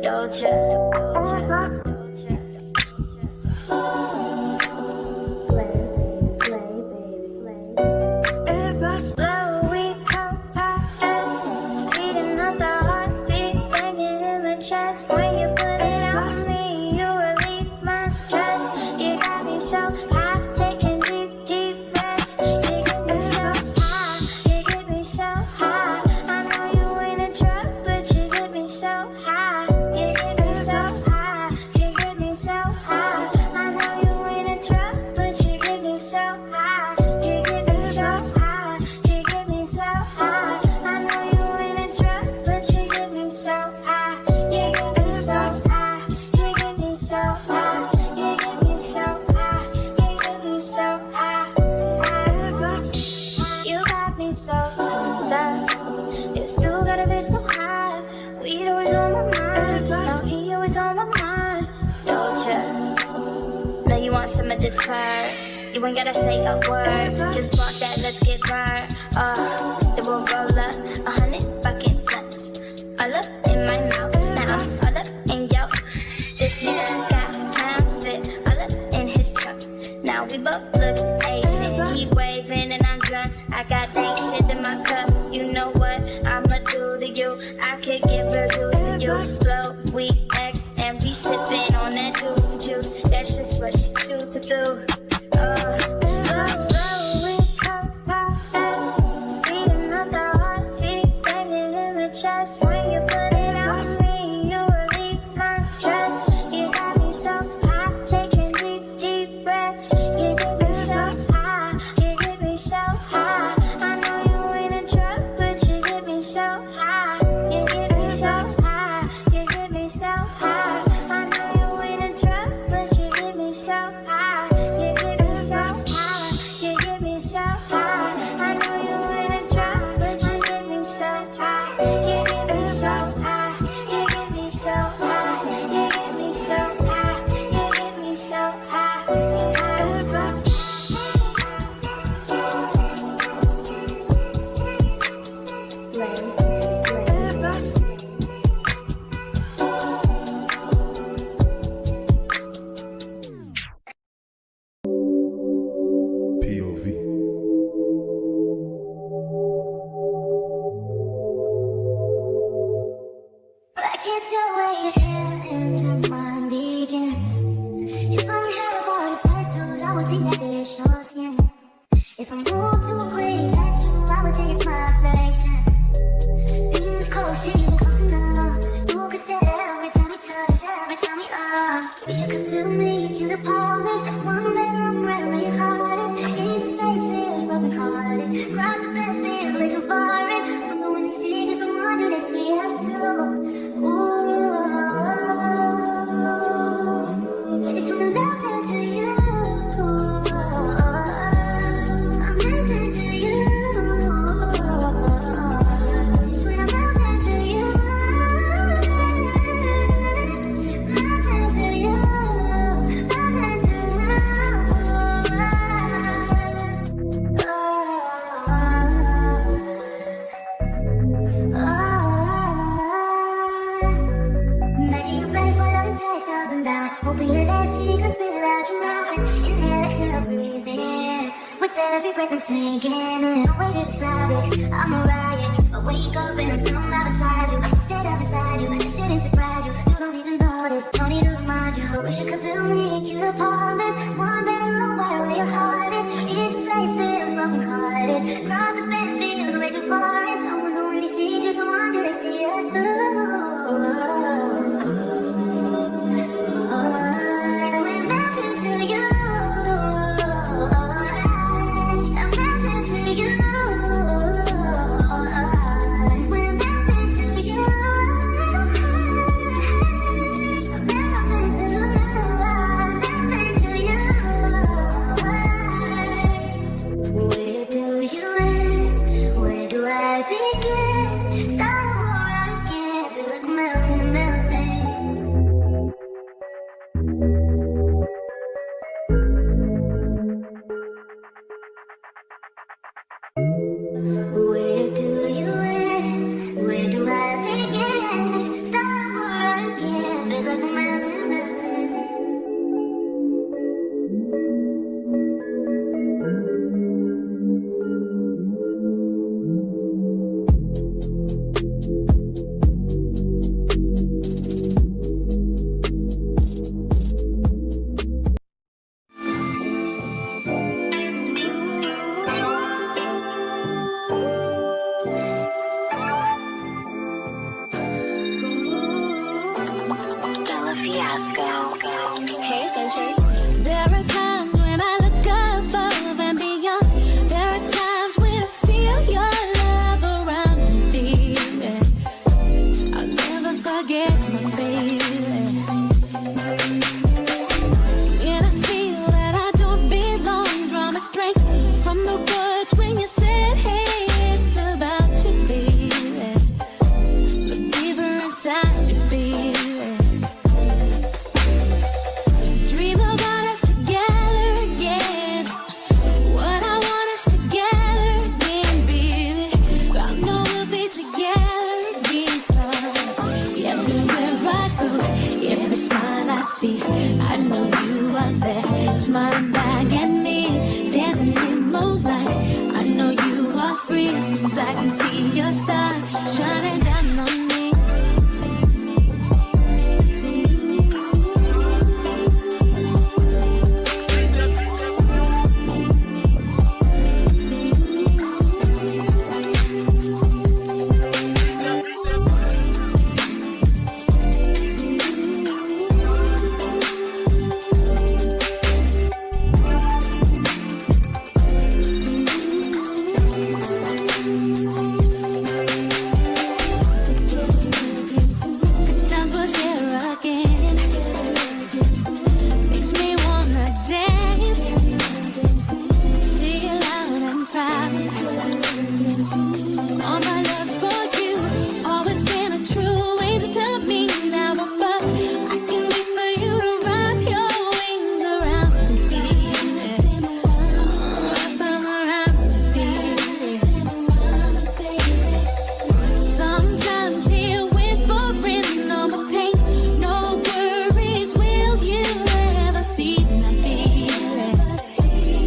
Doja. Slow we come past, speeding up the heartbeat, banging in the chest. When you put it on me, you relieve my stress. You got me so high, taking deep breaths. You get me so high, you get me so high. I know you ain't a drug, but you get me so high. You get me so high, you get me so high. I know you ain't a drug, but you get me so high. You get me so high, you get me so high. I know you ain't a drug, but you get me so high. You get me so high, you get me so high. You get me so high, you get me so high. You got me so turned up. You still gotta be so high. Weed always on my mind. Now he always on my mind. Doja. Know you want some of this part. You ain't gotta say a word. Just walk that, let's get burned. Then we'll roll up 100 fucking blunts. All up in my mouth. Now I'm all up in yo. This nigga got pounds of it. All up in his trunk. Now we both look Asian. He waving and I'm drunk. I got dank shit in my cup. You know what I'ma do to you? I could give reviews to you. Flow, we X, and we sipping on that juice. That's just what she choose to do. Slow we come past, speeding up the heartbeat, banging in the chest. When you put it on me, you relieve my stress. You got me so high, taking deep breaths. You get me so high, you get me so high. I know you ain't a drug, but you get me so high. You get me so high, you get me so high. I know you ain't a drug, but you get me so high. You get me so high, you get me so high. I know you ain't a drug, but you get me so high. You get me so high, you get me so high. You get me so high, you get me so high. POV. I can't tell where your hair ends and mine begins. If I had a boy's tattoos, I would think that it's your skin. If I move to a green tattoo, I would think it's my affection. In this cold city, you're close enough. You could tell every time we touch, every time we love. Wish you could feel me, cute apartment, one bedroom, right where your heart is. Each space feels broken hearted. Cross the battlefield, way too far in. I know when they see just someone new, they see us too. Ooh, I just wanna melt into you. I'm melting to you. Just wanna melt into you. Melt into you. Melt into you. Imagine you're ready for love and taste up and down. Hoping you're there so you can spit it out your mouth and inhale, exhale, breathe in. With every breath I'm sinking in. No way to describe it, I'm a riot. If I wake up and I'm somehow beside you, instead of beside you, just sitting surprise you. You don't even notice, no need to remind you. Wish you could build me a cute apartment, one bedroom where your heart is. Each place feels broken hearted. Cross the bed feels way too far in. I wonder when they see just one, do they see us through? Fiasco. Hey, Sunshine. There are times when I look above and beyond. There are times when I feel your love around me, baby. I'll never forget my baby. When I feel that I don't belong, draw my strength from the words when you said, hey, it's about you, baby. Look deeper inside you, baby. Dream about us together again. What I want us together again, baby. I know we'll be together again. 'Cause everywhere I go, every smile I see, I know you are there, smiling back at me, dancing in moonlight. I know you are free, 'cause I can see your star shining down on me. Time for share again. Makes me wanna dance. Sing it loud and proud. All my love's for you. Always been a true angel to me. Now above, I can wait for you to wrap your wings around me. Wrap them around me. Sometimes hear whispering on my pain. No worries, will you ever see my baby?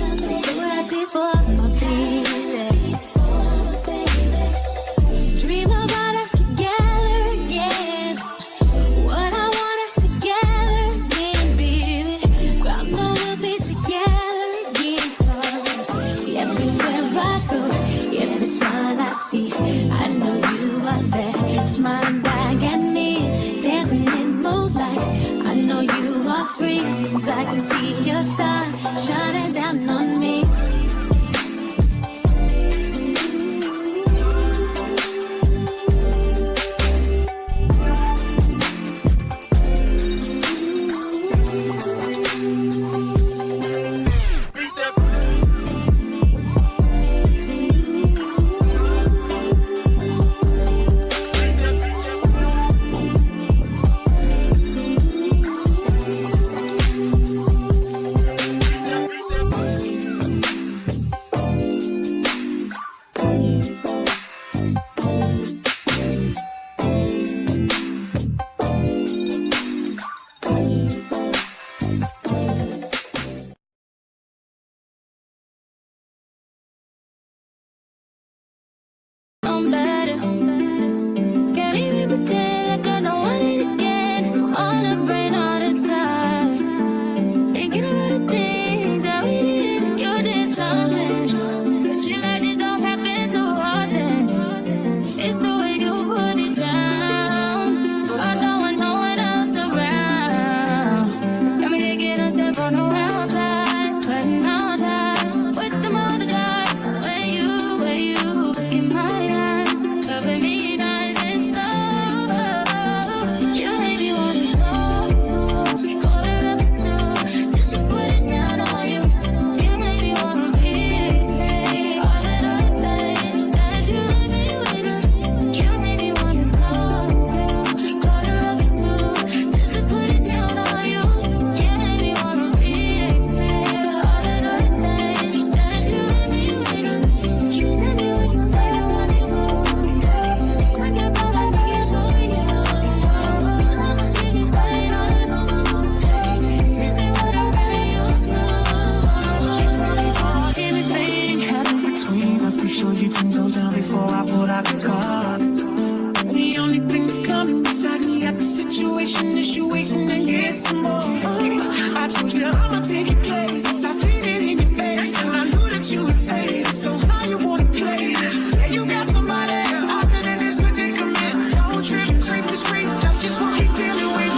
I'm so happy for my baby. Dream about us together again. What I want us together again, baby. I know we'll be together again. 'Cause everywhere I go, every smile I see, I know you are there, smiling back at me, dancing in moonlight. I know you are free, 'cause I can see your star shining down on me. I'm better. Can't even pretend like I don't want it again. On the brain all the time. Thinking about the things that we did. You did something. Shit like this don't happen too often. It's the way you put it down. I don't want no one else around. Got me taking a step on the outside. Cutting all ties with them other guys. Where you in my eyes, cover me nice and slow. You made me wanna go, call it up just to put it down on you. You made me wanna replay all of those things that you left me with. You made me wanna go, call it up just to put it down on you. You made me wanna replay all of those things that you left me with. Tell me what you think I wanna go. I get by my niggas so I'ma see this thing on it. This ain't what I really used to. Anything happens between us, be sure you 10 toes down before I pull out the car. The only thing that's coming beside me at the situation is you waiting to get some more. I told you I'ma take your place. I seen it in your face, and I knew that you would say it. So how you wanna play this? Yeah, you got somebody I've been in this predicament. Don't trip, creep the street. That's just what we dealing with.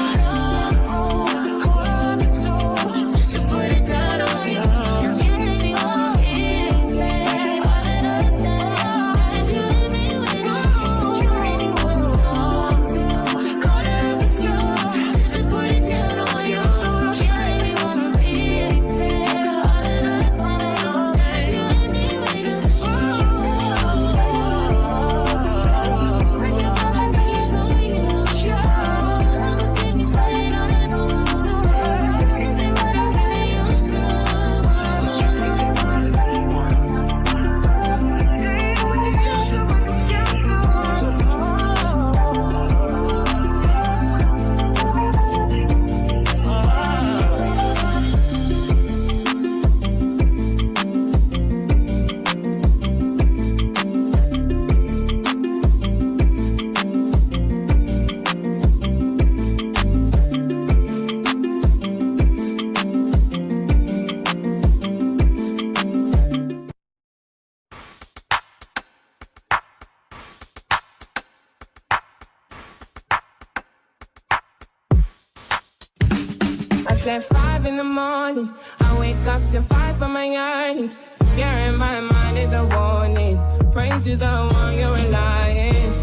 at 5 in the morning. I wake up to fight for my yearnings. The fear in my mind is a warning. Pray to the one you're relying.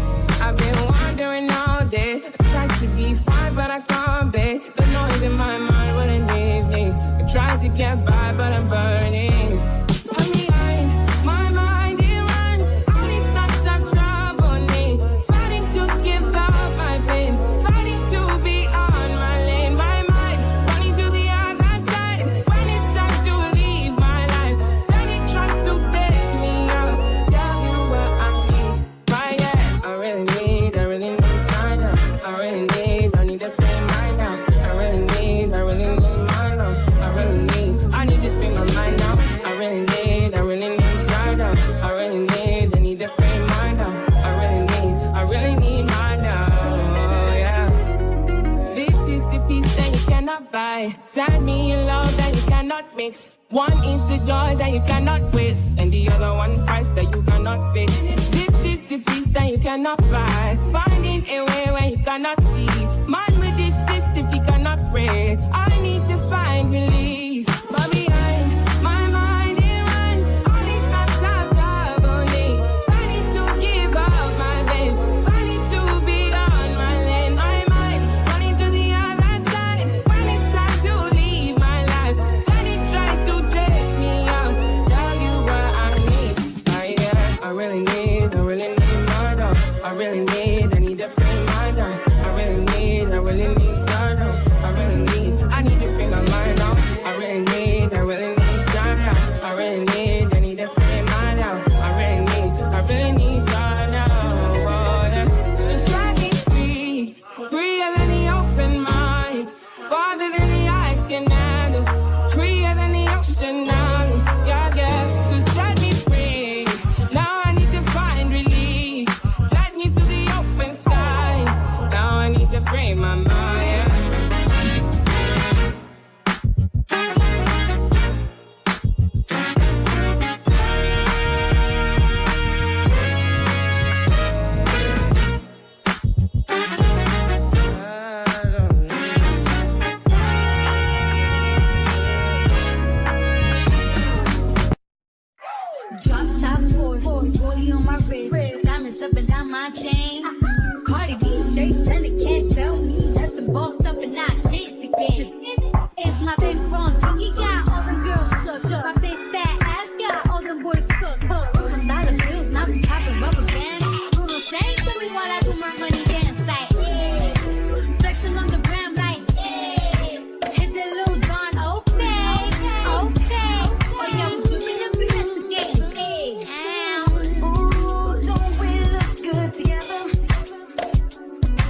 I've been wandering all day. I tried to be fine, but I can't be. The noise in my mind wouldn't leave me. I tried to get by, but I'm burning. I'm behind, my mind it runs. All these thoughts have troubled me. Fighting to give up my pain. Fighting to be on my lane. My mind running to the other side. When it's time to leave my life, then it tries to take me out. Tell you what I need. Right, yeah, I really need time now. I need to free mind now. I really need mine now. I need to free my mind now. I really need time now. I need to free mind now. I really need mine now. Yeah. This is the peace that you cannot buy. Send me a love that you cannot mix. One is the joy that you cannot waste, and the other one price that you cannot fix. This is the peace that you cannot buy. Finding a way where you cannot see. Man with this system, he cannot pray. I need to find relief. But behind my mind, it runs. All these thoughts have troubled me. Fighting to give up my pain. Fighting to be on my lane. My mind running to the other side. When it's time to leave my life, then it tries to take me out. Tell you what I need. I really need my dog. I need to free my dog. I really need time now. I need to free my mind now. I really need time now. I need to free my dog. I really need time now. Oh, yeah. Just let me free, freer than the open mind, farther than the eyes can handle, freer than the ocean now. Yeah. So set me free. Now I need to find relief. Set me to the open sky. Now I need to free my mind. Drop top force, 40 on my wrist, diamonds up and down my chain. Cardi B straight stunning, can't tell me that the bossed up and not changed again. It's my big bronze boogie, got all them girls shook. My big fat ass got all them boys cooked. Some dollar bills, now we popping rubber bands. Bruno sang to me while I do my money dance like, yeah. Flexing on the gram like, yeah. Hit the little John, okay. Oh yeah, we doing it, we investigate. Ooh, don't we look good together?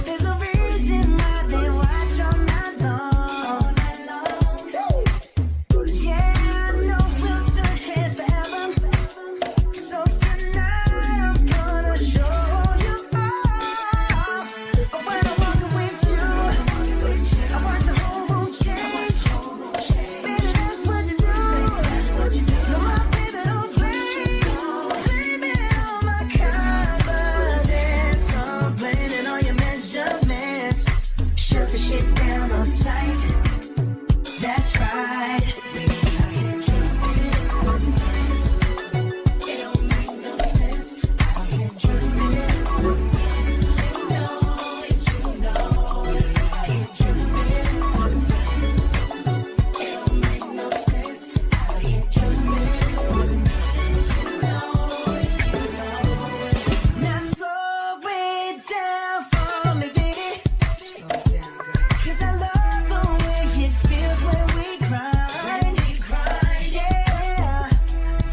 There's a reason why they watch all night long. Yeah, I know we'll turn heads forever. So tonight I'm gonna show you off. But when I'm walking with you, I watch the whole room change. Baby, that's what you do. No, my baby don't play. Blame it on my confidence. I'm blaming on your measurements. Shut the shit down on sight. That's right. It don't make no sense. I can't dream it. You know it, you know it. I can't dream it. It don't make no sense. I can't dream it. Now slow it down for me, baby. 'Cause I love the way it feels when we grind. Yeah.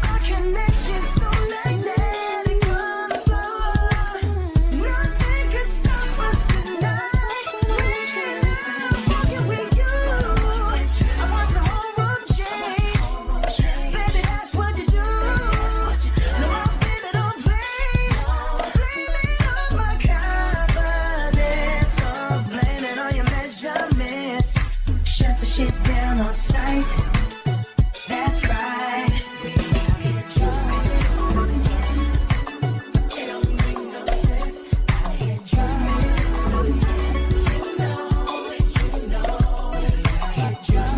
Our connection's so magnetic on the floor. Nothing can stop us tonight. Walking with you, I watch the whole room change. Baby, that's what you do. No, my baby don't play. Blame it on my confidence. I'm blaming on your measurements. Shut the shit down on sight. That's right. It don't make no sense. I can't dream it. You know it, you know it. I can't dream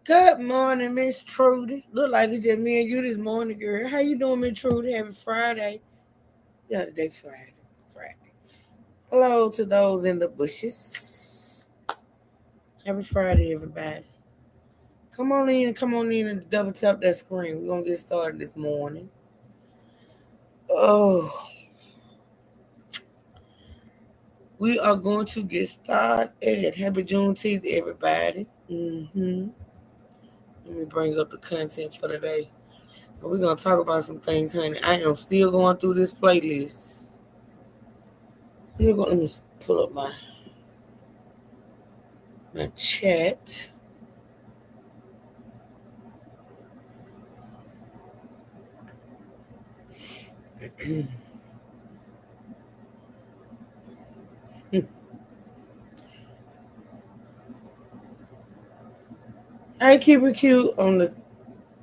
Good morning, Miss Trudy. Look like it's just me and you this morning, girl. How you doing, Miss Trudy? Happy Friday. Yeah, today Friday. Friday. Hello to those in the bushes. Happy Friday, everybody. Come on in and double tap that screen. We're gonna get started this morning. Oh, we are going to get started. Happy Juneteenth, everybody. Let me bring up the content for today. We're gonna talk about some things, honey. I am still going through this playlist. Still going. Let me pull up my chat. I keep it cute on the.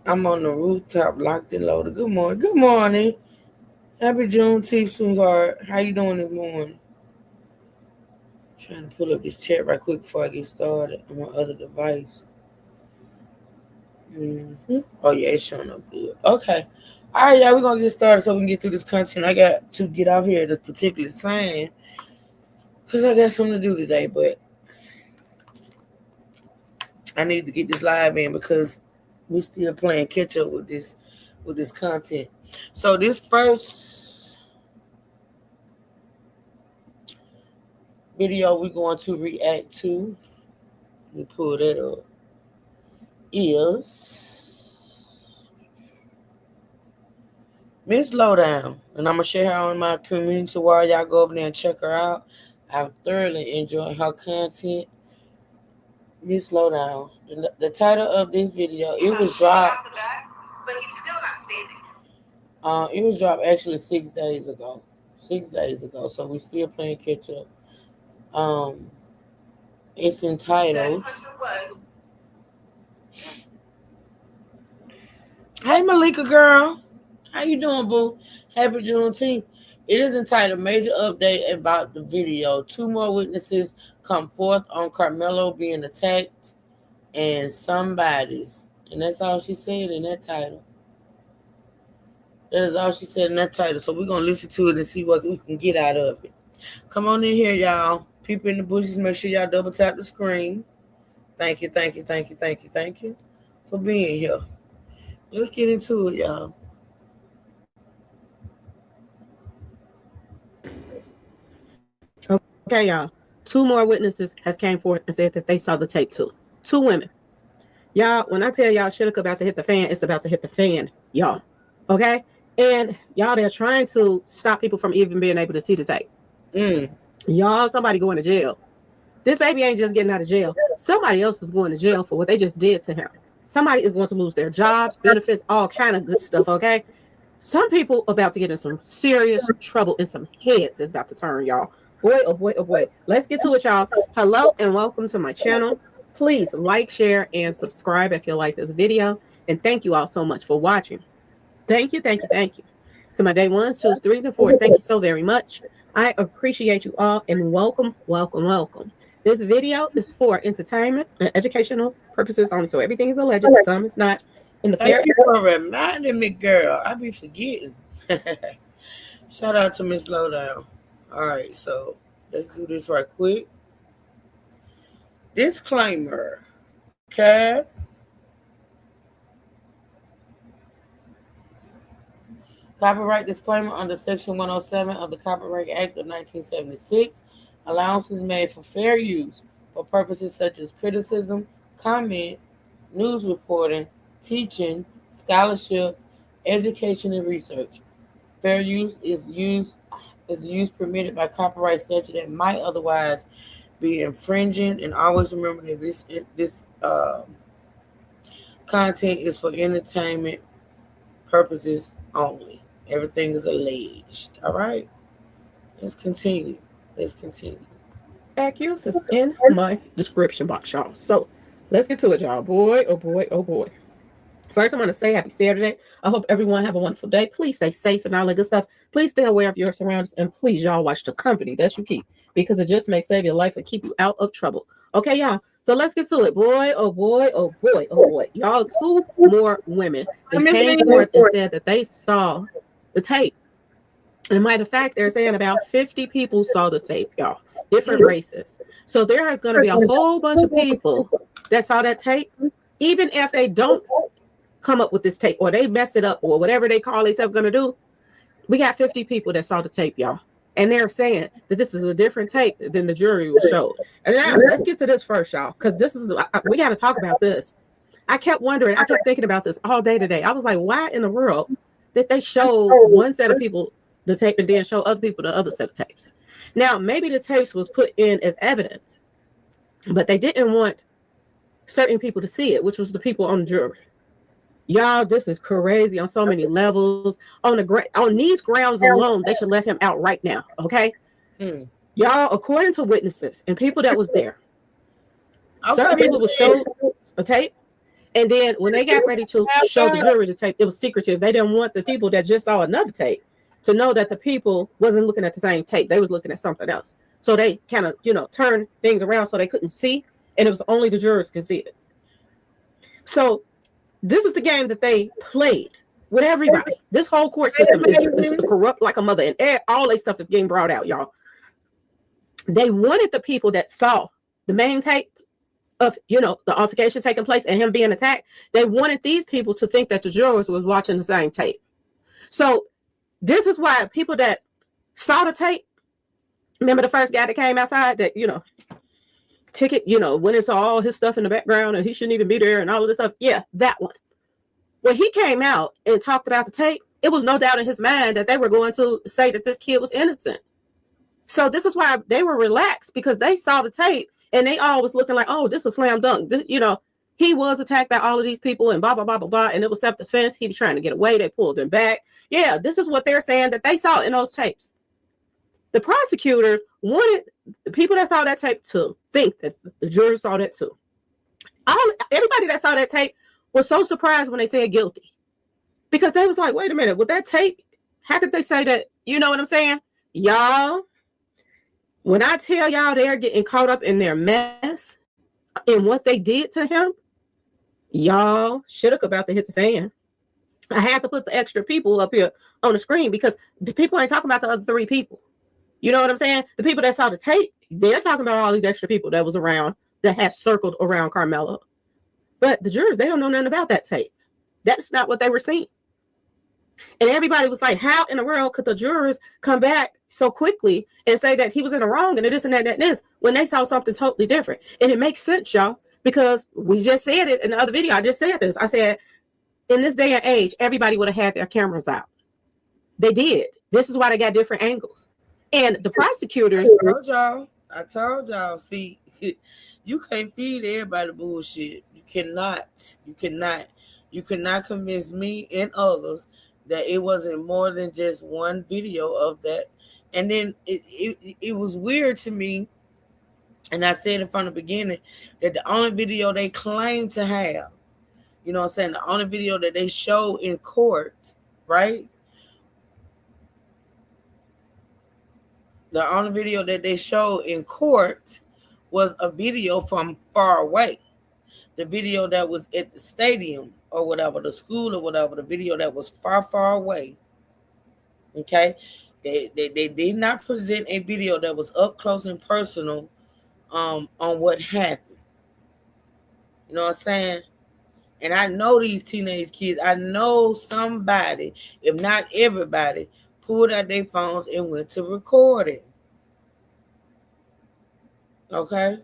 I'm on the rooftop, locked and loaded. Good morning. Good morning. Happy Juneteenth, sweetheart. How you doing this morning? Trying to pull up this chat right quick before I get started on my other device. Oh yeah, it's showing up good. Okay. All right, y'all. We're gonna get started so we can get through this content. I got to get off here at a particular time because I got something to do today, but I need to get this live in because we're still playing catch up with this content. So this first video we're going to react to, let me pull that up, is Miss Lowdown. And I'm gonna share her on my community while y'all go over there and check her out. I'm thoroughly enjoying her content. Miss Lowdown. The title of this video, it was dropped. But he's still not standing. It was dropped actually 6 days ago. 6 days ago. So we still playing catch up. It's entitled. Hey Malika girl. How you doing, boo? Happy Juneteenth. It is entitled Major Update About the Video. 2 more witnesses come forth on Carmelo being attacked and somebody's. And that's all she said in that title. That is all she said in that title. So we're going to listen to it and see what we can get out of it. Come on in here, y'all. People in the bushes, make sure y'all double tap the screen. Thank you for being here. Let's get into it, y'all. Okay, y'all. 2 more witnesses has came forth and said that they saw the tape too. 2 women. Y'all, when I tell y'all shit about to hit the fan, it's about to hit the fan, y'all. Okay? And y'all, they're trying to stop people from even being able to see the tape. Y'all, somebody going to jail. This baby ain't just getting out of jail. Somebody else is going to jail for what they just did to him. Somebody is going to lose their jobs, benefits, all kind of good stuff, okay? Some people about to get in some serious trouble and some heads is about to turn, y'all. Boy, oh boy, oh boy. Let's get to it, y'all. Hello and welcome to my channel. Please like, share, and subscribe if you like this video. And thank you all so much for watching. Thank you. To my day 1s, 2s, 3s, and 4s, thank you so very much. I appreciate you all and welcome. This video is for entertainment and educational purposes only. So everything is alleged. Some is not. In the Thank you for reminding me, girl. I be forgetting. Shout out to Miss Lowdown. All right, so let's do this right quick. Disclaimer. Okay. Copyright disclaimer under Section 107 of the Copyright Act of 1976. Allowances made for fair use for purposes such as criticism, comment, news reporting, teaching, scholarship, education, and research. Fair use is use permitted by copyright statute that might otherwise be infringing. And always remember that this content is for entertainment purposes only. Everything is alleged. All right. Let's continue. Back use is in my description box, y'all. So let's get to it, y'all. Boy, oh boy. First, I want to say happy Saturday. I hope everyone have a wonderful day. Please stay safe and all that good stuff. Please stay aware of your surroundings. And please, y'all, watch the company that you keep because it just may save your life and keep you out of trouble. Okay, y'all. So let's get to it. Boy, oh boy, oh boy, oh boy. Y'all, 2 more women that came forth and said that they saw the tape. And matter of fact, they're saying about 50 people saw the tape, y'all. Different races. So there is going to be a whole bunch of people that saw that tape, even if they don't come up with this tape or they messed it up or whatever they call themselves going to do. We got 50 people that saw the tape, y'all. And they're saying that this is a different tape than the jury was showed. And now let's get to this first, y'all, because we got to talk about this. I kept wondering, I kept thinking about this all day today. I was like, why in the world did they show one set of people the tape and then show other people the other set of tapes? Now, maybe the tapes was put in as evidence, but they didn't want certain people to see it, which was the people on the jury. Y'all, this is crazy on so many levels. On these grounds alone, they should let him out right now, okay? Y'all, according to witnesses and people that was there, certain people was showed a tape, and then when they got ready to show the jury the tape, it was secretive. They didn't want the people that just saw another tape to know that the people wasn't looking at the same tape. They was looking at something else. So they kind of, turned things around so they couldn't see, and it was only the jurors could see it. So this is the game that they played with everybody. This whole court system is corrupt like a mother, and all this stuff is getting brought out, y'all. They wanted the people that saw the main tape of, the altercation taking place and him being attacked. They wanted these people to think that the jurors was watching the same tape. So this is why people that saw the tape, remember the first guy that came outside that, ticket, went into all his stuff in the background and he shouldn't even be there and all of this stuff. Yeah, that one. When he came out and talked about the tape, it was no doubt in his mind that they were going to say that this kid was innocent. So this is why they were relaxed, because they saw the tape and they all was looking like, oh, this is a slam dunk. He was attacked by all of these people and blah, blah, blah, blah, blah. And it was self-defense. He was trying to get away. They pulled him back. Yeah, this is what they're saying that they saw in those tapes. The prosecutors wanted the people that saw that tape to think that the jury saw that too. Everybody that saw that tape was so surprised when they said guilty, because they was like, wait a minute, with that tape, how could they say that? You know what I'm saying? Y'all, when I tell y'all they're getting caught up in their mess and what they did to him, y'all, shit about to hit the fan. I had to put the extra people up here on the screen because the people ain't talking about the other 3 people. You know what I'm saying? The people that saw the tape, they're talking about all these extra people that was around, that had circled around Carmelo. But the jurors, they don't know nothing about that tape. That's not what they were seeing. And everybody was like, how in the world could the jurors come back so quickly and say that he was in the wrong and this and that and this when they saw something totally different? And it makes sense, y'all, because we just said it in the other video. I just said this. I said, in this day and age, everybody would have had their cameras out. They did. This is why they got different angles. And the prosecutors. I told y'all. See, you can't feed everybody bullshit. You cannot convince me and others that it wasn't more than just one video of that. And then it was weird to me, and I said it from the beginning, that the only video they claim to have, you know what I'm saying, the only video that they show in court, right? The only video that they showed in court was a video from far away. The video that was at the stadium or whatever, the school or whatever, the video that was far, far away. Okay? They did not present a video that was up close and personal on what happened. You know what I'm saying? And I know these teenage kids, I know somebody, if not everybody, pulled out their phones and went to record it. Okay?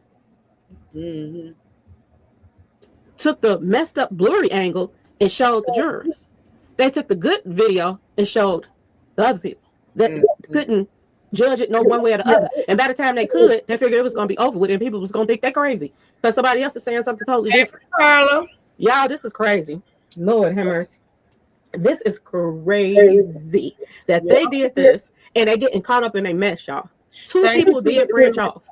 Mm-hmm. Took the messed up blurry angle and showed the jurors. They took the good video and showed the other people that couldn't judge it no one way or the other. And by the time they could, they figured it was going to be over with and people was going to think they're crazy because somebody else is saying something totally different. Carla. Y'all, this is crazy. Lord have mercy. This is crazy that they did this and they getting caught up in a mess, y'all. 2 people did branch off.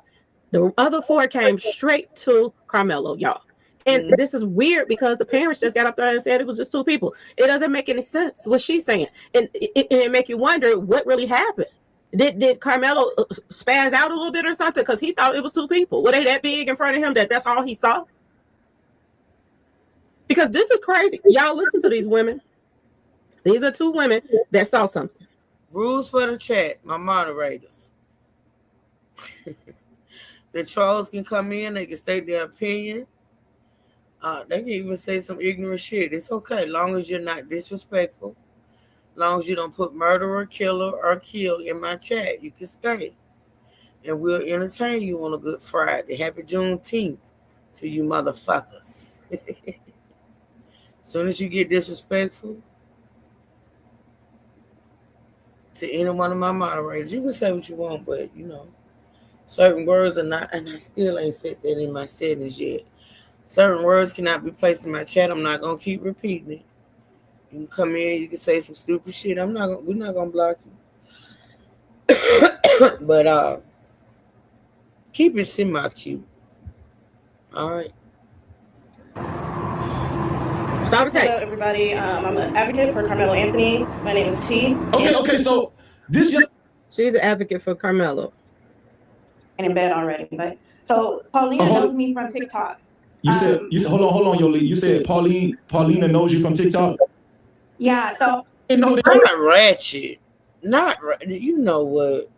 The other 4 came straight to Carmelo, y'all. And this is weird because the parents just got up there and said it was just 2 people. It doesn't make any sense what she's saying. And it make you wonder what really happened. Did Carmelo spaz out a little bit or something? Because he thought it was two people. Were they that big in front of him that's all he saw? Because this is crazy. Y'all listen to these women. These are two women that saw something. Rules for the chat, my moderators. The trolls can come in, they can state their opinion. They can even say some ignorant shit. It's okay, long as you're not disrespectful. Long as you don't put murderer, killer, or kill in my chat, you can stay. And we'll entertain you on a good Friday. Happy Juneteenth to you motherfuckers. As soon as you get disrespectful to any one of my moderators, you can say what you want, but certain words are not, and I still ain't said that in my settings yet. Certain words cannot be placed in my chat. I'm not gonna keep repeating it. You can come in, you can say some stupid shit. We're not gonna block you. But keep it semi-cute. All right. Hello, everybody. I'm an advocate for Carmelo Anthony. My name is T. Okay. So this she's an advocate for Carmelo. And in bed already, but so Paulina knows me from TikTok. You said hold on, Yoli. You said Paulina knows you from TikTok. Yeah. So not ratchet. You know what?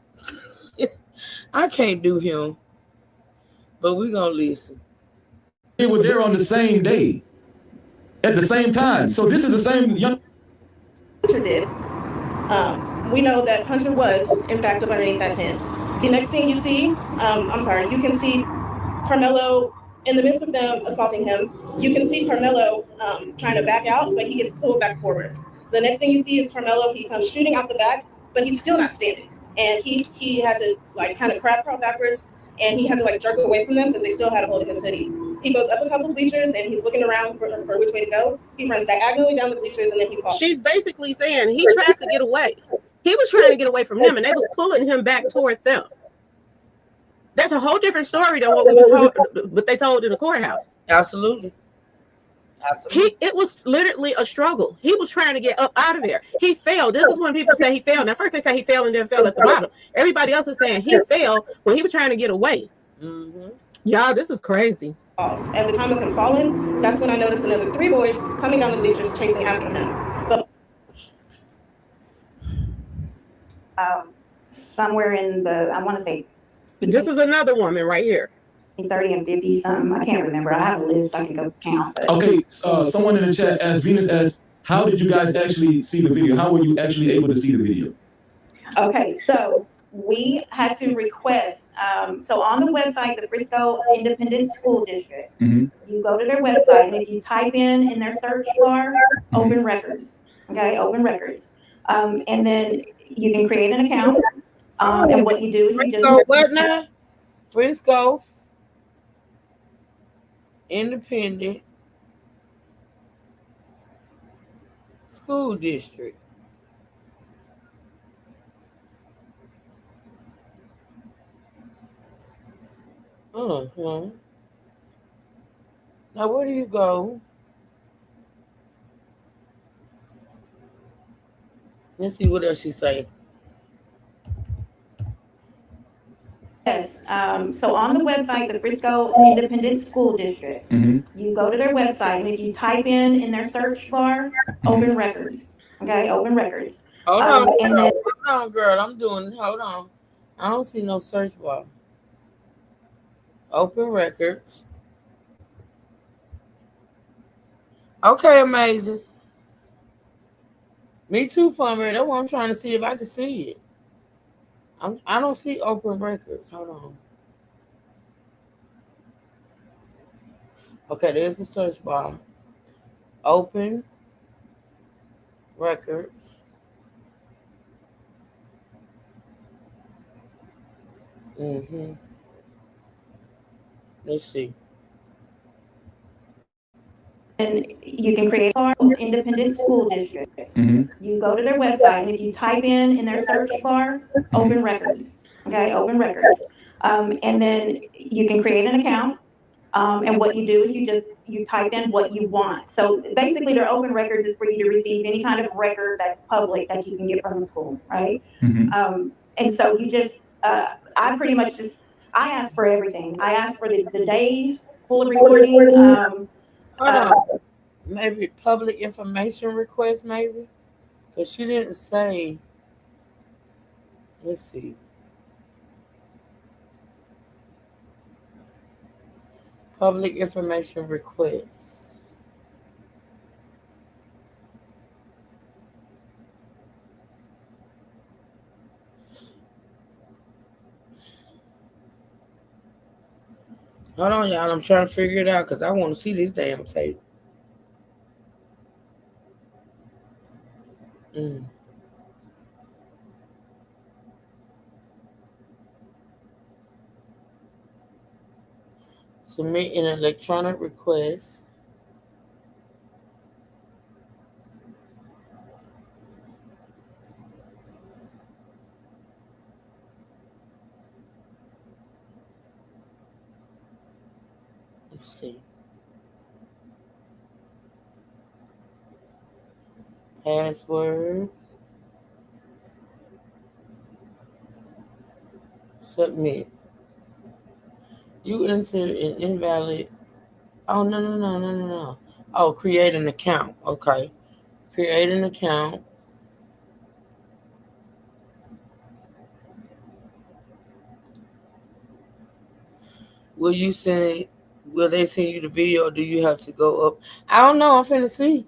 I can't do him, but we're gonna listen. They were there on the same day, at the same time. So this is the same young. Hunter did. We know that Hunter was, in fact, up underneath that tent. The next thing you see, you can see Carmelo in the midst of them assaulting him. You can see Carmelo trying to back out, but he gets pulled back forward. The next thing you see is Carmelo. He comes shooting out the back, but he's still not standing. And he had to kind of crab crawl backwards, and he had to jerk away from them because they still had a hold of his hoodie. He goes up a couple of bleachers and he's looking around for which way to go. He runs diagonally down the bleachers and then he falls. She's basically saying he tried to get away. He was trying to get away from them, and they was pulling him back toward them. That's a whole different story than what they told in the courthouse. Absolutely. It was literally a struggle. He was trying to get up out of there. He fell. This is when people say he fell. Now, first they say he fell and then fell at the bottom. Everybody else is saying he fell when he was trying to get away. Mm-hmm. Y'all, this is crazy. At the time of him falling, that's when I noticed another 3 boys coming down the bleachers chasing after him. But somewhere in the, I want to say, this is another woman right here. 30 and 50 something. I can't remember. I have a list. I can go count. But. Okay, someone in the chat asked, Venus asked, how did you guys actually see the video? How were you actually able to see the video? Okay, so we had to request, so on the website, the Frisco Independent School District, you go to their website, and if you type in their search bar, open records, okay, open records. And then you can create an account, and what you do is you just... What now? Frisco Independent School District. Uh-huh. Now, where do you go? Let's see what else she say. Yes. So on the website, the Frisco Independent School District, you go to their website, and if you type in their search bar, open records. Okay, open records. Hold on, girl. Hold on. I don't see no search bar. Open records. Okay, amazing. Me too, Farmer. That's what I'm trying to see if I can see it. I don't see open records. Hold on. Okay, there's the search bar. Open records. Let's see. And you can create an independent school district. You go to their website, and if you type in their search bar, open records. Okay, open records. And then you can create an account. And what you do is you type in what you want. So basically, their open records is for you to receive any kind of record that's public that you can get from the school, right? And so you just, I pretty much just, I asked for everything. I asked for the day full of recording. Hold on. Maybe public information request, maybe? Because she didn't say. Let's see. Public information requests. Hold on, y'all. I'm trying to figure it out because I want to see this damn tape. Mm. Submit an electronic request. Let's see. Password. Submit. You entered an invalid. Oh, no. Oh, create an account. Okay. Create an account. Will you send? Will they send you the video, or do you have to go up? I don't know. I'm finna see.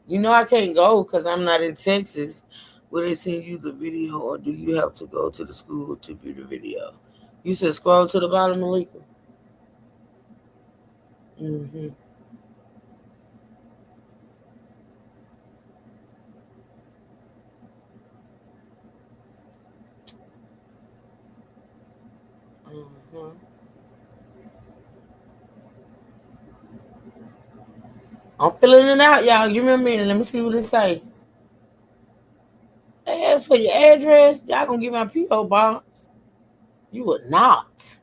You know I can't go because I'm not in Texas. Will they send you the video, or do you have to go to the school to view the video? You said scroll to the bottom, Malika. Mm-hmm. Mm-hmm. I'm filling it out, y'all. Give me a minute. Let me see what it say. They ask for your address. Y'all gonna get my P.O. box. You would not.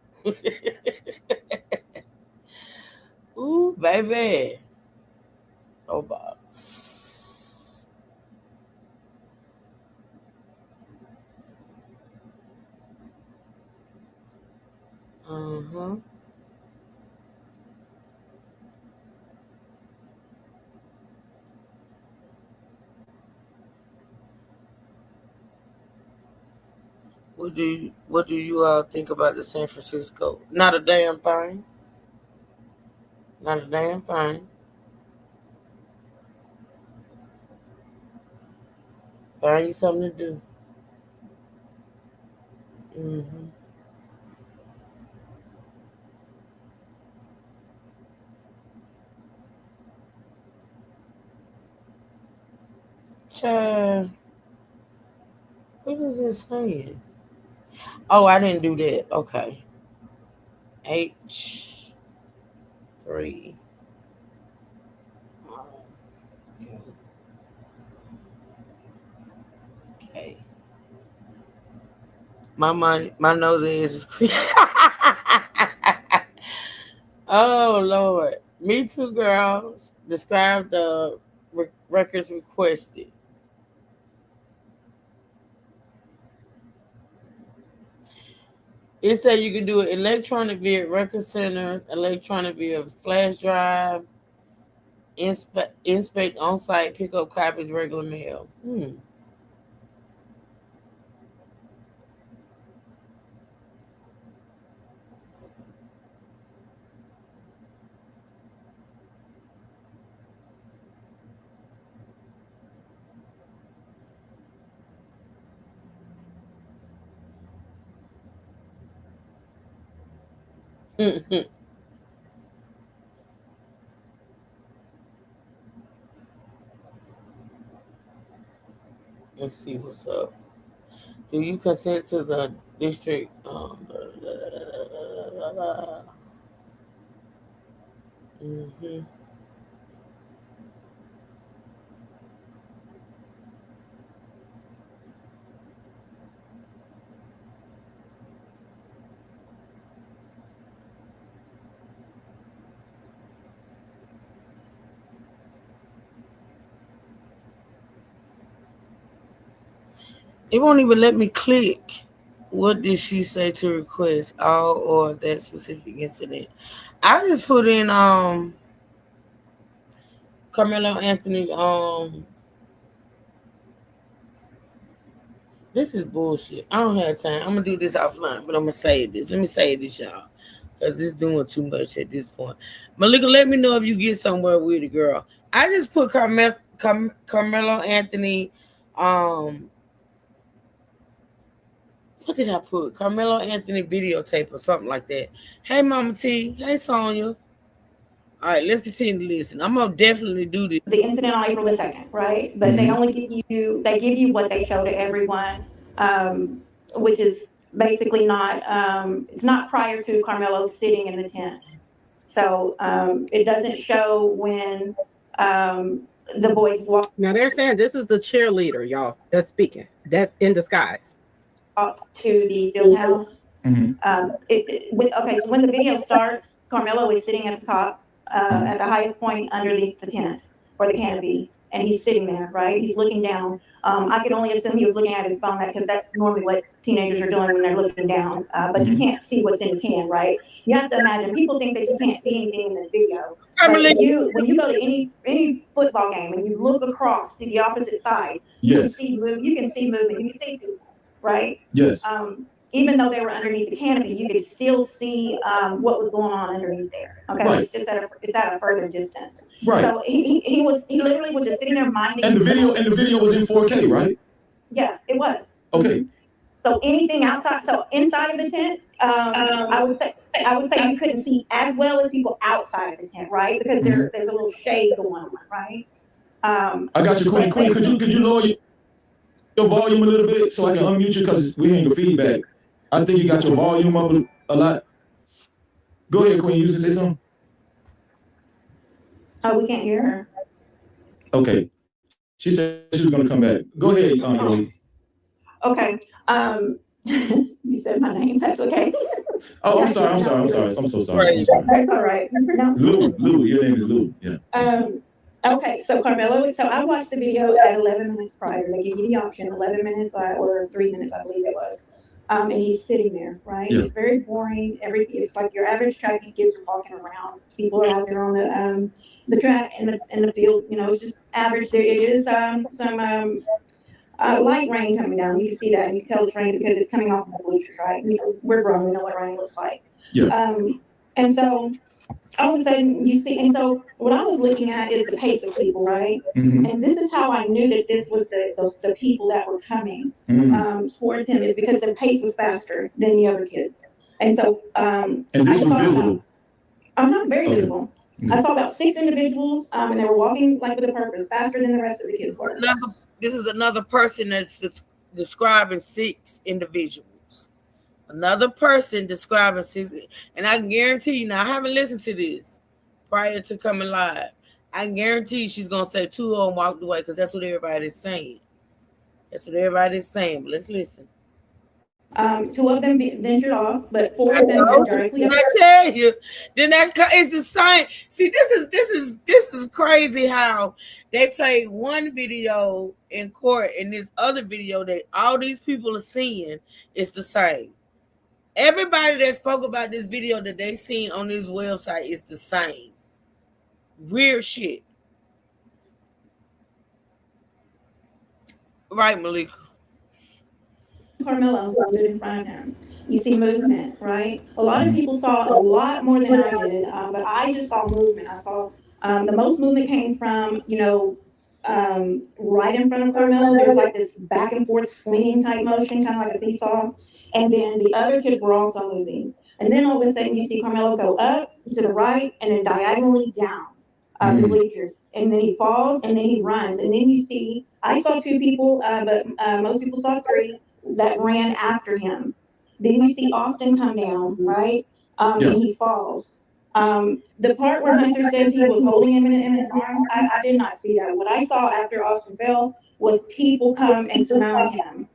Ooh, baby. Oh, box. Uh-huh. What do you all think about the San Francisco? Not a damn thing. Not a damn thing. Find you something to do. Mm-hmm. Child, what is this saying? Oh, I didn't do that. Okay. H3. Okay. My nose is Oh Lord. Me too, girls. Describe the records requested. It said you can do it electronic via record centers, electronic via flash drive, inspect on site, pick up copies, regular mail. Let's see what's up. Do you consent to the district? Mhm. It won't even let me click. What did she say to request all or that specific incident? I just put in Carmelo Anthony. This is bullshit. I don't have time. I'm gonna do this offline, but I'm gonna save this. Let me save this, y'all, because it's doing too much at this point. Malika, let me know if you get somewhere with it, girl. I just put Carmelo Anthony. What did I put? Carmelo Anthony videotape or something like that. Hey, Mama T. Hey, Sonya. All right, let's continue to listen. I'm gonna definitely do this. The incident on April the 2nd, right? But they only give you what they show to everyone, which is basically not it's not prior to Carmelo sitting in the tent. So it doesn't show when the boys walk. Now they're saying this is the cheerleader, y'all, that's speaking. That's in disguise. To the field house. Okay, so when the video starts, Carmelo is sitting at the top, at the highest point underneath the tent or the canopy, and he's sitting there, right? He's looking down. I could only assume he was looking at his phone, because that's normally what teenagers are doing when they're looking down. But you can't see what's in his hand, right? You have to imagine, people think that you can't see anything in this video. But when you go to any football game and you look across to the opposite side, you can see movement, you can see people, right? Yes. Even though they were underneath the canopy, you could still see what was going on underneath there. Okay, Right. it's just at a further distance. Right. So he literally was just sitting there minding. And the video was in 4K, right? Yeah, it was. Okay. So anything outside, so inside of the tent, I would say you couldn't see as well as people outside of the tent, right? Because there's a little shade going on, right? I got you, Queen. Queen, could you lower your volume a little bit so I can unmute you, because we're hearing your feedback. I think you got your volume up a lot. Go ahead, Queen. You can say something. Oh, we can't hear her. Okay. She said she was going to come back. Go ahead, Yoli. Okay. You said my name. That's okay. Oh, I'm sorry. I'm so sorry. That's all right. Lou. Your name is Lou. Yeah. Okay, so Carmelo, so I watched the video at 11 minutes prior. They give you the option, 11 minutes or 3 minutes, I believe it was. And he's sitting there, right? Yeah. It's very boring. It's like your average track and kids are walking around. People are out there on the track and the field. You know, it's just average. There it is some light rain coming down. You can see that. You can tell it's rain because it's coming off of the bleachers, right? You know, we're grown. We know what rain looks like. Yeah. And so all of a sudden you see, and so what I was looking at is the pace of people, right? And this is how I knew that this was the people that were coming towards him, is because their pace was faster than the other kids. And so and this was visible. Very visible. I saw about 6 individuals, and they were walking like with a purpose, faster than the rest of the kids were. This is another person that's describing 6 individuals. Another person describing 6, and I can guarantee you, now I haven't listened to this prior to coming live. I guarantee you she's gonna say 2 of them walked away, because that's what everybody's saying. But let's listen. 2 of them ventured off, but 4 of them were directly up. I tell you, then that is the same. See, this is crazy how they played one video in court, and this other video that all these people are seeing is the same. Everybody that spoke about this video that they seen on this website is the same. Weird shit. Right, Malika? Carmelo stood in front of him. You see movement, right? A lot of people saw a lot more than I did, but I just saw movement. I saw the most movement came from, right in front of Carmelo. There was like this back and forth swinging type motion, kind of like a seesaw. And then the other kids were also moving. And then all of a sudden you see Carmelo go up to the right and then diagonally down the bleachers. And then he falls and then he runs. And then you see, I saw 2 people, but most people saw 3 that ran after him. Then you see Austin come down, right? And he falls. The part where Hunter says he was holding him in his arms, I did not see that. What I saw after Austin fell was people come and surround him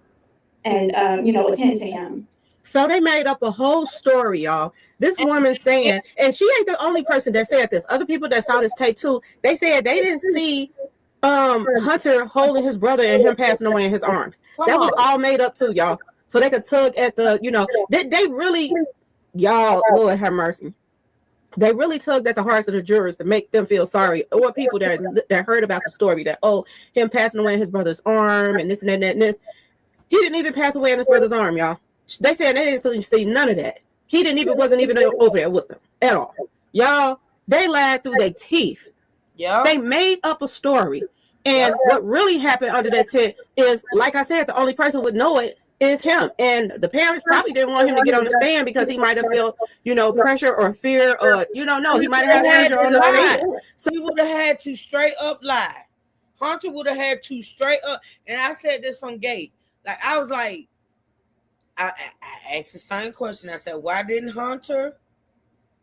and, attend to him. So they made up a whole story, y'all. This woman saying, and she ain't the only person that said this. Other people that saw this tape too, they said they didn't see Hunter holding his brother and him passing away in his arms. That was all made up too, y'all. So they could tug at the, they really, y'all, Lord have mercy. They really tugged at the hearts of the jurors to make them feel sorry, or people that heard about the story that, him passing away in his brother's arm and this and that and this. He didn't even pass away in his brother's arm, y'all. They said they didn't see none of that. He wasn't even over there with them at all. Y'all, they lied through their teeth. Yeah. They made up a story. And what really happened under that tent is, like I said, the only person who would know it is him. And the parents probably didn't want him to get on the stand because he might have felt, pressure or fear or, no, he might have had seizure on the stand. So he would have had to straight up lie. Hunter would have had to straight up. And I said this on Gate. Like, I was like, I asked the same question. I said, why didn't Hunter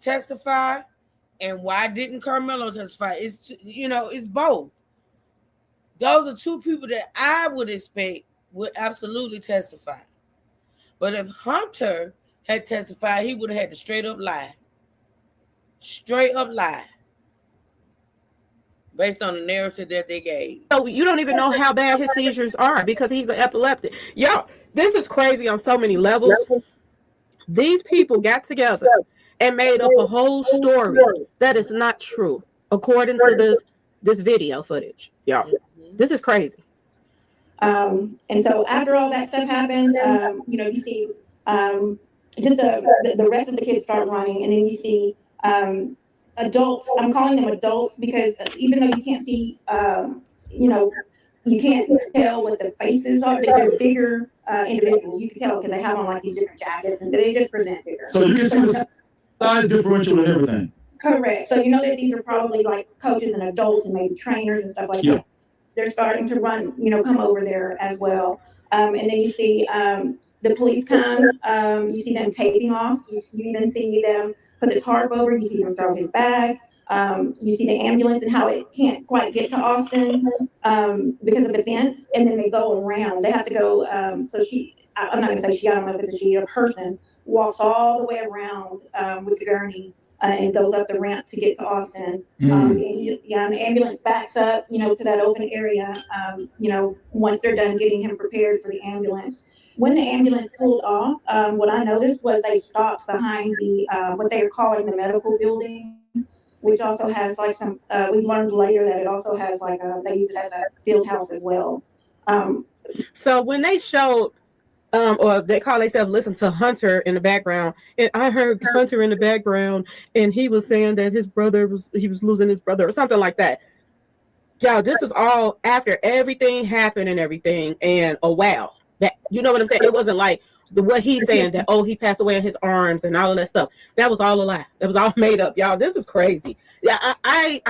testify? And why didn't Carmelo testify? It's both. Those are two people that I would expect would absolutely testify. But if Hunter had testified, he would have had to straight up lie. Straight up lie. Based on the narrative that they gave. So you don't even know how bad his seizures are because he's an epileptic. Y'all, this is crazy on so many levels. These people got together and made up a whole story that is not true, according to this video footage. Y'all, this is crazy. And so after all that stuff happened, you see just the rest of the kids start running, and then you see adults. I'm calling them adults because even though you can't see, you can't tell what the faces are. They're bigger individuals. You can tell because they have on like these different jackets, and they just present bigger. So you can see the size differential and everything. Correct. So you know that these are probably like coaches and adults and maybe trainers and stuff like that. They're starting to run, come over there as well. And then you see the police come. You see them taping off. You even see them put the tarp over. You see them throw his bag. You see the ambulance and how it can't quite get to Austin because of the fence. And then they go around. They have to go. I'm not going to say she, I don't know if it's a she, a person, walks all the way around with the gurney. And goes up the ramp to get to Austin. And the ambulance backs up, to that open area, once they're done getting him prepared for the ambulance. When the ambulance pulled off, what I noticed was they stopped behind the, what they are calling the medical building, which also has like some, we learned later that it also has like, they use it as a field house as well. So when they showed, or they call themselves listen to Hunter in the background, and I heard Hunter in the background, and he was saying that his brother was losing his brother or something like that. Y'all, this is all after everything happened and everything, and wow, that you know what I'm saying? It wasn't like what he's saying that he passed away in his arms and all of that stuff. That was all a lie. That was all made up, y'all. This is crazy. Yeah, I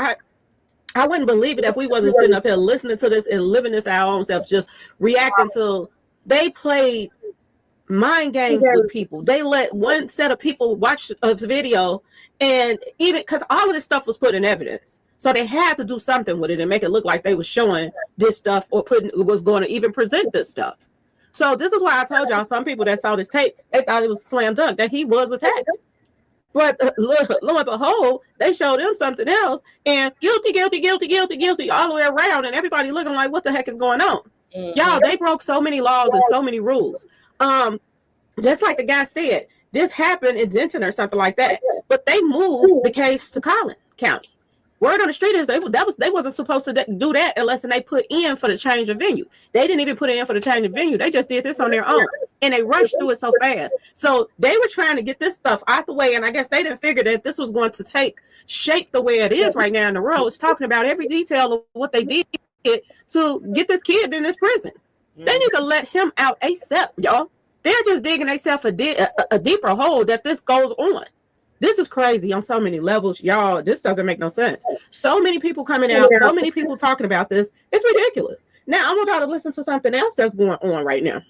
wouldn't believe it if we wasn't sitting up here listening to this and living this our own selves, just reacting to. They played mind games with people. They let one set of people watch a video, and even because all of this stuff was put in evidence, so they had to do something with it and make it look like they were showing this stuff or was going to even present this stuff. So this is why I told y'all some people that saw this tape, they thought it was slam dunk that he was attacked. But lo and behold, they showed him something else, and guilty all the way around, and everybody looking like, what the heck is going on? Y'all, they broke so many laws and so many rules. Just like the guy said, this happened in Denton or something like that, but they moved the case to Collin County. Word on the street is they wasn't supposed to do that unless they put in for the change of venue. They didn't even put in for the change of venue. They just did this on their own, and they rushed through it so fast. So they were trying to get this stuff out the way, and I guess they didn't figure that this was going to take shape the way it is right now in the world. It's talking about every detail of what they did to get this kid in this prison. They need to let him out ASAP, y'all. They're just digging themselves a deeper hole that this goes on. This is crazy on so many levels, y'all. This doesn't make no sense. So many people coming out, so many people talking about this. It's ridiculous. Now, I want y'all to listen to something else that's going on right now.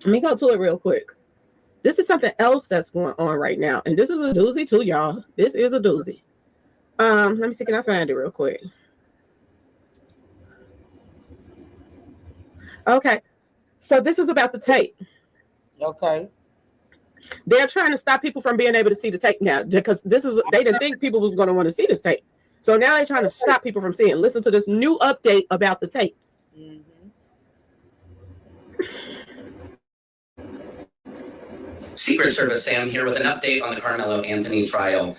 Let me go to it real quick. This is something else that's going on right now. And this is a doozy too, y'all. This is a doozy. Let me see, can I find it real quick? Okay. So this is about the tape. Okay. They're trying to stop people from being able to see the tape now because they didn't think people was going to want to see this tape. So now they're trying to stop people from seeing. Listen to this new update about the tape. Secret Service Sam here with an update on the Carmelo Anthony trial.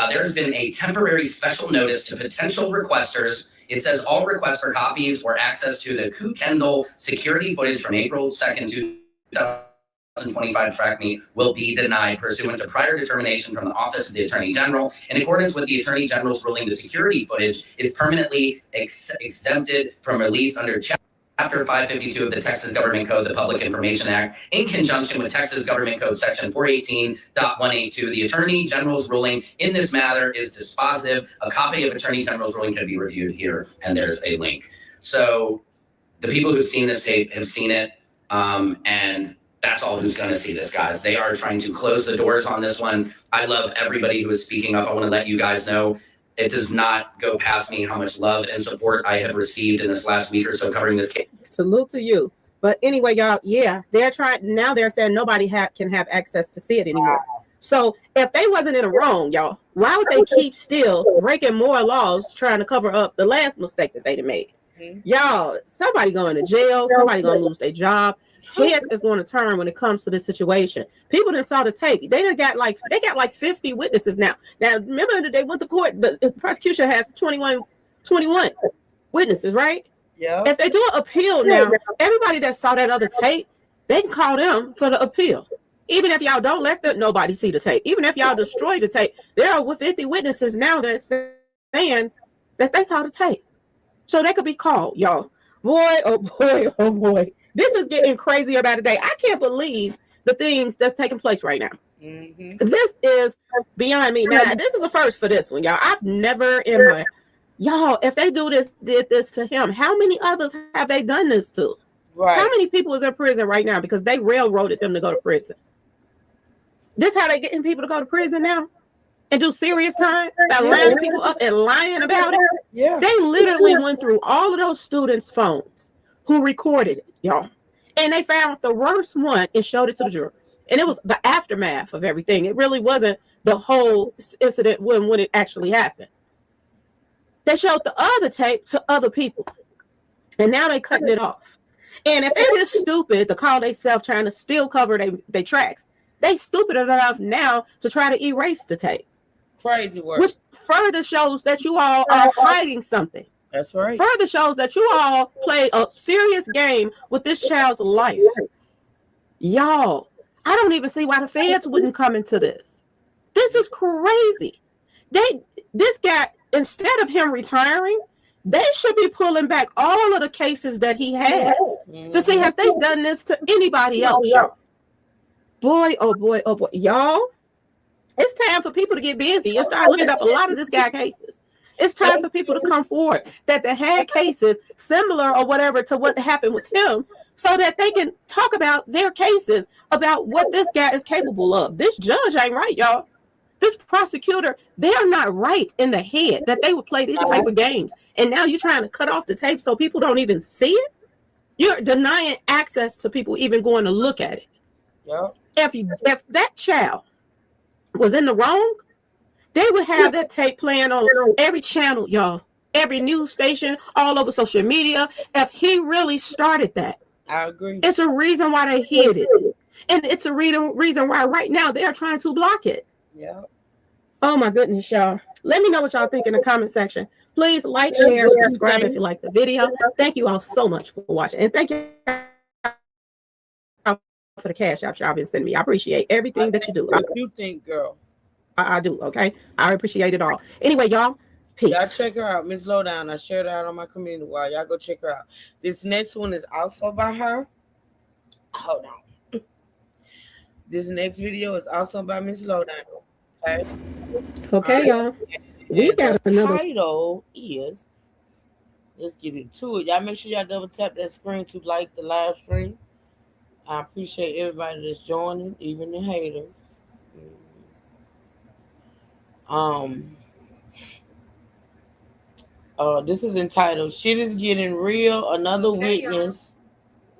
There's been a temporary special notice to potential requesters. It says all requests for copies or access to the Ku Kendall security footage from April 2nd, 2025 track meet will be denied pursuant to prior determination from the Office of the Attorney General. In accordance with the Attorney General's ruling, the security footage is permanently exempted from release under Chapter 552 of the Texas Government Code, the Public Information Act, in conjunction with Texas Government Code Section 418.182. The Attorney General's ruling in this matter is dispositive. A copy of Attorney General's ruling can be reviewed here, and there's a link. So the people who've seen this tape have seen it, and that's all who's going to see this, guys. They are trying to close the doors on this one. I love everybody who is speaking up. I want to let you guys know it does not go past me how much love and support I have received in this last week or so covering this case. Salute to you. But anyway, y'all, yeah, they're trying. Now they're saying nobody can have access to see it anymore. So if they wasn't in the wrong, y'all, why would they keep still breaking more laws trying to cover up the last mistake that they made? Y'all, somebody going to jail, somebody going to lose their job. Heads is going to turn when it comes to this situation. People that saw the tape, they got like 50 witnesses now. Now, remember they went to court, the prosecution has 21 witnesses, right? Yeah. If they do an appeal now, everybody that saw that other tape, they can call them for the appeal. Even if y'all don't let nobody see the tape, even if y'all destroy the tape, there are 50 witnesses now that saying that they saw the tape. So they could be called, y'all. Boy, oh boy, oh boy. This is getting crazier by the day. I can't believe the things that's taking place right now. This is beyond me. Now, this is a first for this one, y'all. I've never in my... Y'all, if they did this to him, how many others have they done this to? Right. How many people is in prison right now because they railroaded them to go to prison? This how they getting people to go to prison now and do serious time by lining people up and lying about it? Yeah. They literally went through all of those students' phones who recorded it, y'all. And they found the worst one and showed it to the jurors. And it was the aftermath of everything. It really wasn't the whole incident when it actually happened. They showed the other tape to other people. And now they're cutting it off. And if it is stupid to call themselves trying to still cover their tracks, they stupid enough now to try to erase the tape. Crazy work. Which further shows that you all are hiding something. That's right. Further shows that you all play a serious game with this child's life. Y'all, I don't even see why the feds wouldn't come into this. This is crazy. This guy, instead of him retiring, they should be pulling back all of the cases that he has to see have they done this to anybody else, y'all. Boy, oh boy, oh boy. Y'all, it's time for people to get busy and start looking up a lot of this guy cases. It's time for people to come forward that they had cases similar or whatever to what happened with him so that they can talk about their cases, about what this guy is capable of. This judge ain't right, y'all. This prosecutor, they are not right in the head that they would play these type of games. And now you're trying to cut off the tape so people don't even see it. You're denying access to people even going to look at it. Yep. If that child was in the wrong, they would have that tape playing on every channel, y'all. Every news station, all over social media. If he really started that, I agree. it's a reason why they hid it. And it's a reason why right now they are trying to block it. Yeah. Oh my goodness, y'all. Let me know what y'all think in the comment section. Please like, share, subscribe if you like the video. Thank you all so much for watching. And thank you for the cash app y'all been sending me. I appreciate everything that you do. What you think, girl? I do, okay? I appreciate it all. Anyway, y'all, peace. Y'all check her out, Miss Lowdown. I shared her out on my community wall. Y'all go check her out. This next one is also by her. Hold on. This next video is also by Miss Lowdown. Okay. Okay, y'all. We got another title is. Let's get into it. Y'all make sure y'all double tap that screen to like the live stream. I appreciate everybody that's joining, even the haters. This is entitled "Shit is Getting Real." Another witness.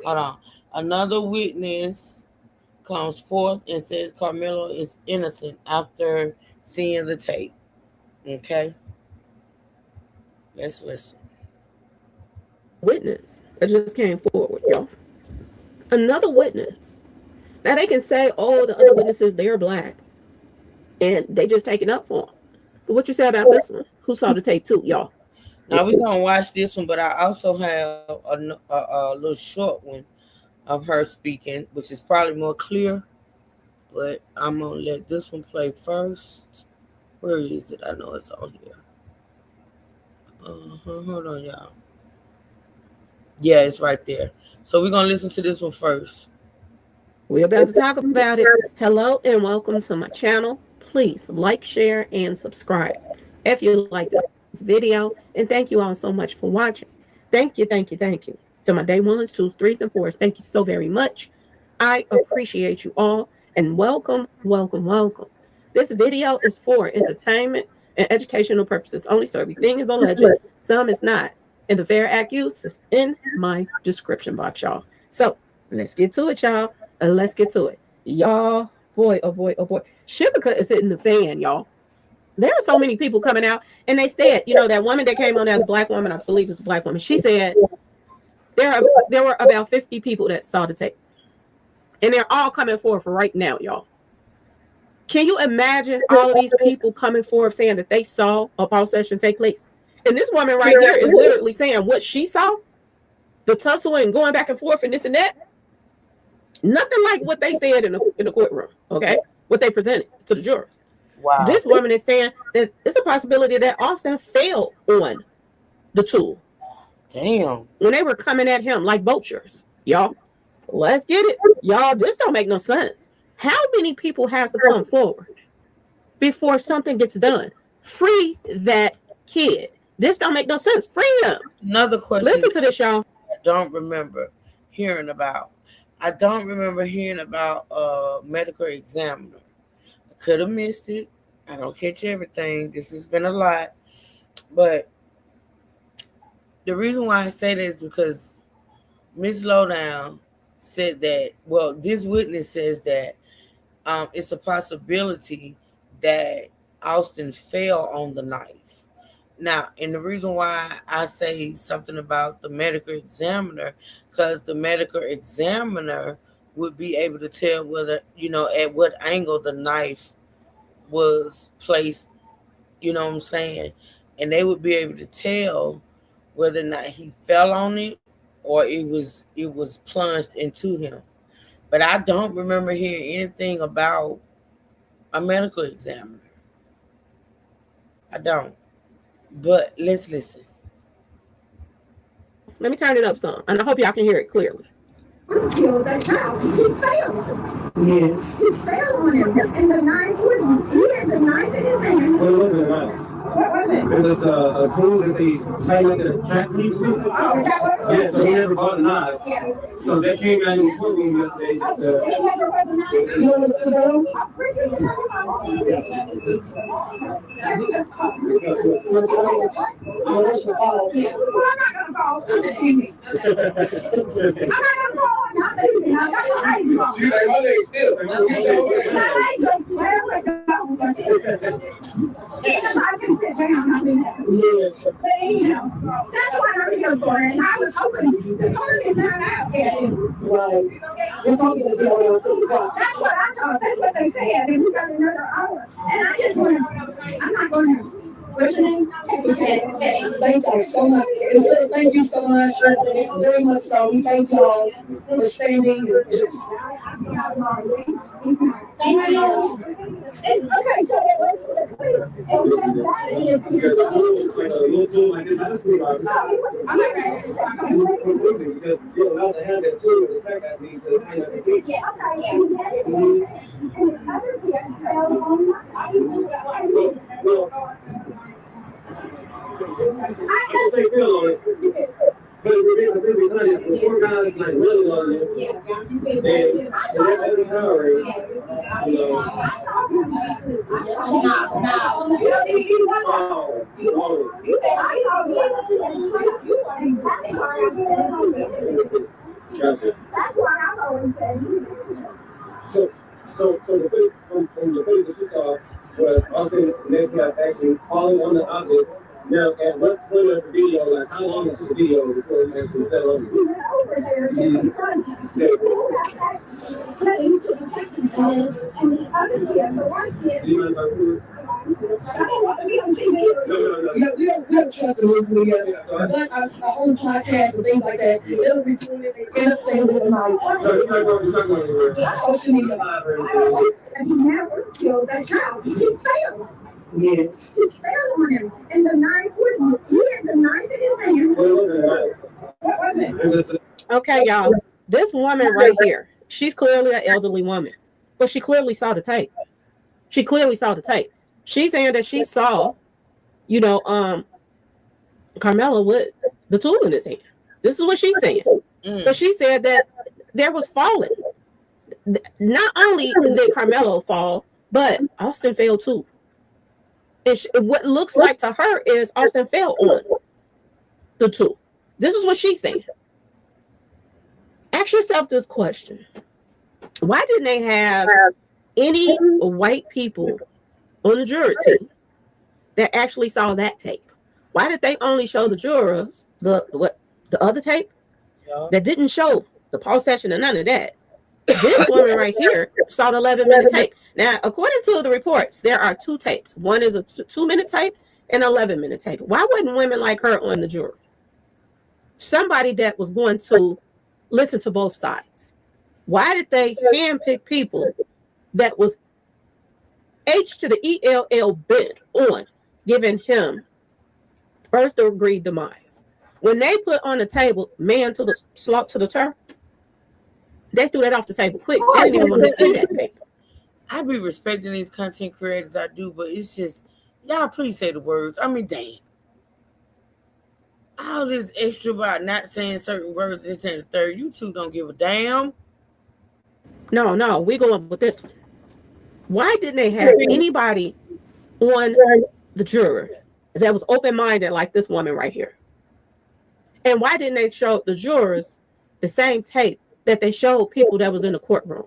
Hold on. Another witness comes forth and says Carmelo is innocent after seeing the tape. Okay. Let's listen. Witness that just came forward, y'all. Another witness. Now they can say, oh, the other witnesses, they're black. And they just take it up for them. But what you say about this one? Who saw the tape too, y'all? Now we're going to watch this one, but I also have a little short one of her speaking, which is probably more clear. But I'm going to let this one play first. Where is it? I know it's on here. Hold on, y'all. Yeah, it's right there. So we're going to listen to this one first. We're about to talk about it. Hello and welcome to my channel. Please like, share, and subscribe if you like this video. And thank you all so much for watching. Thank you to my day 1s, 2s, 3s, and 4s. Thank you so very much. I appreciate you all. And welcome. This video is for entertainment and educational purposes only, so everything is alleged. Some is not. And the fair accused is in my description box, y'all. So let's get to it, y'all. Let's get to it. Y'all, boy. Shibuka is hitting the fan, y'all. There are so many people coming out, and they said, that woman that came on as a black woman, I believe it's a black woman, she said there were about 50 people that saw the tape. And they're all coming forward for right now, y'all. Can you imagine all of these people coming forward saying that they saw a pulse session take place? And this woman right here is literally saying what she saw, the tussle and going back and forth and this and that. Nothing like what they said in the courtroom, okay? What they presented to the jurors. Wow. This woman is saying that it's a possibility that Austin fell on the tool. Damn. When they were coming at him like vultures, y'all. Let's get it. Y'all, this don't make no sense. How many people has to come forward before something gets done? Free that kid. This don't make no sense. Free him. Another question. Listen to this, y'all. I don't remember hearing about a medical examiner. I could have missed it. I don't catch everything. This has been a lot. But the reason why I say that is because Ms. Lowdown said that, well, this witness says that it's a possibility that Austin fell on the knife. Now, and the reason why I say something about the medical examiner, because the medical examiner would be able to tell whether, at what angle the knife was placed, you know what I'm saying? And they would be able to tell whether or not he fell on it or it was plunged into him. But I don't remember hearing anything about a medical examiner. I don't. But let's listen. Let me turn it up some, and I hope y'all can hear it clearly. Killed that child. He failed. Yes. He failed on him. And the knife was, he had the knife in his hand. What was it like? What was it? It was a tool that they tied like a track piece. Oh, is that what it was? Yeah, so he never bought a knife. Yeah. So they came out in the courtroom yesterday. He never was a knife. You want to sit down? I'm pretty sure Oh, that's your fault. well, I'm not gonna fall. Excuse me. I'm not gonna fall. Not leaving. I got my legs off. You like my legs still. My legs are where we go. I can sit down. I mean, Yes. but that's what I'm here for. And I was hoping the court is not out yet. Right. You're probably going to tell me on 6 o'clock. That's what I thought. That's what they said. And we got another hour. And I just want to, I'm not going to, what's your name? Thank you so much. Thank you so much. Very much so. We thank y'all for standing. Okay, so it was You're allowed to have that tool to attack that thing to tighten up the piece. yeah, okay, and that is and the other kid fell on my I can say feel on it. But to be honest, the 4 guys like really on it. And that overpowering, Gotcha. That's what I've always said. So the face from the face that you saw was Austin Metcalf actually falling on the object. Now, at what point of the over there to confront him. You got that place to protect himself, and the other kid, the white kid, I don't want to be on TV. We don't trust the news media. But our own podcasts and things like that, they'll report it, they end up saying this and like social media. And he never killed that child. He failed. Yes. He failed on him. And the knife was, he had the knife in his hand. What was it? Okay, y'all. This woman right here, she's clearly an elderly woman, but she clearly saw the tape. She clearly saw the tape. She's saying that she saw, Carmelo with the tool in his hand. This is what she's saying. But she said that there was falling. Not only did Carmelo fall, but Austin fell too. What looks like to her is Austin fell on the tool. This is what she's saying. Ask yourself this question. Why didn't they have any white people on the jury team that actually saw that tape? Why did they only show the jurors the other tape that didn't show the pause session and none of that? This woman right here saw the 11-minute tape. Now, according to the reports, there are two tapes. One is a 2-minute tape and an 11-minute tape. Why wouldn't women like her on the jury? Somebody that was going to listen to both sides. Why did they handpick people that was H to the ELL bent on giving him first degree demise? When they put on the table man to the slot to the turf, they threw that off the table quick. They didn't even want to see that thing. I be respecting these content creators, I do, but it's just, y'all please say the words. I mean, damn. All this extra about not saying certain words, this and the third, you two don't give a damn. No, we going with this one. Why didn't they have anybody on the jury that was open-minded like this woman right here? And why didn't they show the jurors the same tape that they showed people that was in the courtroom?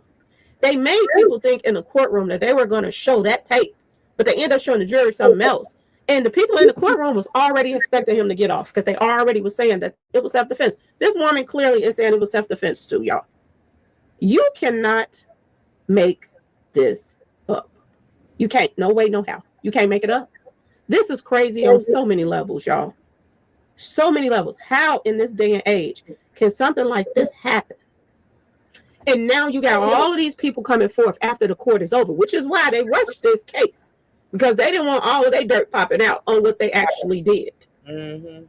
They made people think in the courtroom that they were going to show that tape, but they ended up showing the jury something else. And the people in the courtroom was already expecting him to get off because they already was saying that it was self-defense. This woman clearly is saying it was self-defense too, y'all. You cannot make this up. You can't. No way, no how. You can't make it up. This is crazy on so many levels, y'all. So many levels. How in this day and age can something like this happen? And now you got all of these people coming forth after the court is over, which is why they rushed this case, because they didn't want all of their dirt popping out on what they actually did.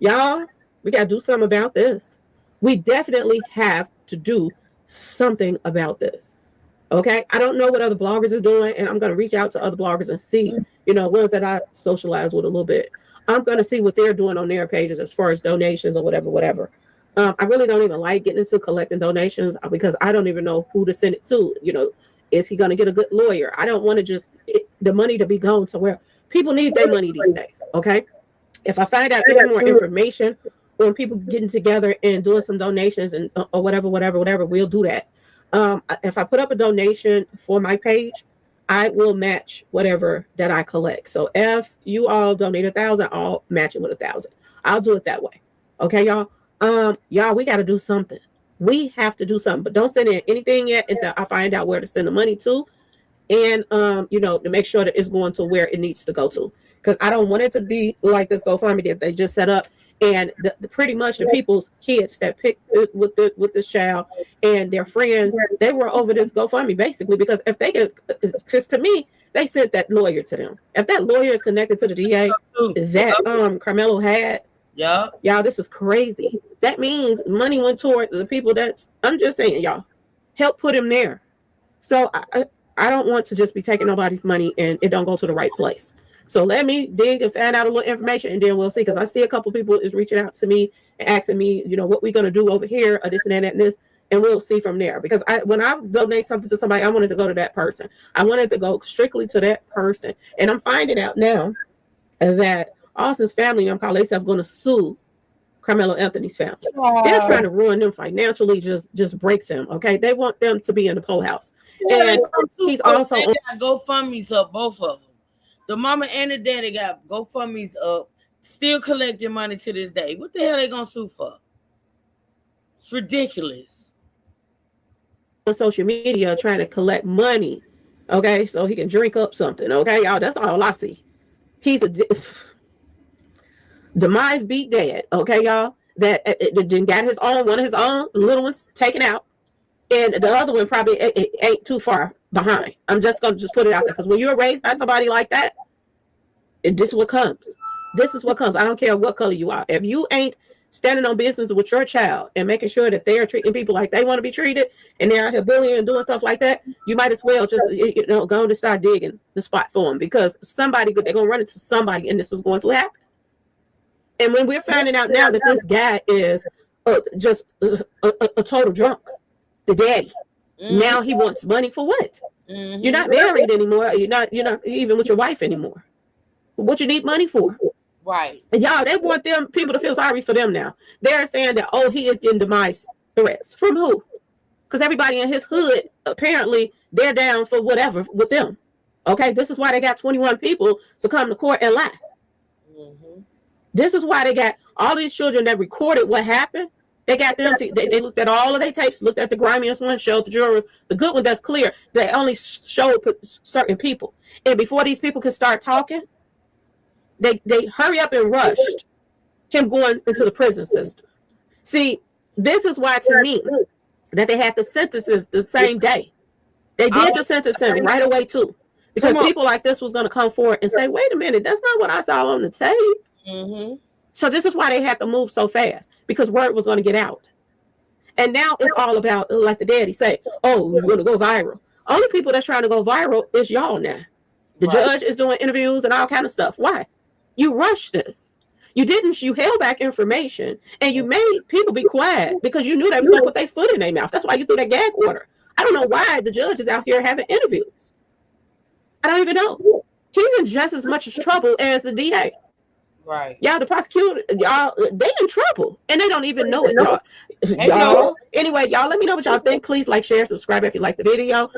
Y'all, we got to do something about this. We definitely have to do something about this. Okay, I don't know what other bloggers are doing, and I'm going to reach out to other bloggers and see, ones that I socialize with a little bit. I'm going to see what they're doing on their pages as far as donations or whatever. I really don't even like getting into collecting donations because I don't even know who to send it to. Is he going to get a good lawyer? I don't want to just the money to be gone to where people need their money these days. Okay, if I find out any more information on people getting together and doing some donations and or whatever, we'll do that. If I put up a donation for my page, I will match whatever that I collect. So if you all donate 1,000, I'll match it with 1,000. I'll do it that way. Okay, y'all. Y'all, we got to do something. We have to do something, but don't send in anything yet until I find out where to send the money to, and to make sure that it's going to where it needs to go to. Because I don't want it to be like this GoFundMe that they just set up, and pretty much the people's kids that picked with this child and their friends, they were over this GoFundMe basically because if they get, just to me, they sent that lawyer to them. If that lawyer is connected to the DA that Carmelo had. Yeah, y'all, this is crazy. That means money went toward the people I'm just saying, y'all, help put him there. So I don't want to just be taking nobody's money and it don't go to the right place. So let me dig and find out a little information and then we'll see. Because I see a couple people is reaching out to me and asking me, what we're going to do over here or this and that and this. And we'll see from there. Because when I donate something to somebody, I want it to go to that person. I want it to go strictly to that person. And I'm finding out now that Austin's family, them call themselves going to sue Carmelo Anthony's family. They're trying to ruin them financially, just break them. Okay, they want them to be in the pole house. And he's also got GoFundMe's up, both of them. The mama and the daddy got GoFundMe's up, still collecting money to this day. What the hell they gonna sue for? It's ridiculous. On social media trying to collect money, okay, so he can drink up something, okay, y'all. That's all I see. He's a demise beat dad, okay, y'all. That got his own, one of his own little ones taken out, and the other one probably ain't too far behind. I'm just gonna put it out there because when you're raised by somebody like that, this is what comes. This is what comes. I don't care what color you are. If you ain't standing on business with your child and making sure that they are treating people like they want to be treated, and they're out here bullying and doing stuff like that, you might as well just go to start digging the spot for them, because they're gonna run into somebody, and this is going to happen. And when we're finding out now that this guy is just a total drunk, the daddy, now he wants money for what? You're not married anymore. You're not even with your wife anymore. What you need money for? Right. And y'all, they want them people to feel sorry for them now. They're saying that, oh, he is getting demise threats. From who? Because everybody in his hood, apparently, they're down for whatever with them. Okay, this is why they got 21 people to come to court and lie. This is why they got all these children that recorded what happened. They got them to, they looked at all of their tapes, looked at the grimiest one, showed the jurors the good one that's clear. They only showed certain people. And before these people could start talking, they hurry up and rushed him going into the prison system. See, this is why, to me, that they had the sentences the same day. They did the sentencing right away, too. Because people like this was going to come forward and say, wait a minute, that's not what I saw on the tape. So this is why they had to move so fast, because word was going to get out. And now it's all about, like the daddy say, oh, we're going to go viral. Only people that's trying to go viral is y'all now. The judge is doing interviews and all kind of stuff. Why? You rushed this. You didn't. You held back information, and you made people be quiet because you knew they was going to put their foot in their mouth. That's why you threw that gag order. I don't know why the judge is out here having interviews. I don't even know. He's in just as much trouble as the DA. Right. Y'all, the prosecutor, y'all, they in trouble, and they don't even know it, y'all. Anyway, y'all, let me know what y'all think. Please like, share, subscribe if you like the video.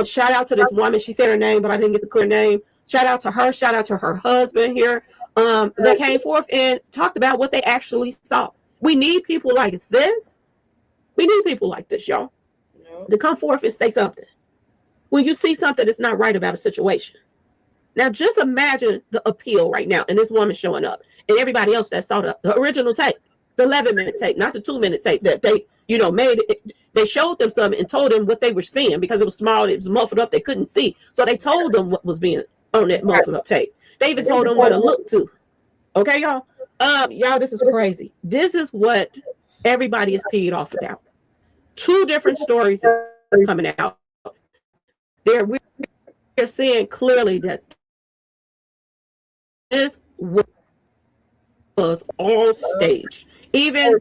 Shout out to this woman. She said her name, but I didn't get the clear name. Shout out to her. Shout out to her husband here. That came forth and talked about what they actually saw. We need people like this. We need people like this, y'all, to come forth and say something when you see something that's not right about a situation. Now, just imagine the appeal right now, and this woman showing up, and everybody else that saw the original tape, the 11-minute tape, not the 2-minute tape that they, made it. They showed them something and told them what they were seeing because it was small, it was muffled up, they couldn't see. So they told them what was being on that muffled up tape. They even told them where to look to. Okay, y'all? Y'all, this is crazy. This is what everybody is peed off about. 2 different stories is coming out. We're seeing clearly that this was all staged. Even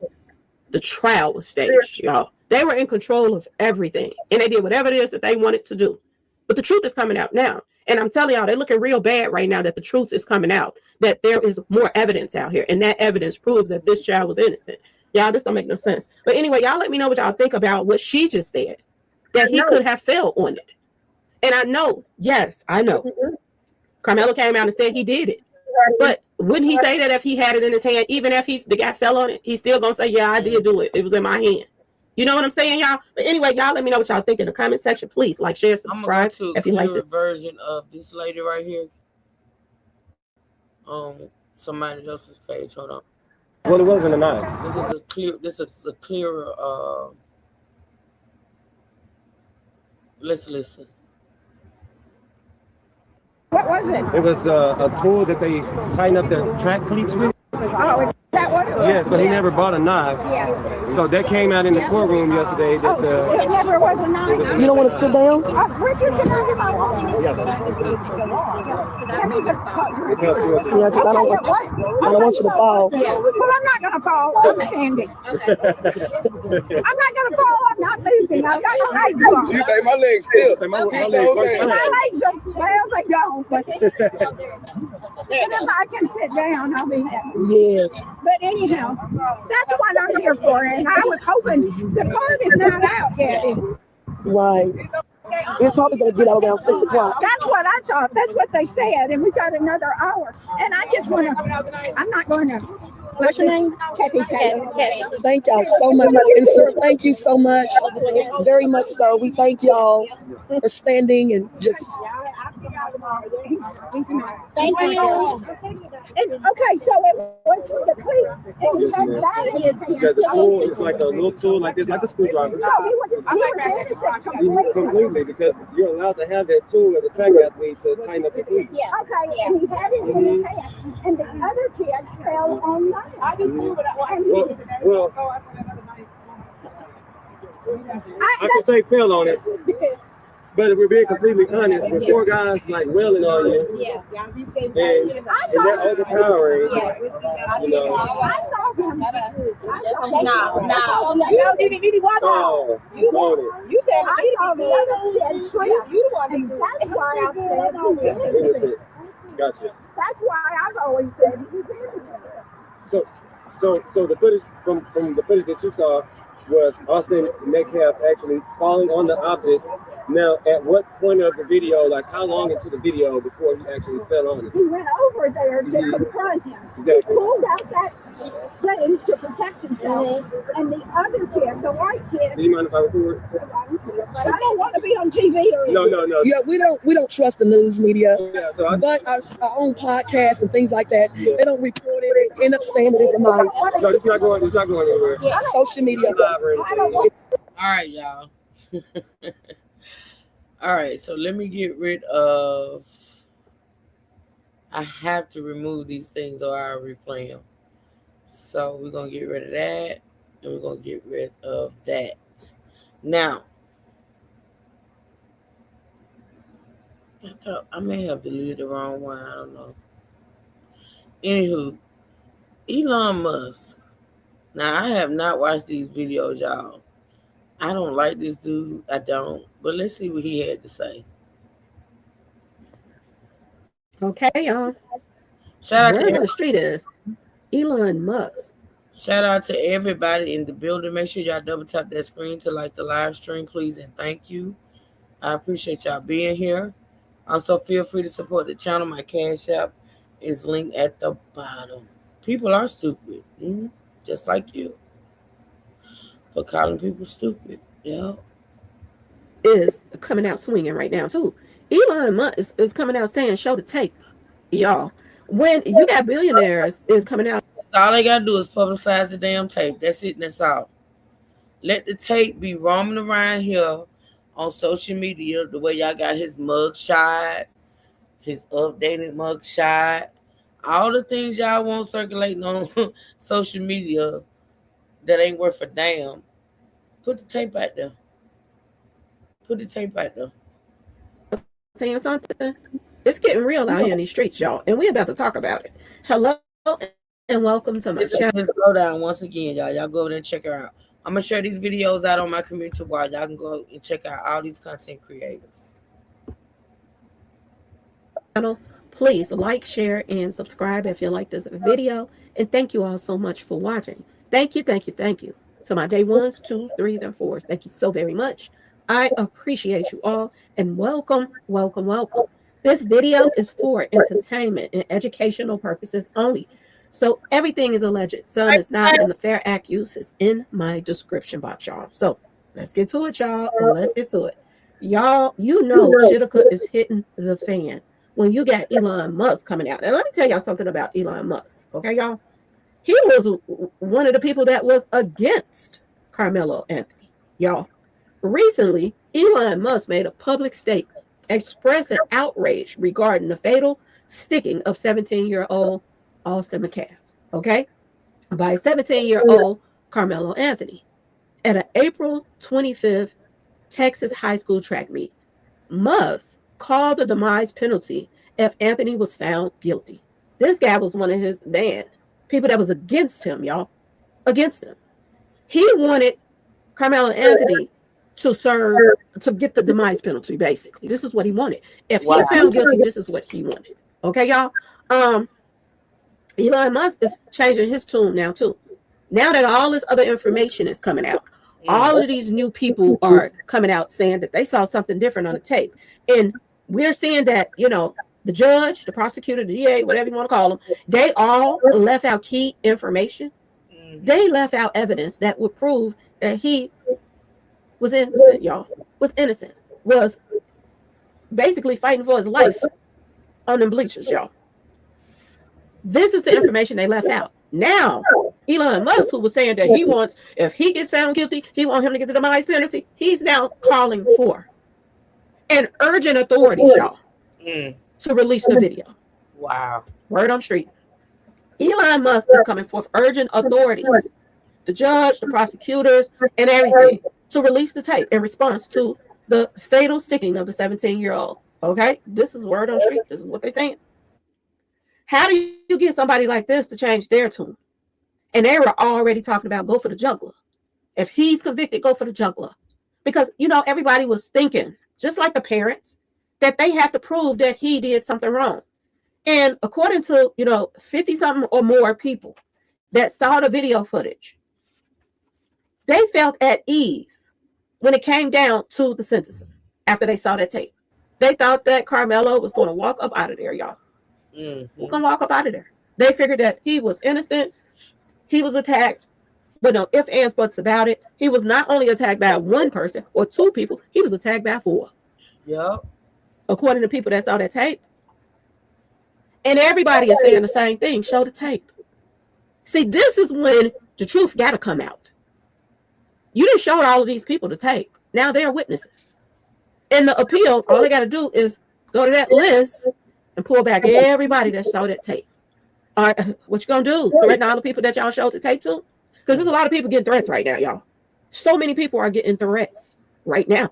the trial was staged, y'all. They were in control of everything, and they did whatever it is that they wanted to do. But the truth is coming out now. And I'm telling y'all, they're looking real bad right now that the truth is coming out, that there is more evidence out here. And that evidence proves that this child was innocent. Y'all, this don't make no sense. But anyway, y'all let me know what y'all think about what she just said, that he could have fell on it. And I know, yes, I know. Carmelo came out and said he did it. But wouldn't he say that if he had it in his hand, even if the guy fell on it, he's still going to say, yeah, I did do it. It was in my hand. You know what I'm saying, y'all? But anyway, y'all let me know what y'all think in the comment section. Please like, share, subscribe. I'm going if you like the version of this lady right here. Somebody else's page. Hold on. Well, it wasn't a knife. This is a clearer let's listen. What was it? It was a tool that they tighten up the track cleats with. Oh, is that what it was? Yeah, so he never bought a knife. Yeah. So that came out in the courtroom yesterday. That It never was a knife. You don't want to sit down? Richard, can I get my wallet? Yes. Let me just Yeah, because I don't want you to fall. Yeah. Well, I'm not going to fall. I'm standing. I'm not going to fall. I'm not moving. I've got my legs on. You say my legs still. My legs My legs are, well, they don't. But if I can sit down, I'll be happy. Yes. But anyhow, that's what I'm here for. And I was hoping the card is not out yet. Right. It's probably going to get out around 6 o'clock. That's what I thought. That's what they said. And we got another hour. And I just want to, I'm not going to What's your name? Kathy Taylor. Thank y'all so much. And sir, thank you so much. Very much so. We thank y'all for standing and just Thank you. Okay, so it was the clip. And he had that in his hand. Because the tool is like a little tool like this, like a screwdriver. So he was innocent completely. Completely, because you're allowed to have that tool as a track athlete to tighten up your cleats. Okay, and he had it in his hand, and the other kid fell on mine. Well, I can say fell on it. But if we're being completely honest, with four guys like wailing on you, and they're overpowering, you know. I saw him. Oh, you want it. You said I saw the other kid trip. You want to do that. That's why I said Innocent. Gotcha. That's why I've always said he's innocent. So the footage from the footage that you saw was Austin Metcalf actually falling on the object. Now, at what point of the video, like how long into the video before he actually fell on it? He went over there to confront him. Exactly. He pulled out that thing to protect himself, and the other kid, the white kid. Do you mind if I record? But I don't want to be on TV or anything. No. yeah, we don't trust the news media. Yeah, But our own podcasts and things like that, they don't report it. They end up saying it isn't live. No, it's not going anywhere. Social media. All right, y'all. All right, so let me get rid of. I have to remove these things or I'll replay them. So we're gonna get rid of that, and we're gonna get rid of that. Now, I thought I may have deleted the wrong one. I don't know. Anywho, Elon Musk. Now, I have not watched these videos, y'all. I don't like this dude. I don't. But let's see what he had to say. Okay, y'all. Shout out Word to on the street is Elon Musk. Shout out to everybody in the building. Make sure y'all double tap that screen to like the live stream, please, and thank you. I appreciate y'all being here. Also, feel free to support the channel. My Cash App is linked at the bottom. People are stupid, just like you, for calling people stupid. Yeah, Is coming out swinging right now too. Elon Musk is coming out saying, "Show the tape, y'all." When you got billionaires is coming out, all they gotta do is publicize the damn tape. That's it. And that's all. Let the tape be roaming around here on social media the way y'all got his mug shot, his updated mug shot, all the things y'all want circulating on social media that ain't worth a damn. Put the tape out there. Put the tape out there. saying something. It's getting real out here in these streets, y'all, and we're about to talk about it. Hello and welcome to my channel. Let's go down once again, y'all. Y'all go over there and check her out. I'm gonna share these videos out on my community wall. Y'all can go and check out all these content creators. Please like, share, and subscribe if you like this video. And thank you all so much for watching. Thank you to my day 1s, 2s, 3s, and 4s. Thank you so very much. I appreciate you all, and welcome. This video is for entertainment and educational purposes only. So everything is alleged. Some is not, and the Fair Act use is in my description box, y'all. So let's get to it, y'all. Let's get to it. Y'all, you know Shitka is hitting the fan when you got Elon Musk coming out. And let me tell y'all something about Elon Musk, okay, y'all? He was one of the people that was against Carmelo Anthony, y'all. Recently, Elon Musk made a public statement expressing outrage regarding the fatal sticking of 17-year-old Austin Metcalf, okay, by 17-year-old Carmelo Anthony at an April 25th Texas high school track meet. Musk called the demise penalty if Anthony was found guilty. This guy was one of his people that was against him, y'all, against him. He wanted Carmelo Anthony to get the demise penalty, basically. This is what he wanted. If he was found guilty, this is what he wanted. Okay, y'all? Elon Musk is changing his tune now, too. Now that all this other information is coming out, all of these new people are coming out saying that they saw something different on the tape. And we're seeing that, the judge, the prosecutor, the DA, whatever you want to call them, they all left out key information. They left out evidence that would prove that he was innocent, y'all. Was innocent. Was basically fighting for his life on them bleachers, y'all. This is the information they left out. Now, Elon Musk, who was saying that he wants, if he gets found guilty, he wants him to get the demise penalty, he's now calling for and urging authorities, y'all, to release the video. Wow. Word on street. Elon Musk is coming forth urging authorities, the judge, the prosecutors, and everything, to release the tape in response to the fatal sticking of the 17-year-old. Okay? This is word on street. This is what they're saying. How do you get somebody like this to change their tune? And they were already talking about go for the juggler. If he's convicted, go for the juggler. Because, you know, everybody was thinking, just like the parents, that they had to prove that he did something wrong. And according to, 50-something or more people that saw the video footage, they felt at ease when it came down to the sentencing after they saw that tape. They thought that Carmelo was going to walk up out of there, y'all. We're going to walk up out of there. They figured that he was innocent. He was attacked. But no ifs, ands, buts about it. He was not only attacked by one person or two people, he was attacked by 4. Yep. According to people that saw that tape. And everybody is saying the same thing. Show the tape. See, this is when the truth got to come out. You didn't show all of these people the tape. Now they're witnesses. In the appeal, all they got to do is go to that list and pull back everybody that saw that tape. All right, what you going to do? Threaten all the people that y'all showed the tape to? Because there's a lot of people getting threats right now, y'all. So many people are getting threats right now.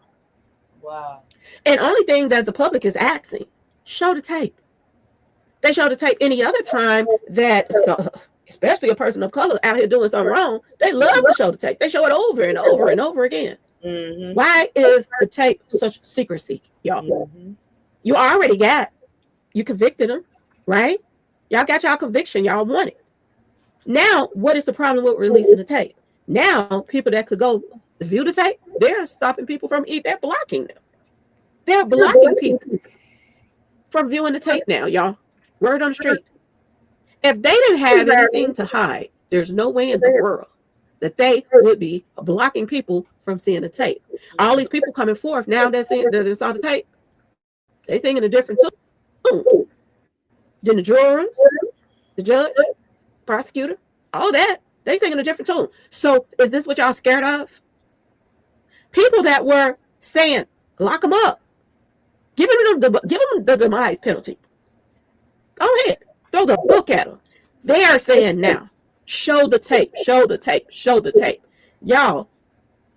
Wow. And only thing that the public is asking, show the tape. They show the tape any other time that, especially a person of color out here doing something wrong, they love to show the tape. They show it over and over and over again. Why is the tape such secrecy, y'all? You already you convicted them, right? Y'all got y'all conviction. Y'all won it. Now, what is the problem with releasing the tape? Now, people that could go view the tape, they're stopping people from they're blocking them. They're blocking people from viewing the tape now, y'all. Word on the street. If they didn't have anything to hide, there's no way in the world that they would be blocking people from seeing the tape. All these people coming forth now that they saw the tape, they singing a different tune. Then the jurors, the judge, prosecutor, all that, they singing a different tune. So is this what y'all scared of? People that were saying, lock them up, give them the demise penalty. Go ahead, throw the book at them. They are saying now, show the tape, show the tape, show the tape. Y'all,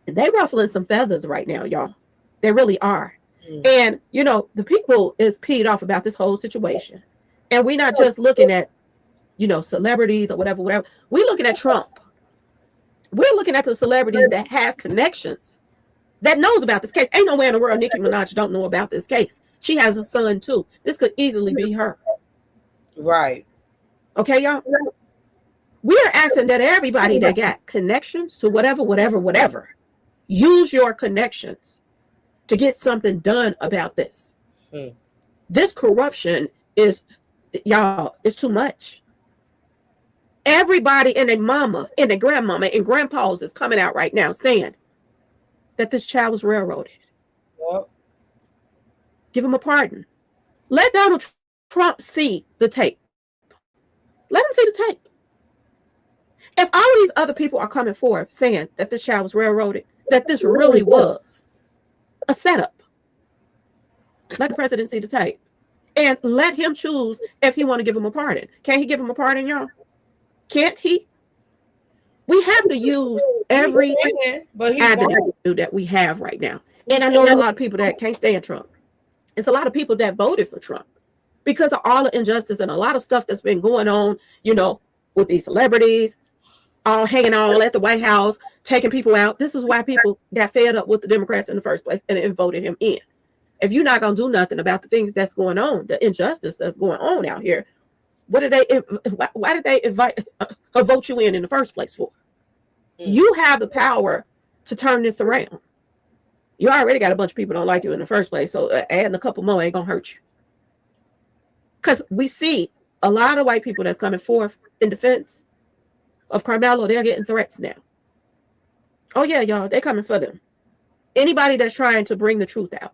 they ruffling some feathers right now, y'all. They really are. And, the people is peed off about this whole situation. And we're not just looking at, celebrities or whatever. We're looking at Trump. We're looking at the celebrities that have connections, that knows about this case. Ain't nowhere in the world Nicki Minaj don't know about this case. She has a son, too. This could easily be her. Right. Okay, y'all? We are asking that everybody that got connections to whatever, use your connections to get something done about this. This corruption is, y'all, it's too much. Everybody and their mama and their grandmama and grandpas is coming out right now saying that this child was railroaded. Yep. Give him a pardon. Let Donald Trump see the tape. Let him see the tape. If all of these other people are coming forward saying that this child was railroaded, that this really was a setup, let the president see the tape and let him choose if he want to give him a pardon. Can he give him a pardon, y'all? Can't he? We have to use every avenue that we have right now. And I know a lot of people that can't stand Trump. It's a lot of people that voted for Trump because of all the injustice and a lot of stuff that's been going on, with these celebrities, all hanging all at the White House, taking people out. This is why people got fed up with the Democrats in the first place and voted him in. If you're not going to do nothing about the things that's going on, the injustice that's going on out here, why did they vote you in the first place for? You have the power to turn this around. You already got a bunch of people don't like you in the first place, so adding a couple more ain't going to hurt you. Because we see a lot of white people that's coming forth in defense of Carmelo, they're getting threats now. Oh yeah, y'all, they're coming for them. Anybody that's trying to bring the truth out.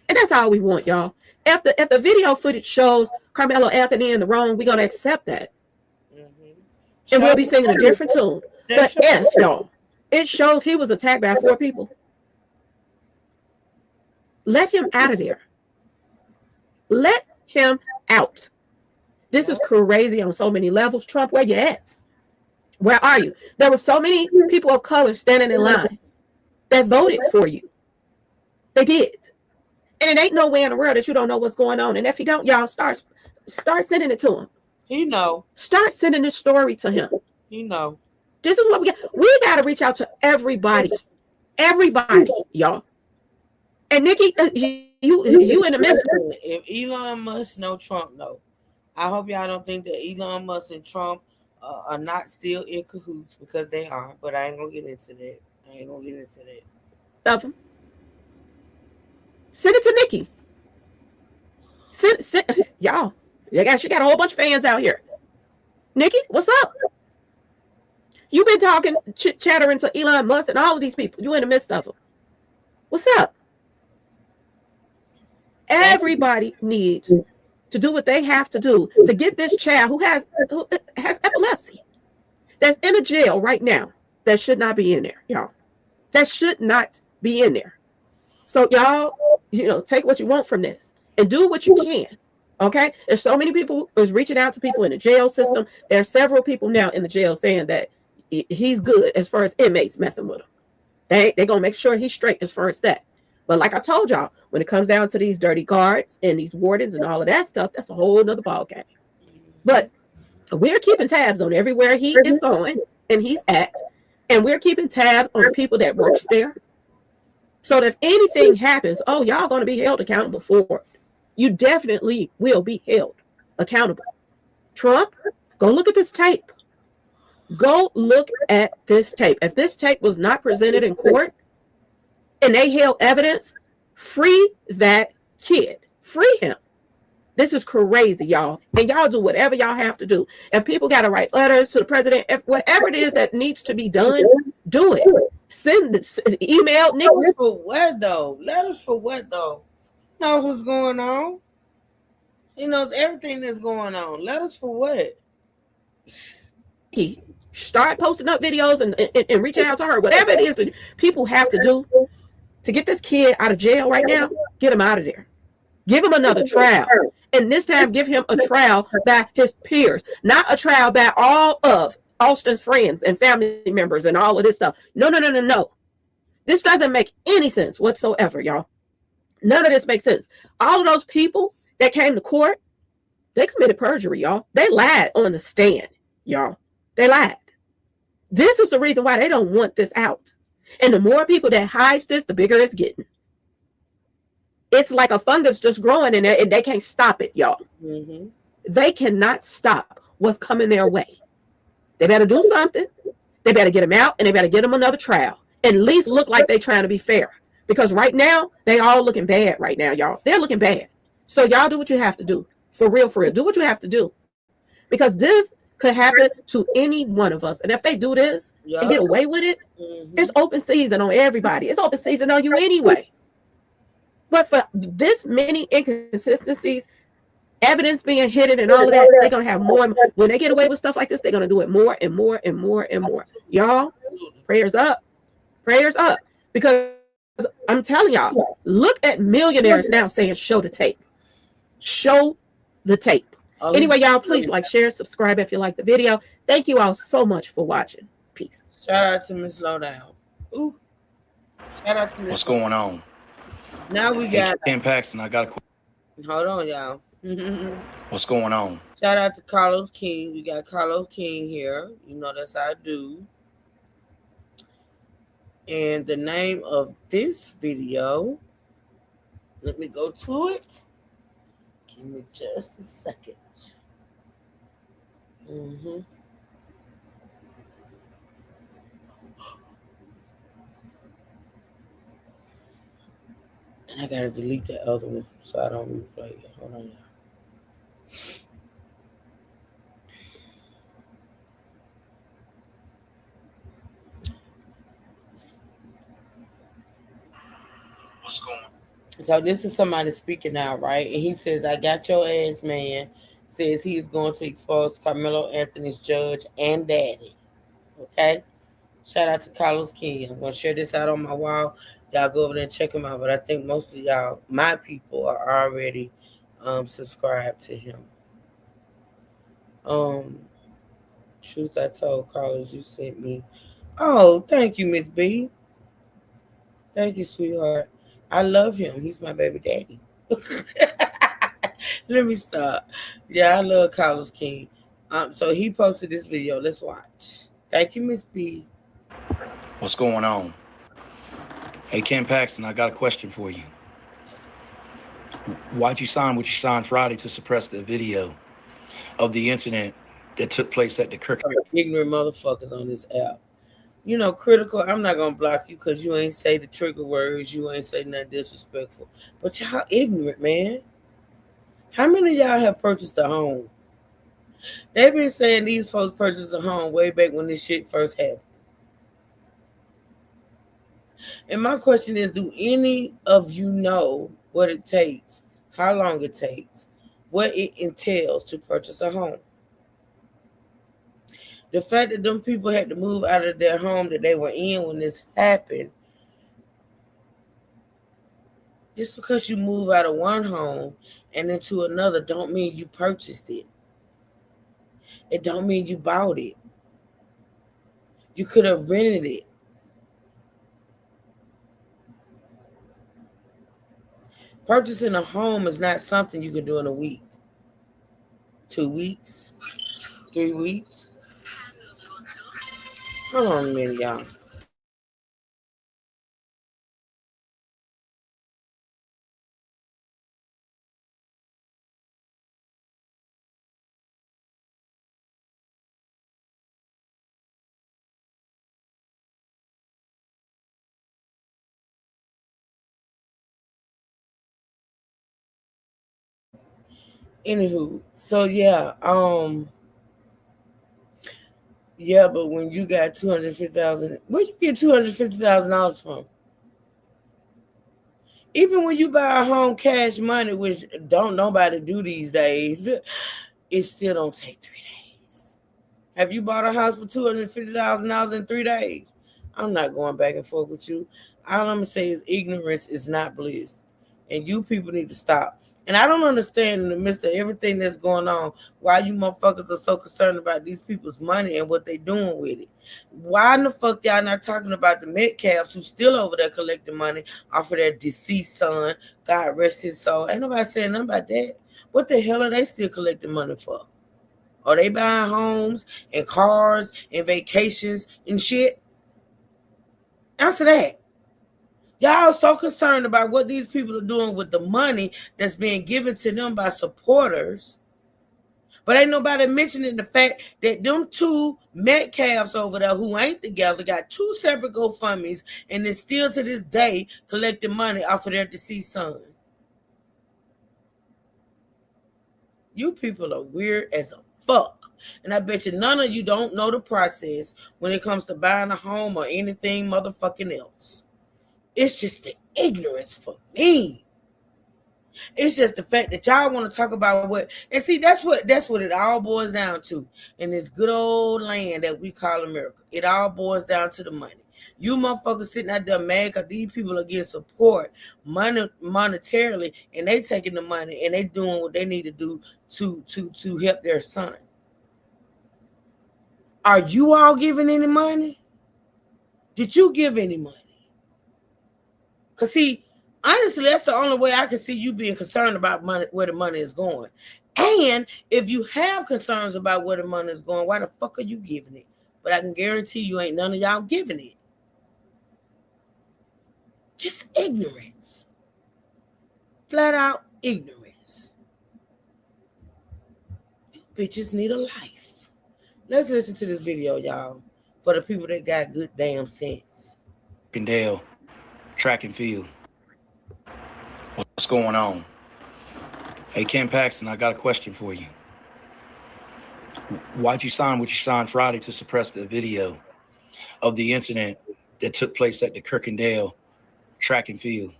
And that's all we want, y'all. If the video footage shows Carmelo Anthony in the wrong, we're going to accept that. And we'll be singing a different tune. But if, y'all, it shows he was attacked by 4 people, let him out of there. Let him out. This is crazy on so many levels. Trump, where you at? Where are you? There were so many people of color standing in line that voted for you. They did. And it ain't no way in the world that you don't know what's going on. And if you don't, y'all start sending it to him. He know. Start sending this story to him. He know. This is what we got. We got to reach out to everybody. Everybody, y'all. And Nikki, you in the midst. If Elon Musk know Trump know. I hope y'all don't think that Elon Musk and Trump are not still in cahoots, because they are. But I ain't gonna get into that. Of them. Send it to Nikki. Send y'all. She got a whole bunch of fans out here. Nikki, what's up? You've been talking, chattering to Elon Musk and all of these people. You in the midst of them. What's up? Everybody needs to do what they have to do to get this child who has epilepsy, that's in a jail right now, that should not be in there, y'all. That should not be in there. So y'all, take what you want from this and do what you can. Okay? There's so many people who's reaching out to people in the jail system. There are several people now in the jail saying that he's good as far as inmates messing with him. They're going to make sure he's straight as far as that. But like I told y'all, when it comes down to these dirty guards and these wardens and all of that stuff, that's a whole nother ballgame. But we're keeping tabs on everywhere he is going and he's at. And we're keeping tabs on the people that works there. So that if anything happens, y'all going to be held accountable for it. You definitely will be held accountable. Trump, go look at this tape. Go look at this tape. If this tape was not presented in court and they held evidence, free that kid. Free him. This is crazy, y'all. And y'all do whatever y'all have to do. If people got to write letters to the president, if whatever it is that needs to be done, do it. Send email. Letters for what though? Letters for what though? He knows what's going on. He knows everything that's going on. Letters for what? Start posting up videos and reaching out to her. Whatever it is that people have to do to get this kid out of jail right now, get him out of there. Give him another trial. And this time, give him a trial by his peers, not a trial by all of Austin's friends and family members and all of this stuff. No. This doesn't make any sense whatsoever, y'all. None of this makes sense. All of those people that came to court, they committed perjury, y'all. They lied on the stand, y'all. They lied. This is the reason why they don't want this out. And the more people that hides this, the bigger it's getting. It's like a fungus just growing in there, and they can't stop it, y'all. Mm-hmm. They cannot stop what's coming their way. They better do something. They better get him out, and they better get him another trial. At least look like they're trying to be fair. Because right now, they all looking bad right now, y'all. They're looking bad. So y'all do what you have to do. For real. Do what you have to do. Because this could happen to any one of us. And if they do this and get away with it, it's open season on everybody. It's open season on you anyway. But for this many inconsistencies, evidence being hidden and all of that, they're going to have more. When they get away with stuff like this, they're going to do it more and more and more and more. Y'all, prayers up. Prayers up. Because I'm telling y'all, look at millionaires now saying, show the tape. Show the tape. Anyway, y'all, please like, share, subscribe if you like the video. Thank you all so much for watching. Peace. Shout out to Miss Lowdown. Ooh. Shout out to Miss. What's going on? Now we got Ken Paxton. I got a hold on, y'all. What's going on? Shout out to Carlos King. We got Carlos King here. You know that's our dude. And the name of this video, let me go to it. Give me just a second. And I gotta delete the other one so I don't replay it. Hold on, y'all. What's going on? So this is somebody speaking now, right? And he says, I got your ass, man. Says he's going to expose Carmelo Anthony's judge and daddy. Okay? Shout out to Carlos King. I'm going to share this out on my wall. Y'all go over there and check him out. But I think most of y'all, my people, are already subscribed to him. Truth I told Carlos, you sent me. Oh, thank you, Miss B. Thank you, sweetheart. I love him. He's my baby daddy. Let me stop. Yeah, I love Carlos King. So he posted this video. Let's watch. Thank you, Miss B. What's going on? Hey, Ken Paxton, I got a question for you. Why'd you sign what you signed Friday to suppress the video of the incident that took place at the Kirk? Some ignorant motherfuckers on this app. You know, Critical, I'm not going to block you because you ain't say the trigger words. You ain't say nothing disrespectful. But y'all ignorant, man. How many of y'all have purchased a home? They've been saying these folks purchased a home way back when this shit first happened. And my question is, do any of you know what it takes, how long it takes, what it entails to purchase a home? The fact that them people had to move out of their home that they were in when this happened, just because you move out of one home and into another don't mean you purchased it. It don't mean you bought it. You could have rented it. Purchasing a home is not something you can do in a week, 2 weeks, 3 weeks. Hold on a minute, y'all. Anywho, so yeah, but when you got $250,000, where you get $250,000 from? Even when you buy a home cash money, which don't nobody do these days, it still don't take 3 days. Have you bought a house for $250,000 in 3 days? I'm not going back and forth with you. All I'm gonna say is ignorance is not bliss, and you people need to stop. And I don't understand in the midst of everything that's going on, why you motherfuckers are so concerned about these people's money and what they doing with it. Why in the fuck y'all not talking about the Metcalfs who still over there collecting money off of their deceased son? God rest his soul. Ain't nobody saying nothing about that. What the hell are they still collecting money for? Are they buying homes and cars and vacations and shit? Answer that. Y'all so concerned about what these people are doing with the money that's being given to them by supporters. But ain't nobody mentioning the fact that them two Metcalfs over there who ain't together got 2 separate GoFundMes and is still to this day collecting money off of their deceased son. You people are weird as a fuck. And I bet you none of you don't know the process when it comes to buying a home or anything motherfucking else. It's just the ignorance for me. It's just the fact that y'all want to talk about what, and see, that's what it all boils down to in this good old land that we call America. It all boils down to the money. You motherfuckers sitting out there mad because these people are getting support monetarily, and they taking the money and they doing what they need to do to help their son. Are you all giving any money? Did you give any money? Because see, honestly, that's the only way I can see you being concerned about money, where the money is going. And if you have concerns about where the money is going, why the fuck are you giving it? But I can guarantee you ain't none of y'all giving it. Just ignorance. Flat out ignorance. You bitches need a life. Let's listen to this video, y'all, for the people that got good damn sense. Dale, track and field. What's going on? Hey, Ken Paxton, I got a question for you. Why'd you sign what you signed Friday to suppress the video of the incident that took place at the Kirkendale track and field?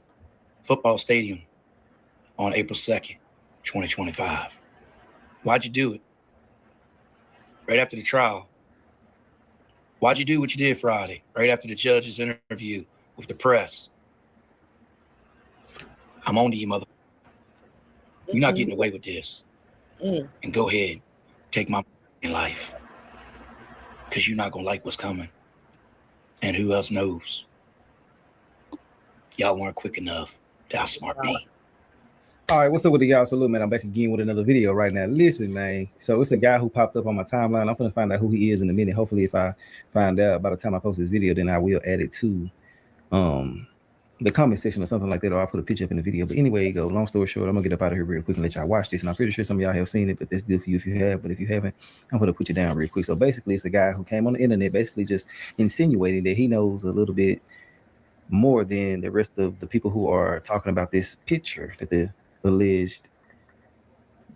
football stadium on April 2nd, 2025. Why'd you do it? Right after the trial. Why'd you do what you did Friday? Right after the judge's interview with the press. I'm on to you, mother. You're not getting away with this. And go ahead, take my life. Because you're not going to like what's coming. And who else knows? Y'all weren't quick enough to outsmart me. All right, what's up with the y'all? Salute, man. I'm back again with another video right now. Listen, man. So it's a guy who popped up on my timeline. I'm gonna find out who he is in a minute. Hopefully, if I find out by the time I post this video, then I will add it to the comment section or something like that, or I'll put a picture up in the video. But anyway, go. Long story short, I'm gonna get up out of here real quick and let y'all watch this. And I'm pretty sure some of y'all have seen it, but that's good for you if you have. But if you haven't, I'm gonna put you down real quick. So basically, it's a guy who came on the internet, basically just insinuating that he knows a little bit more than the rest of the people who are talking about this picture that the alleged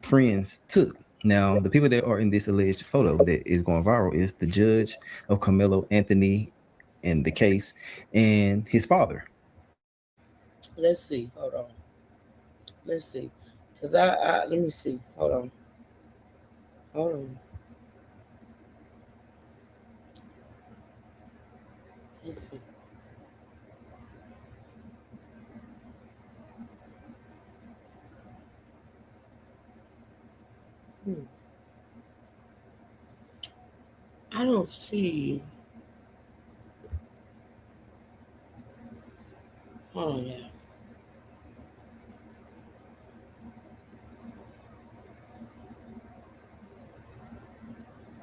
friends took. Now, the people that are in this alleged photo that is going viral is the judge of Carmelo Anthony in the case and his father. Let's see. Hold on. Let's see. Because let me see. Hold on. Hold on. Let's see. I don't see. Oh yeah.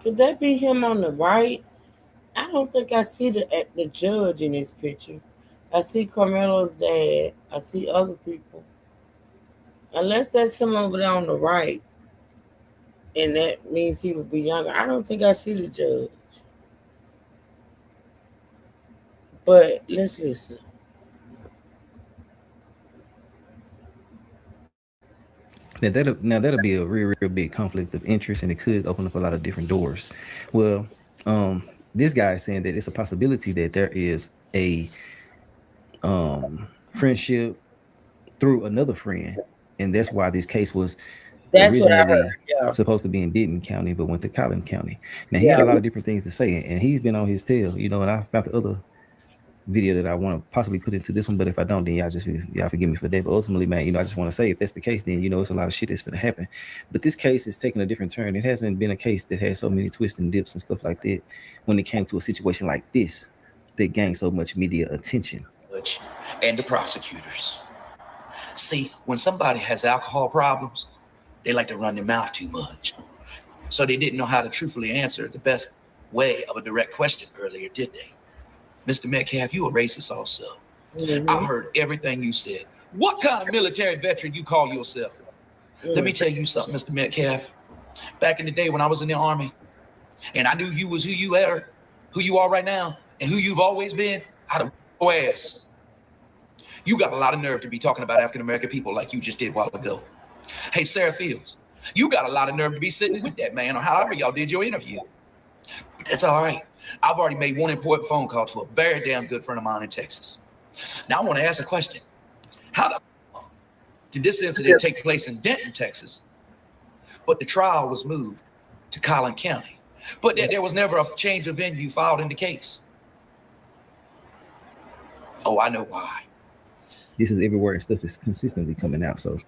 Could that be him on the right? I don't think I see the judge in this picture. I see Carmelo's dad. I see other people. Unless that's him over there on the right. And that means he would be younger. I don't think I see the judge. But let's listen. Now that'll be a real big conflict of interest, and it could open up a lot of different doors. Well, this guy is saying that it's a possibility that there is a friendship through another friend, and that's why this case was originally supposed to be in Denton County, but went to Collin County. Now he had a lot of different things to say, and he's been on his tail, and I found the other video that I want to possibly put into this one, but if I don't, then y'all forgive me for that. But ultimately, man, I just want to say, if that's the case, then it's a lot of shit that's going to happen. But this case is taking a different turn. It hasn't been a case that had so many twists and dips and stuff like that when it came to a situation like this that gained so much media attention. And the prosecutors. See, when somebody has alcohol problems, they like to run their mouth too much. So they didn't know how to truthfully answer the best way of a direct question earlier, did they? Mr. Metcalf, you a racist also. I heard everything you said. What kind of military veteran you call yourself? Let me tell you something, Mr. Metcalf. Back in the day when I was in the Army, and I knew you was who you are right now, and who you've always been, I'd have your ass. You got a lot of nerve to be talking about African-American people like you just did a while ago. Hey, Sarah Fields, you got a lot of nerve to be sitting with that man or however y'all did your interview. That's all right. I've already made one important phone call to a very damn good friend of mine in Texas. Now I want to ask a question. How did this incident take place in Denton, Texas, but the trial was moved to Collin County, but there was never a change of venue filed in the case? Oh, I know why. This is everywhere, and stuff is consistently coming out. So,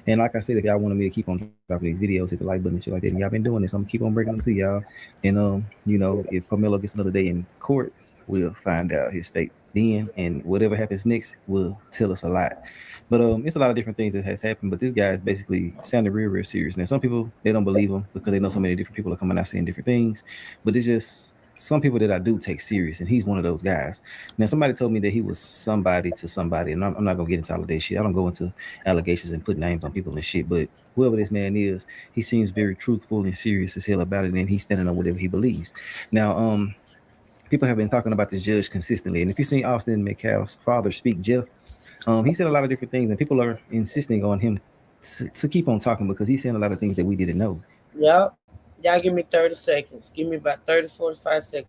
and like I said, if y'all wanted me to keep on dropping these videos, hit the like button and shit like that, and y'all been doing this, I'm gonna keep on breaking them to y'all. And if Carmelo gets another day in court, we'll find out his fate then, and whatever happens next will tell us a lot. But it's a lot of different things that has happened. But this guy is basically sounding real serious. Now, some people, they don't believe him because they know so many different people are coming out saying different things. But it's just some people that I do take serious, and he's one of those guys. Now, somebody told me that he was somebody to somebody, and I'm not gonna get into all of that shit. I don't go into allegations and put names on people and shit. But whoever this man is, he seems very truthful and serious as hell about it, and he's standing on whatever he believes. Now, people have been talking about this judge consistently, and if you've seen Austin Metcalf's father speak, Jeff, he said a lot of different things, and people are insisting on him to keep on talking because he's saying a lot of things that we didn't know. Yep. Y'all give me 30 seconds. Give me about 30, 45 seconds.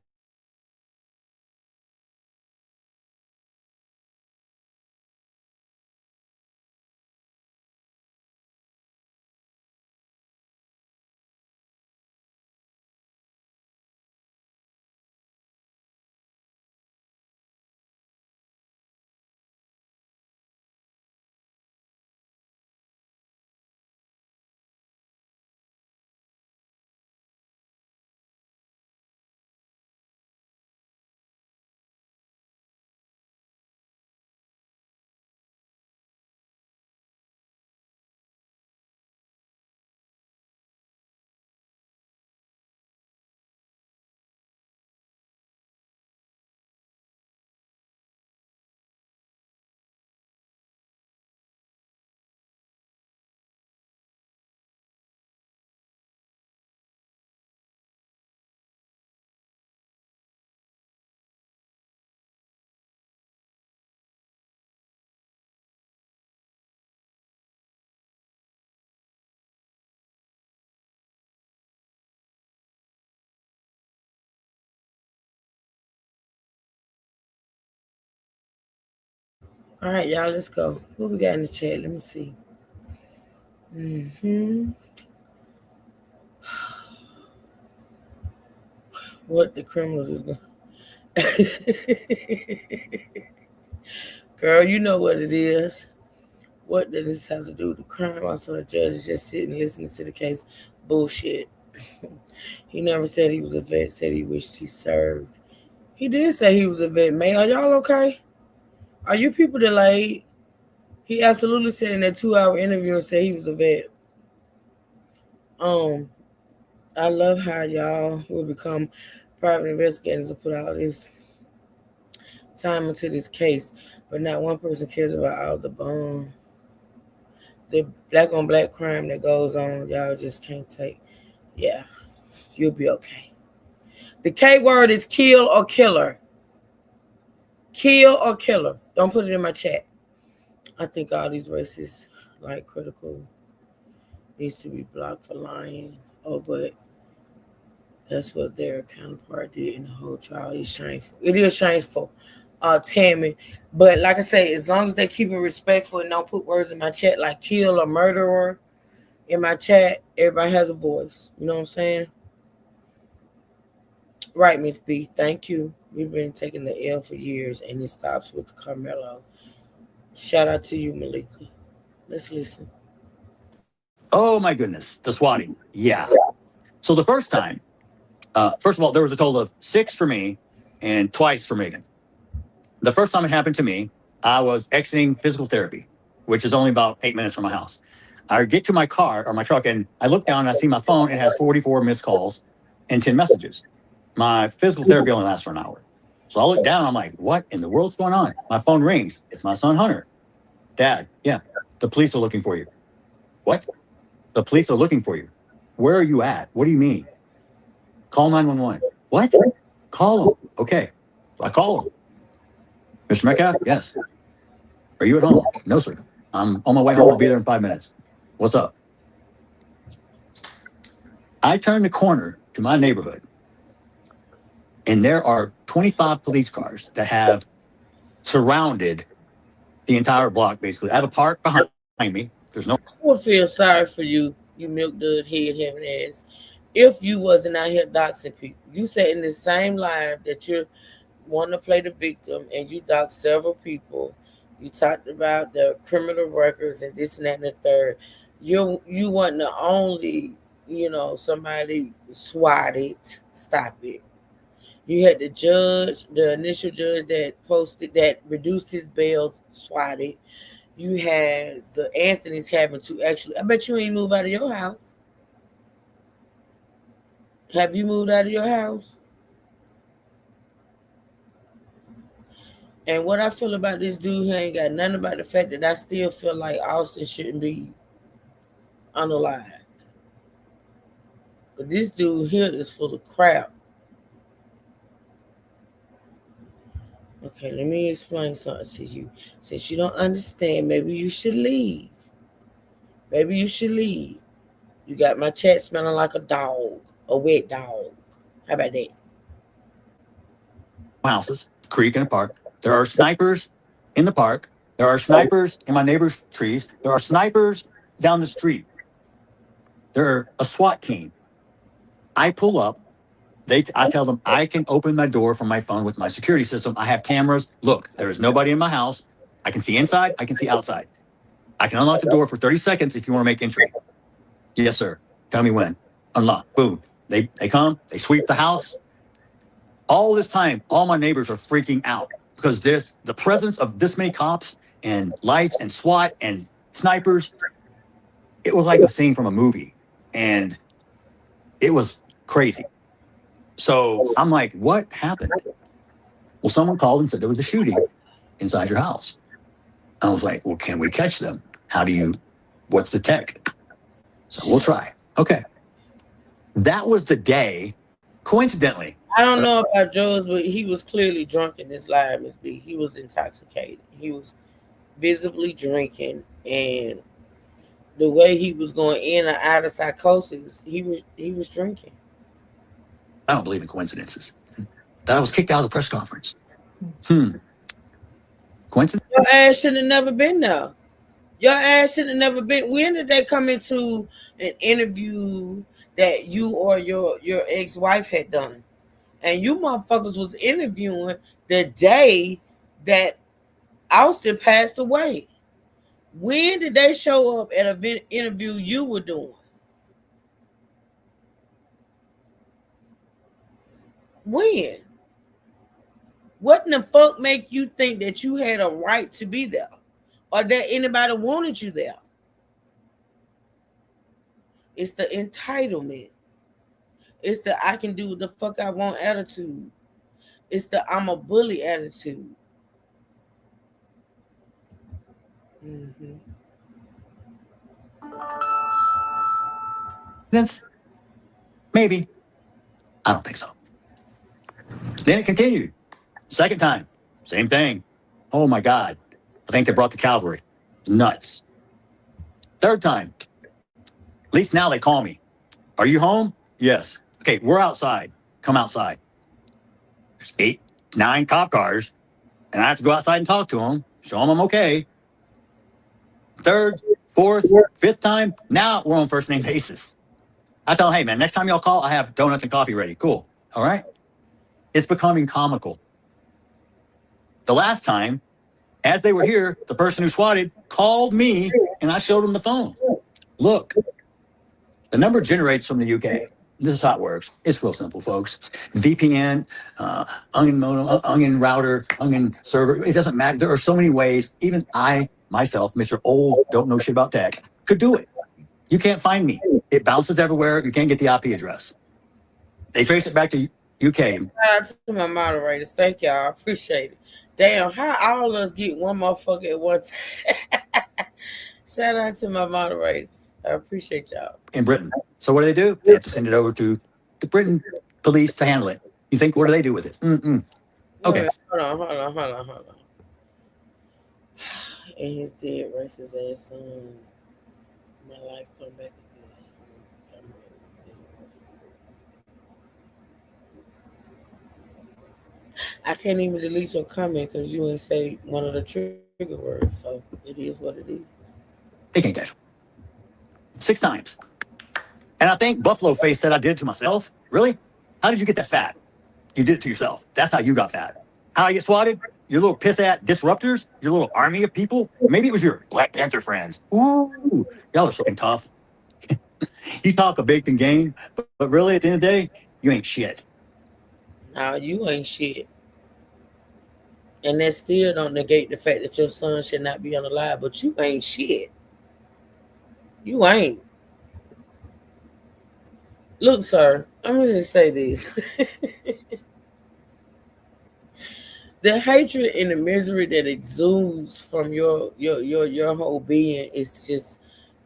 All right, y'all, let's go. Who we got in the chat? Let me see. What the criminals is going Girl, you know what it is. What does this have to do with the crime? Also, the judge is just sitting listening to the case. Bullshit. He never said he was a vet, said he wished he served. He did say he was a vet. May, are y'all okay? Are you people delayed? He absolutely said in that 2-hour interview and said he was a vet. I love how y'all will become private investigators to put all this time into this case, but not one person cares about all the black on black crime that goes on. Y'all just can't take. Yeah, you'll be okay. The K word is kill or killer. Kill or killer. Don't put it in my chat. I think all these racists, like critical, needs to be blocked for lying. Oh, but that's what their counterpart did in the whole trial. It's shameful. It is shameful, Tammy. But like I say, as long as they keep it respectful and don't put words in my chat like kill or murderer in my chat, everybody has a voice. You know what I'm saying? Right, Miss B. Thank you. We've been taking the L for years, and it stops with Carmelo. Shout out to you, Malika. Let's listen. Oh my goodness, the swatting. Yeah. So the first time, first of all, there was a total of 6 for me and twice for Megan. The first time it happened to me, I was exiting physical therapy, which is only about 8 minutes from my house. I get to my car or my truck and I look down and I see my phone. It has 44 missed calls and 10 messages. My physical therapy only lasts for an hour. So I look down, I'm like, what in the world's going on? My phone rings. It's my son, Hunter. Dad, yeah, the police are looking for you. What? The police are looking for you. Where are you at? What do you mean? Call 911. What? Call them. Okay. So I call them. Mr. Metcalf? Yes. Are you at home? No, sir. I'm on my way home. I'll be there in 5 minutes. What's up? I turn the corner to my neighborhood, and there are 25 police cars that have surrounded the entire block, basically. I have a park behind me. There's no... I would feel sorry for you, you milk dud head having ass, if you wasn't out here doxing people. You said in the same live that you want to play the victim and you doxed several people. You talked about the criminal records and this and that and the third. You weren't the only, somebody swatted. Stop it. You had the judge, the initial judge that reduced his bail, swatted. You had the Anthony's having to actually. I bet you ain't moved out of your house. Have you moved out of your house? And what I feel about this dude, he ain't got nothing about the fact that I still feel like Austin shouldn't be unalived. But this dude here is full of crap. Okay, let me explain something to you. Since you don't understand, maybe you should leave. Maybe you should leave. You got my chat smelling like a dog, a wet dog. How about that? Houses, creek and a park. There are snipers in the park. There are snipers in my neighbor's trees. There are snipers down the street. They're a SWAT team. I pull up. I tell them I can open my door from my phone with my security system. I have cameras. Look, there is nobody in my house. I can see inside. I can see outside. I can unlock the door for 30 seconds if you want to make entry. Yes, sir. Tell me when. Unlock. Boom. They come. They sweep the house. All this time, all my neighbors are freaking out because there's the presence of this many cops and lights and SWAT and snipers. It was like a scene from a movie, and it was crazy. So I'm like, what happened? Well, someone called and said there was a shooting inside your house. I was like, well, can we catch them? What's the tech? So we'll try. Okay. That was the day, coincidentally. I don't know about Joe's, but he was clearly drunk in this live, Miss B. He was intoxicated. He was visibly drinking, and the way he was going in and out of psychosis, he was drinking. I don't believe in coincidences. That I was kicked out of the press conference. Coincidence? Your ass should have never been there. Your ass should have never been. When did they come into an interview that you or your ex-wife had done? And you motherfuckers was interviewing the day that Austin passed away. When did they show up at an interview you were doing? When? What in the fuck make you think that you had a right to be there? Or that anybody wanted you there? It's the entitlement. It's the I can do what the fuck I want attitude. It's the I'm a bully attitude. Mm-hmm. Maybe. I don't think so. Then it continued. Second time, same thing. Oh my God. I think they brought the cavalry. Nuts. Third time. At least now they call me. Are you home? Yes. Okay, we're outside. Come outside. There's 8, 9 cop cars, and I have to go outside and talk to them, show them I'm okay. Third, fourth, fifth time, now we're on first name basis. I tell them, hey man, next time y'all call, I have donuts and coffee ready. Cool. All right. It's becoming comical. The last time, as they were here, the person who swatted called me and I showed them the phone. Look, the number generates from the UK. This is how it works. It's real simple, folks. VPN, onion modem, onion router, onion server. It doesn't matter. There are so many ways. Even I, myself, Mr. Old, don't know shit about tech, could do it. You can't find me. It bounces everywhere. You can't get the IP address. They trace it back to UK. Shout out to my moderators. Thank y'all. I appreciate it. Damn, how all of us get one motherfucker at one time. Shout out to my moderators. I appreciate y'all. In Britain. So what do? They have to send it over to the Britain police to handle it. You think, what do they do with it? Okay. Hold on. And his dead racist ass son. My life come back again. I can't even delete your comment because you ain't say one of the trigger words. So it is what it is. They can't catch me. 6 times. And I think Buffalo Face said I did it to myself. Really? How did you get that fat? You did it to yourself. That's how you got fat. How I get swatted? Your little piss-at disruptors? Your little army of people? Maybe it was your Black Panther friends. Ooh, y'all are fucking tough. You talk a big game, but really, at the end of the day, you ain't shit. No, you ain't shit. And that still don't negate the fact that your son should not be unalive, but you ain't shit. You ain't. Look, sir, I'm gonna just say this. The hatred and the misery that exudes from your whole being is just,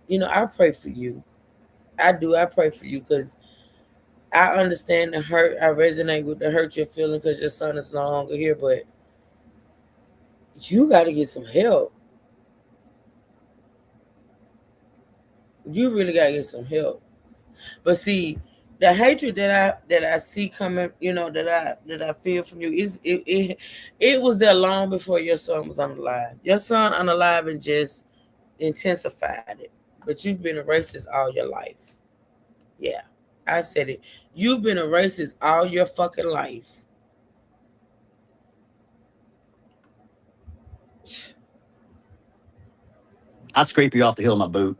I pray for you. I do. I pray for you because I understand the hurt. I resonate with the hurt you're feeling because your son is no longer here, but you got to get some help. You really got to get some help. But see, the hatred that I see coming, that I feel from you is it was there long before your son was unalive. Your son unalive and just intensified it. But you've been a racist all your life. Yeah, I said it. You've been a racist all your fucking life. I'd scrape you off the heel of my boot.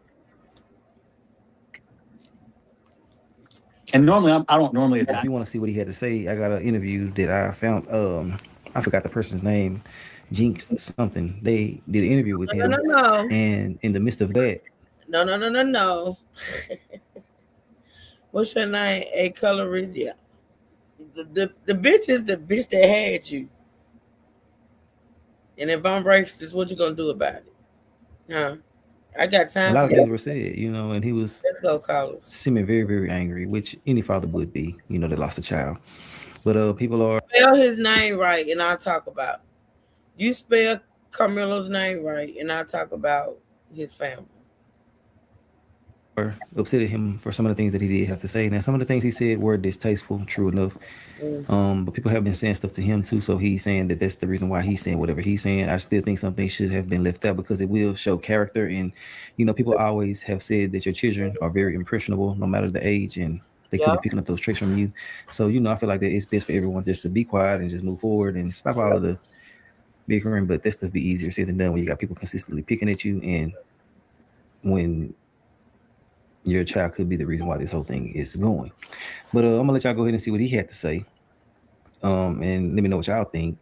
And normally, I don't normally attack. If you want to see what he had to say, I got an interview that I found. I forgot the person's name, Jinx something. They did an interview with him. No. And in the midst of that, no. What's your name? A color is the bitch is the bitch that had you. And if I'm racist, what you gonna do about it? Huh? I got time. A lot of things were said, and he was seeming very, very angry, which any father would be, that lost a child. But people are spell his name right, and I'll talk about. You spell Carmelo's name right, and I'll talk about his family. upset at him for some of the things that he did have to say. Now, some of the things he said were distasteful, true enough. But people have been saying stuff to him too, so he's saying that that's the reason why he's saying whatever he's saying. I still think some things should have been left out because it will show character. And people always have said that your children are very impressionable, no matter the age, and they could be picking up those tricks from you. So I feel like that it's best for everyone just to be quiet and just move forward and stop all of the bickering. But that stuff be easier said than done when you got people consistently picking at you, and when your child could be the reason why this whole thing is going. But I'm gonna let y'all go ahead and see what he had to say, and let me know what y'all think.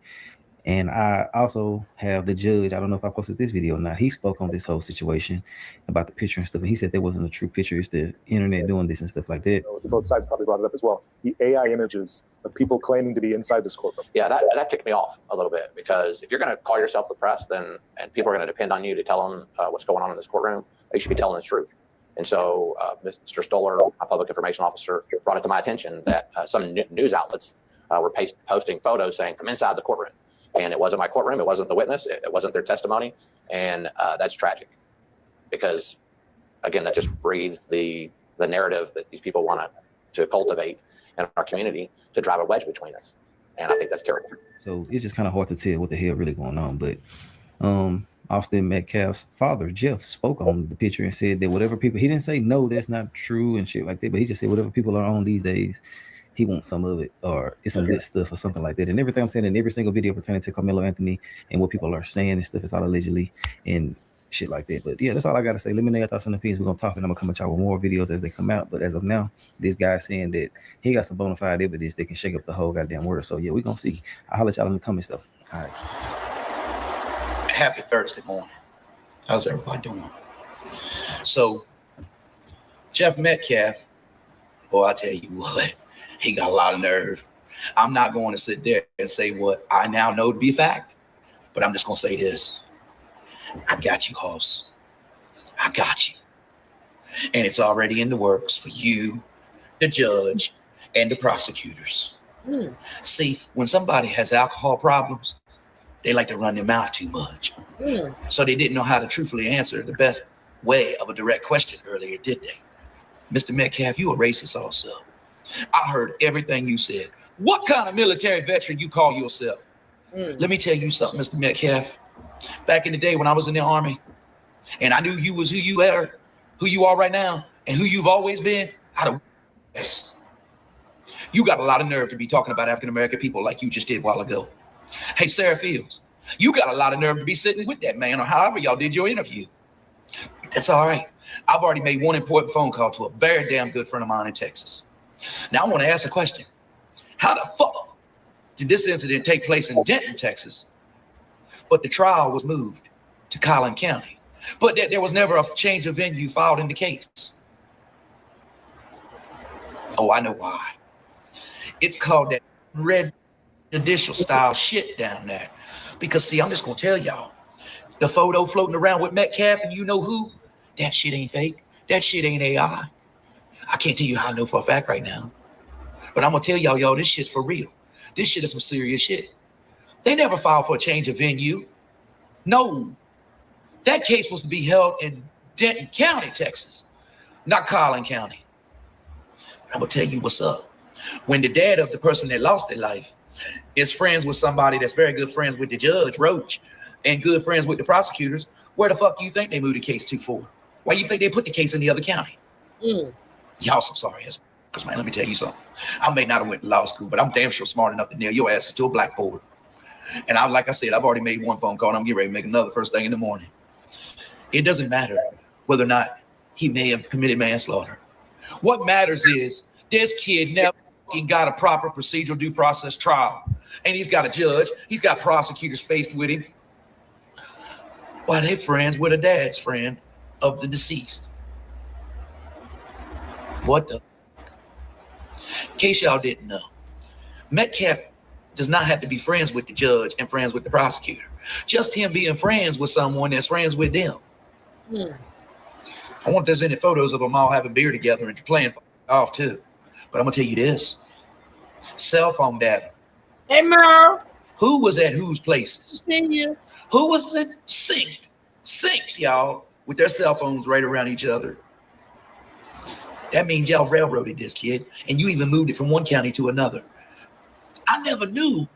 And I also have the judge. I don't know if I posted this video or not. He spoke on this whole situation about the picture and stuff, and he said there wasn't a true picture. It's the internet doing this and stuff like that. Both sides probably brought it up as well. The AI images of people claiming to be inside this courtroom. Yeah, that ticked me off a little bit, because if you're going to call yourself the press, and people are going to depend on you to tell them what's going on in this courtroom, you should be telling the truth. And so Mr. Stoller, a public information officer, brought it to my attention that some news outlets were posting photos saying, "From inside the courtroom." And it wasn't my courtroom. It wasn't the witness. It wasn't their testimony. And that's tragic, because, again, that just breeds the narrative that these people want to cultivate in our community to drive a wedge between us. And I think that's terrible. So it's just kind of hard to tell what the hell really going on. But Austin Metcalf's father, Jeff, spoke on the picture and said that whatever people, he didn't say, no, that's not true and shit like that, but he just said whatever people are on these days, he wants some of it, or it's some good stuff or something like that. And everything I'm saying in every single video pertaining to Carmelo Anthony and what people are saying and stuff is all allegedly and shit like that. But yeah, that's all I got to say. Let me know your thoughts on the opinions. We're going to talk, and I'm going to come at y'all with more videos as they come out. But as of now, this guy's saying that he got some bona fide evidence that can shake up the whole goddamn world. So yeah, we're going to see. I'll holler at y'all in the comments though. All right. Happy Thursday morning. How's everybody doing? So, Jeff Metcalf, boy, I tell you what, he got a lot of nerve. I'm not going to sit there and say what I now know to be a fact, but I'm just going to say this. I got you, Hoss. I got you. And it's already in the works for you, the judge, and the prosecutors. See, when somebody has alcohol problems, they like to run their mouth too much. So they didn't know how to truthfully answer the best way of a direct question earlier, did they? Mr. Metcalf, you a racist also. I heard everything you said. What kind of military veteran you call yourself? Let me tell you something, Mr. Metcalf. Back in the day when I was in the Army, and I knew you was who you are right now, and who you've always been, yes. You got a lot of nerve to be talking about African-American people like you just did a while ago. Hey, Sarah Fields, you got a lot of nerve to be sitting with that man, or however y'all did your interview. That's all right. I've already made one important phone call to a very damn good friend of mine in Texas. Now I want to ask a question. How the fuck did this incident take place in Denton, Texas, but the trial was moved to Collin County, but that there was never a change of venue filed in the case? Oh, I know why. It's called that red judicial style shit down there. Because see, I'm just gonna tell y'all, the photo floating around with Metcalf and you know who, that shit ain't fake. That shit ain't AI. I can't tell you how I know for a fact right now, but I'm gonna tell y'all, this shit's for real. This shit is some serious shit. They never filed for a change of venue. No, that case was to be held in Denton County, Texas, not Collin County. I'm gonna tell you what's up. When the dad of the person that lost their life is friends with somebody that's very good friends with the judge, Roach, and good friends with the prosecutors, where the fuck do you think they moved the case to for? Why you think they put the case in the other county? Y'all some sorry ass, because man, let me tell you something. I may not have went to law school, but I'm damn sure smart enough to nail your asses to a blackboard. And like I said, I've already made one phone call, and I'm getting ready to make another first thing in the morning. It doesn't matter whether or not he may have committed manslaughter. What matters is this kid never got a proper procedural due process trial. And he's got a judge, he's got prosecutors faced with him. Why, they friends with a dad's friend of the deceased. What the? In case y'all didn't know, Metcalf does not have to be friends with the judge and friends with the prosecutor. Just him being friends with someone that's friends with them. I wonder if there's any photos of them all having beer together and playing off too. But I'm gonna tell you this. Cell phone data. Hey, Merle. Who was at whose places? Continue. Who was it? Synced, y'all, with their cell phones right around each other. That means y'all railroaded this kid, and you even moved it from one county to another. I never knew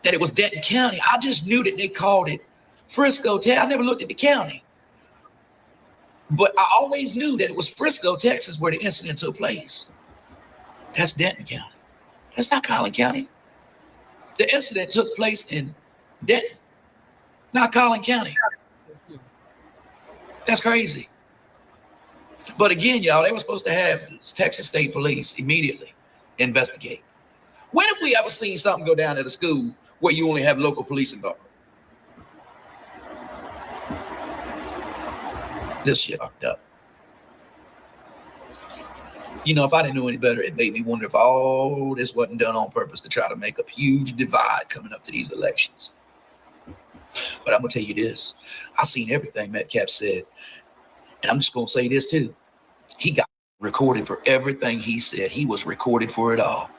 that it was Denton County. I just knew that they called it Frisco, Texas. I never looked at the county. But I always knew that it was Frisco, Texas, where the incident took place. That's Denton County. That's not Collin County. The incident took place in Denton, not Collin County. That's crazy. But again, y'all, they were supposed to have Texas State Police immediately investigate. When have we ever seen something go down at a school where you only have local police involved? This shit fucked up. You know, if I didn't know any better, it made me wonder if all this wasn't done on purpose to try to make a huge divide coming up to these elections. But I'm going to tell you this. I seen everything Metcalf said. And I'm just going to say this too. He got recorded for everything he said. He was recorded for it all.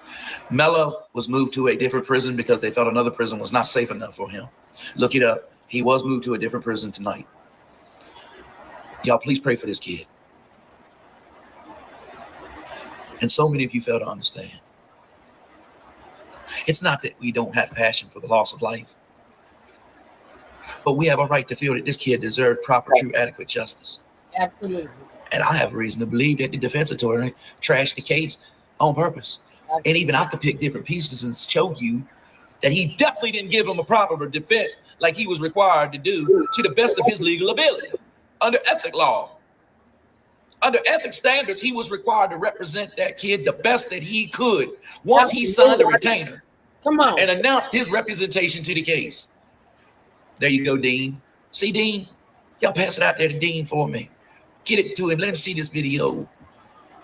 Mello was moved to a different prison because they thought another prison was not safe enough for him. Look it up. He was moved to a different prison tonight. Y'all, please pray for this kid. And so many of you fail to understand. It's not that we don't have passion for the loss of life, but we have a right to feel that this kid deserved proper, true, adequate justice. Absolutely. And I have a reason to believe that the defense attorney trashed the case on purpose. Absolutely. And even I could pick different pieces and show you that he definitely didn't give him a proper defense like he was required to do to the best of his legal ability. Under ethic law, under ethics standards, he was required to represent that kid the best that he could once he signed a retainer. Come on. And announced his representation to the case. There you go, Dean. See, Dean? Y'all pass it out there to Dean for me. Get it to him. Let him see this video.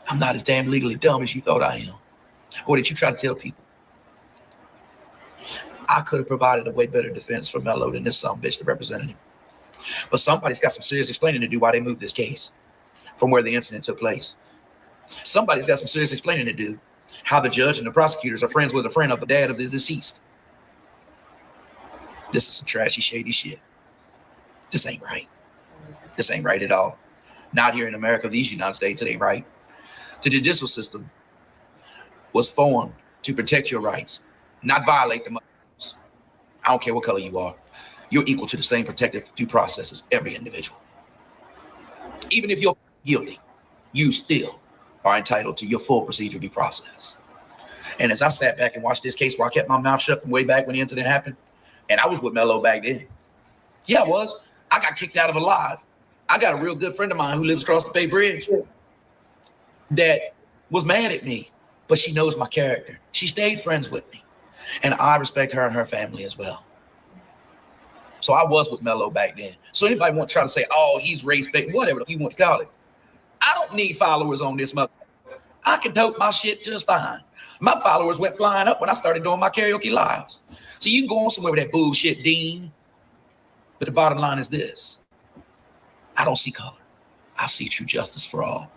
I'm not as damn legally dumb as you thought I am. Or that you try to tell people. I could have provided a way better defense for Mello than this son of a bitch that represented him. But somebody's got some serious explaining to do why they moved this case from where the incident took place. Somebody's got some serious explaining to do how the judge and the prosecutors are friends with a friend of the dad of the deceased. This is some trashy, shady shit. This ain't right. This ain't right at all. Not here in America, these United States, it ain't right. The judicial system was formed to protect your rights, not violate them. I don't care what color you are. You're equal to the same protective due process as every individual. Even if you're guilty, you still are entitled to your full procedural due process. And as I sat back and watched this case where I kept my mouth shut from way back when the incident happened, and I was with Mello back then. Yeah, I was. I got kicked out of Alive. I got a real good friend of mine who lives across the Bay Bridge that was mad at me, but she knows my character. She stayed friends with me, and I respect her and her family as well. So I was with Mello back then. So anybody want to try to say, oh, he's race-based, whatever you want to call it. I don't need followers on this mother. I can dope my shit just fine. My followers went flying up when I started doing my karaoke lives. So you can go on somewhere with that bullshit, Dean. But the bottom line is this. I don't see color. I see true justice for all.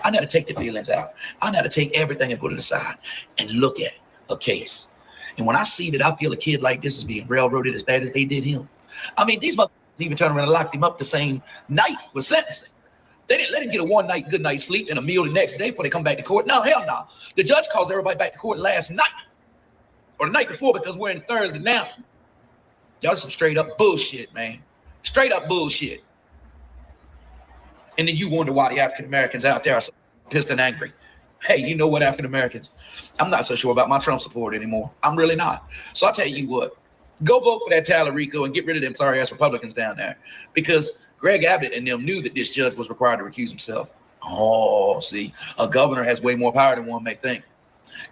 I know how to take the feelings out. I know how to take everything and put it aside and look at a case. And when I see that I feel a kid like this is being railroaded as bad as they did him. I mean, these motherfuckers even turned around and locked him up the same night with sentencing. They didn't let him get a one night, good night's sleep and a meal the next day before they come back to court. No, hell no. The judge calls everybody back to court last night or the night before because we're in Thursday now. Y'all some straight up bullshit, man. Straight up bullshit. And then you wonder why the African Americans out there are so pissed and angry. Hey, you know what, African Americans? I'm not so sure about my Trump support anymore. I'm really not. So I'll tell you what. Go vote for that Tallarico and get rid of them sorry ass Republicans down there. Because Greg Abbott and them knew that this judge was required to recuse himself. Oh, see, a governor has way more power than one may think.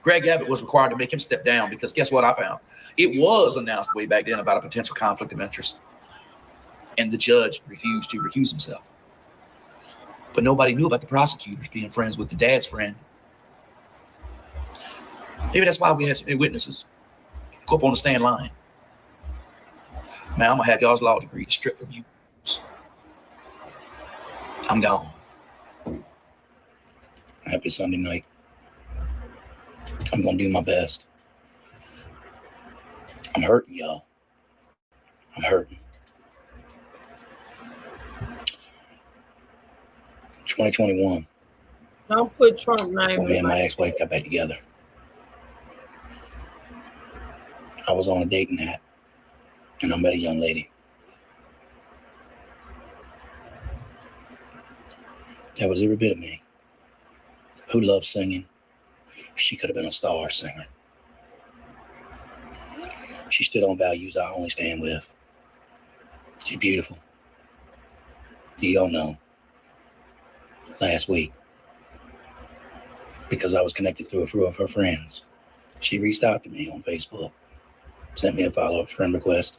Greg Abbott was required to make him step down because guess what I found? It was announced way back then about a potential conflict of interest. And the judge refused to recuse himself. But nobody knew about the prosecutors being friends with the dad's friend. Maybe that's why we had so many witnesses go up on the stand line. Man, I'm gonna have y'all's law degree stripped from you. I'm gone. Happy Sunday night. I'm gonna do my best. I'm hurting, y'all. I'm hurting. 2021. Don't put Trump name Before me in and my my ex-wife got back together, I was on a dating app, and I met a young lady. That was every bit of me, who loved singing. She could have been a star singer. She stood on values I only stand with. She's beautiful. You all know. Last week, because I was connected through a few of her friends, she reached out to me on Facebook, sent me a follow-up friend request.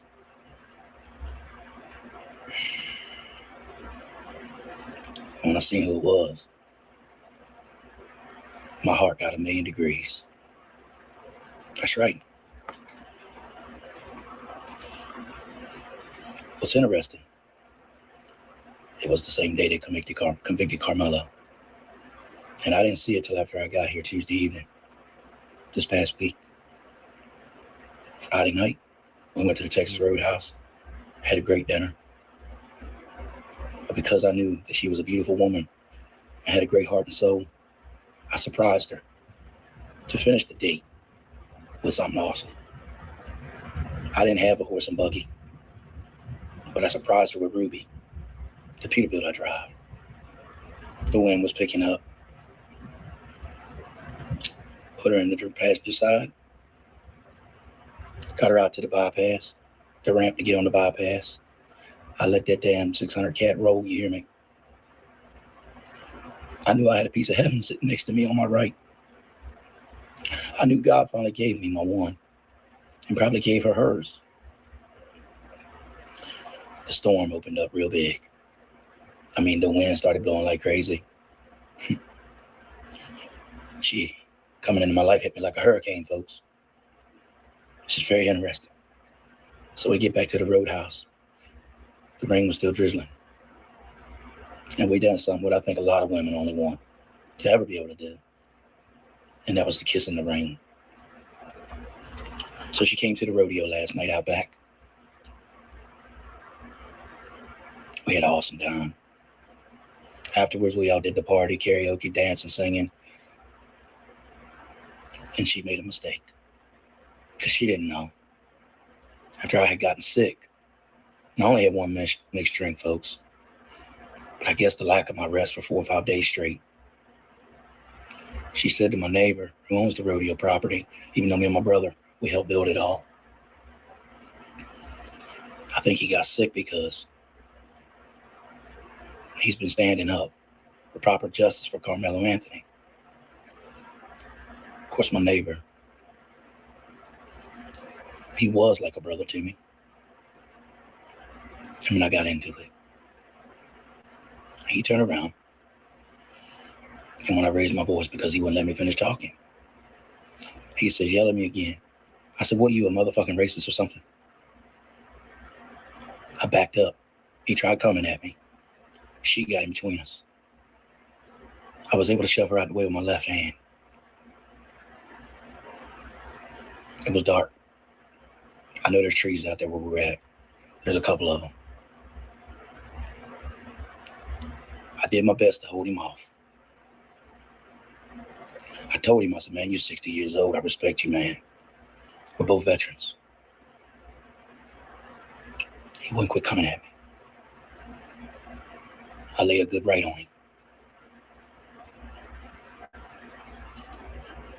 When I seen who it was, my heart got 1,000,000 degrees. That's right. What's interesting, it was the same day they convicted Carmelo. And I didn't see it till after I got here Tuesday evening, this past week. Friday night, we went to the Texas Roadhouse, had a great dinner. But because I knew that she was a beautiful woman and had a great heart and soul, I surprised her to finish the date with something awesome. I didn't have a horse and buggy, but I surprised her with Ruby, the Peterbilt I drive. The wind was picking up. Put her in the passenger side, got her out to the bypass, the ramp to get on the bypass. I let that damn 600 cat roll, you hear me? I knew I had a piece of heaven sitting next to me on my right. I knew God finally gave me my one, and probably gave her hers. The storm opened up real big. I mean, the wind started blowing like crazy. She, coming into my life, hit me like a hurricane, folks. It's just very interesting. So we get back to the Roadhouse. The rain was still drizzling. And we done something what I think a lot of women only want to ever be able to do. And that was to kiss in the rain. So she came to the rodeo last night out back. We had an awesome time. Afterwards, we all did the party, karaoke, dancing, singing. And she made a mistake. Because she didn't know. After I had gotten sick, and I only had one mixed drink, folks. But I guess the lack of my rest for 4 or 5 days straight. She said to my neighbor, who owns the rodeo property, even though me and my brother, we helped build it all. I think he got sick because he's been standing up for proper justice for Carmelo Anthony. Of course, my neighbor, he was like a brother to me. I mean, I got into it. He turned around. And when I raised my voice because he wouldn't let me finish talking, he says, yell at me again. I said, what are you, a motherfucking racist or something? I backed up. He tried coming at me. She got in between us. I was able to shove her out the way with my left hand. It was dark. I know there's trees out there where we're at. There's a couple of them. I did my best to hold him off. I told him, I said, man, you're 60 years old. I respect you, man. We're both veterans. He wouldn't quit coming at me. I laid a good right on him.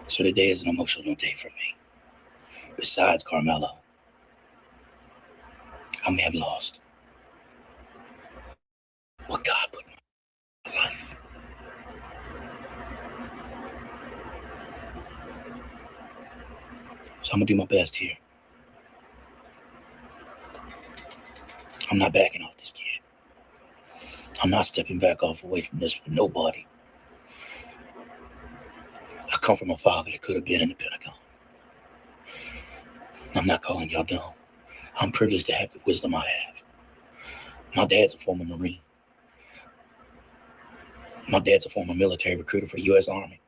So today is an emotional day for me. Besides Carmelo, I may have lost what God put in my life. So I'm gonna do my best here. I'm not backing off this kid. I'm not stepping back off away from this for nobody. I come from a father that could have been in the Pentagon. I'm not calling y'all dumb. I'm privileged to have the wisdom I have. My dad's a former Marine. My dad's a former military recruiter for the U.S. Army.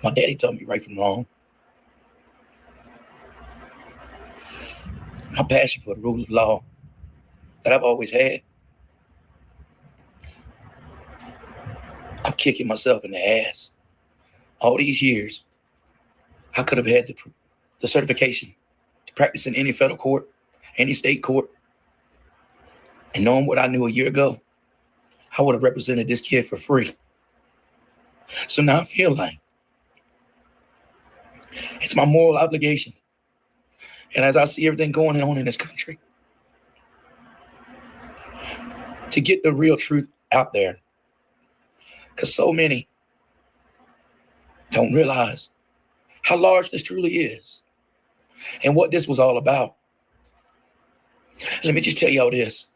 My daddy taught me right from wrong. My passion for the rule of law that I've always had. kicking myself in the ass. All these years, I could have had the certification to practice in any federal court, any state court. And knowing what I knew a year ago, I would have represented this kid for free. So now I feel like it's my moral obligation. And as I see everything going on in this country, to get the real truth out there. Because so many don't realize how large this truly is and what this was all about. Let me just tell y'all this.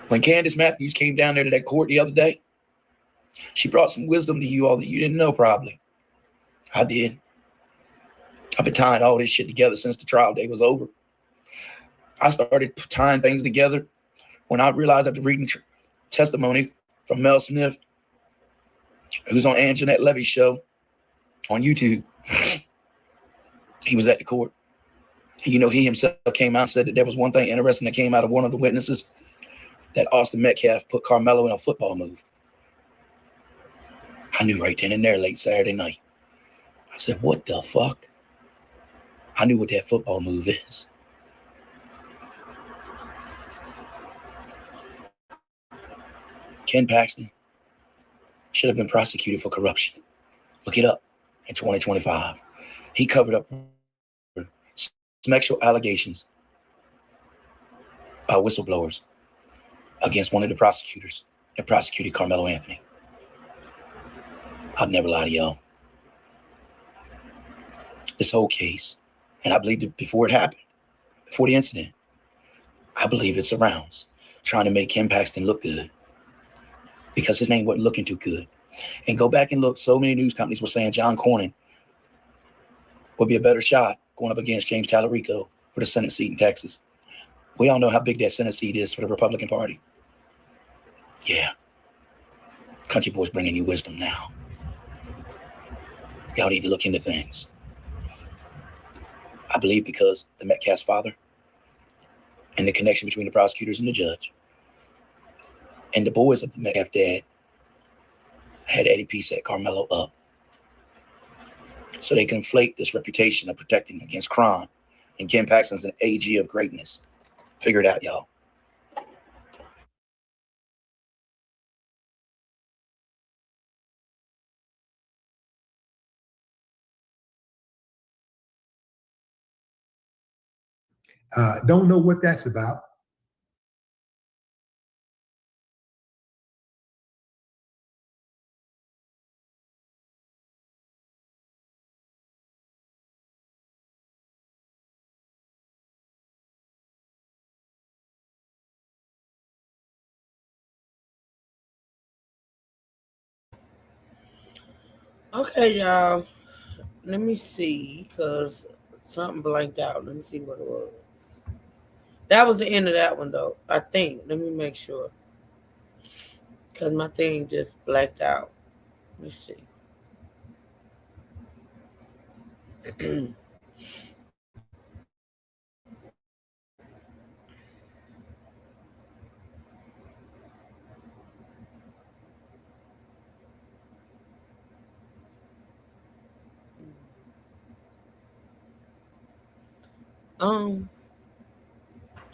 When Candace Matthews came down there to that court the other day, she brought some wisdom to you all that you didn't know probably. I did. I've been tying all this shit together since the trial day was over. I started tying things together when I realized after reading testimony from Mel Smith, who's on Anjanette Levy's show on YouTube. He was at the court. You know, he himself came out and said that there was one thing interesting that came out of one of the witnesses, that Austin Metcalf put Carmelo in a football move. I knew right then and there late Saturday night. I said, what the fuck? I knew what that football move is. Ken Paxton should have been prosecuted for corruption. Look it up in 2025. He covered up sexual allegations by whistleblowers against one of the prosecutors that prosecuted Carmelo Anthony. I'd never lie to y'all. This whole case, and I believed it before it happened, before the incident, I believe it surrounds trying to make Ken Paxton look good because his name wasn't looking too good. And go back and look, so many news companies were saying John Cornyn would be a better shot going up against James Tallarico for the Senate seat in Texas. We all know how big that Senate seat is for the Republican Party. Yeah. Country boys bringing you wisdom now. Y'all need to look into things. I believe because the Metcalf's father and the connection between the prosecutors and the judge and the boys of the Metcalf dad had Eddie P set Carmelo up so they can inflate this reputation of protecting against crime. And Ken Paxton's an AG of greatness. Figure it out, y'all. Don't know what that's about. Okay, y'all. Let me see, because something blanked out. Let me see what it was. That was the end of that one, though, I think. Let me make sure. Because my thing just blacked out. Let me see.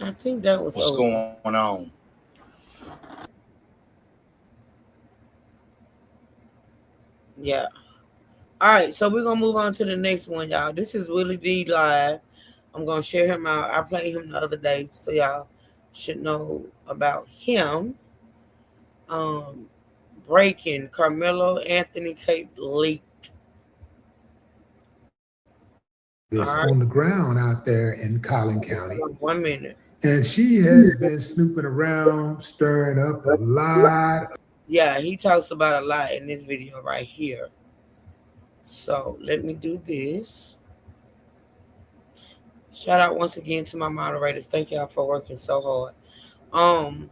I think that was what's over. going on. Yeah. All right, so we're gonna move on to the next one, y'all. This is Willie D live. I'm gonna share him out. I played him the other day, so y'all should know about him. Breaking Carmelo Anthony tape leaked. This All right. on the ground out there in Collin County. 1 minute. And she has been snooping around, stirring up a lot. Yeah, he talks about a lot in this video right here. So let me do this. Shout out once again to my moderators. Thank y'all for working so hard. I'm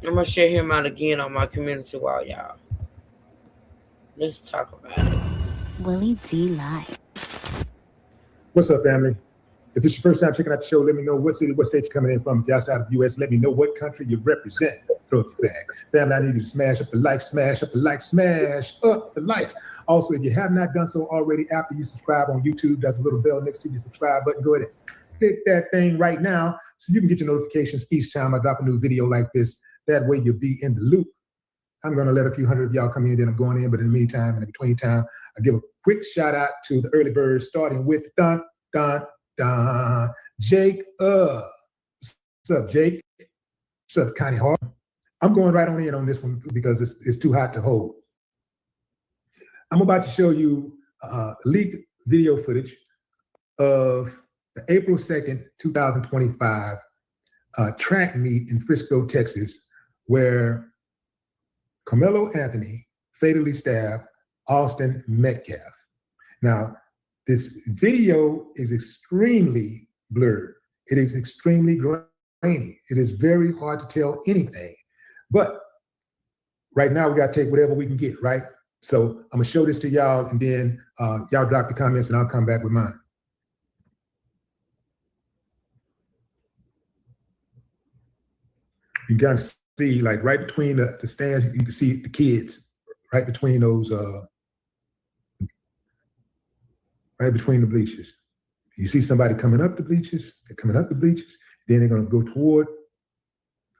gonna share him out again on my community wall, y'all. Let's talk about it. Willie D live. What's up, family? If it's your first time checking out the show, let me know what city, what state you're coming in from. If you're outside of the U.S., let me know what country you represent. Throw up the flag. Family, I need you to smash up the like, smash up the like, smash up the likes. Also, if you have not done so already, after you subscribe on YouTube, there's a little bell next to your subscribe button. Go ahead and hit that thing right now so you can get your notifications each time I drop a new video like this. That way you'll be in the loop. I'm going to let a few hundred of y'all come in, then I'm going in. But in the meantime, in between time, I give a quick shout out to the early birds, starting with Jake. What's up, Jake? What's up, Connie Hart? I'm going right on in on this one because it's too hot to hold. I'm about to show you leaked video footage of the April 2nd, 2025 track meet in Frisco, Texas, where Carmelo Anthony fatally stabbed Austin Metcalf. Now, this video is extremely blurred. It is extremely grainy. It is very hard to tell anything. But right now, we got to take whatever we can get, right? So I'm going to show this to y'all, and then y'all drop your comments, and I'll come back with mine. You got to see, like, right between the stands, you can see the kids right between those, right between the bleachers. You see somebody coming up the bleachers, they're coming up the bleachers, then they're going to go toward,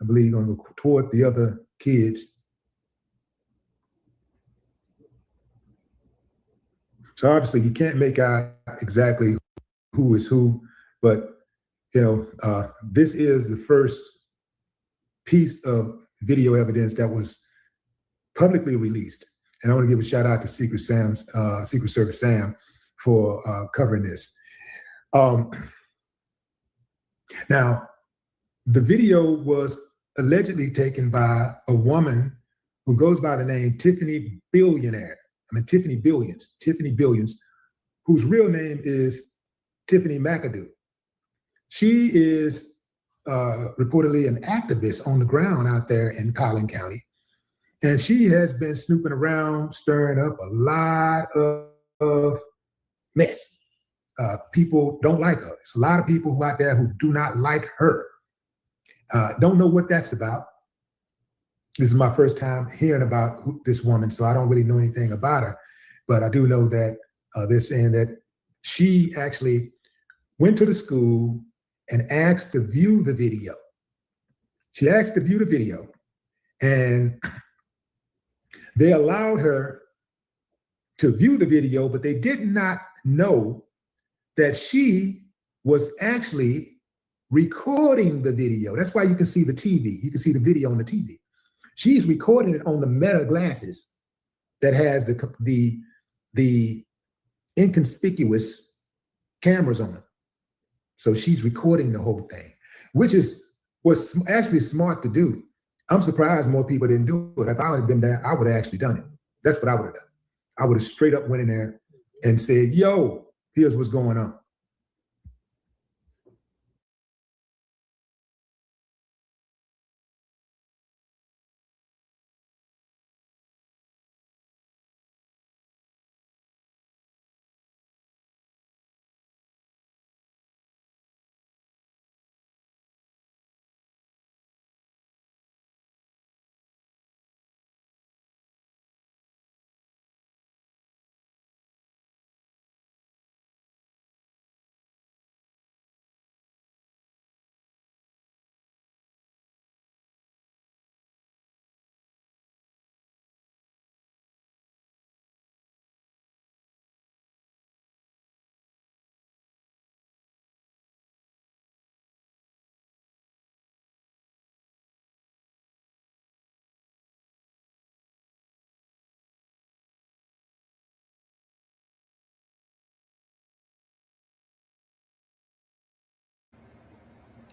I believe, going to go toward the other kids. So obviously you can't make out exactly who is who, but you know, this is the first piece of video evidence that was publicly released. And I want to give a shout out to Secret Service Sam for covering this. Now, the video was allegedly taken by a woman who goes by the name Tiffany Billions, whose real name is Tiffany McAdoo. She is reportedly an activist on the ground out there in Collin County. And she has been snooping around, stirring up a lot of mess. People don't like her. There's a lot of people who out there who do not like her. Don't know what that's about. This is my first time hearing about this woman, so I don't really know anything about her. But I do know that they're saying that she actually went to the school and asked to view the video. She asked to view the video, and they allowed her to view the video, but they did not know that she was actually recording the video. That's why you can see the TV. You can see the video on the TV. She's recording it on the Meta glasses that has the inconspicuous cameras on them. So she's recording the whole thing, which was actually smart to do. I'm surprised more people didn't do it. If I would have been there, I would have actually done it. That's what I would have done. I would have straight up went in there and said, yo, here's what's going on.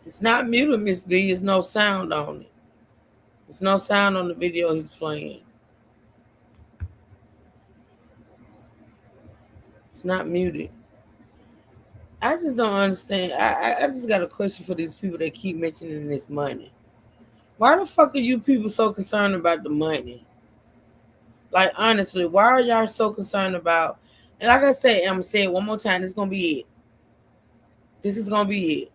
It's not muted, Miss B. There's no sound on it. There's no sound on the video he's playing. It's not muted. I just don't understand. I just got a question for these people that keep mentioning this money. Why the fuck are you people so concerned about the money? Like, honestly, why are y'all so concerned about, and like I said, I'm going to say it one more time, it's going to be it. This is gonna be it.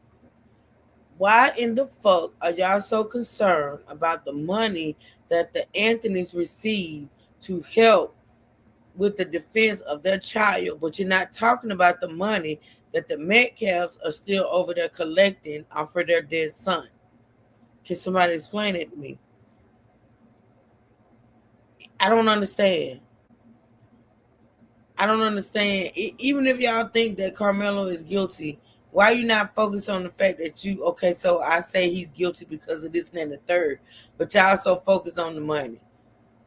Why in the fuck are y'all so concerned about the money that the Anthonys receive to help with the defense of their child, but you're not talking about the money that the Metcalfs are still over there collecting off of their dead son? Can somebody explain it to me? I don't understand. I don't understand. Even if y'all think that Carmelo is guilty, why are you not focused on the fact that okay, so I say he's guilty because of this and the third, but y'all so focused on the money.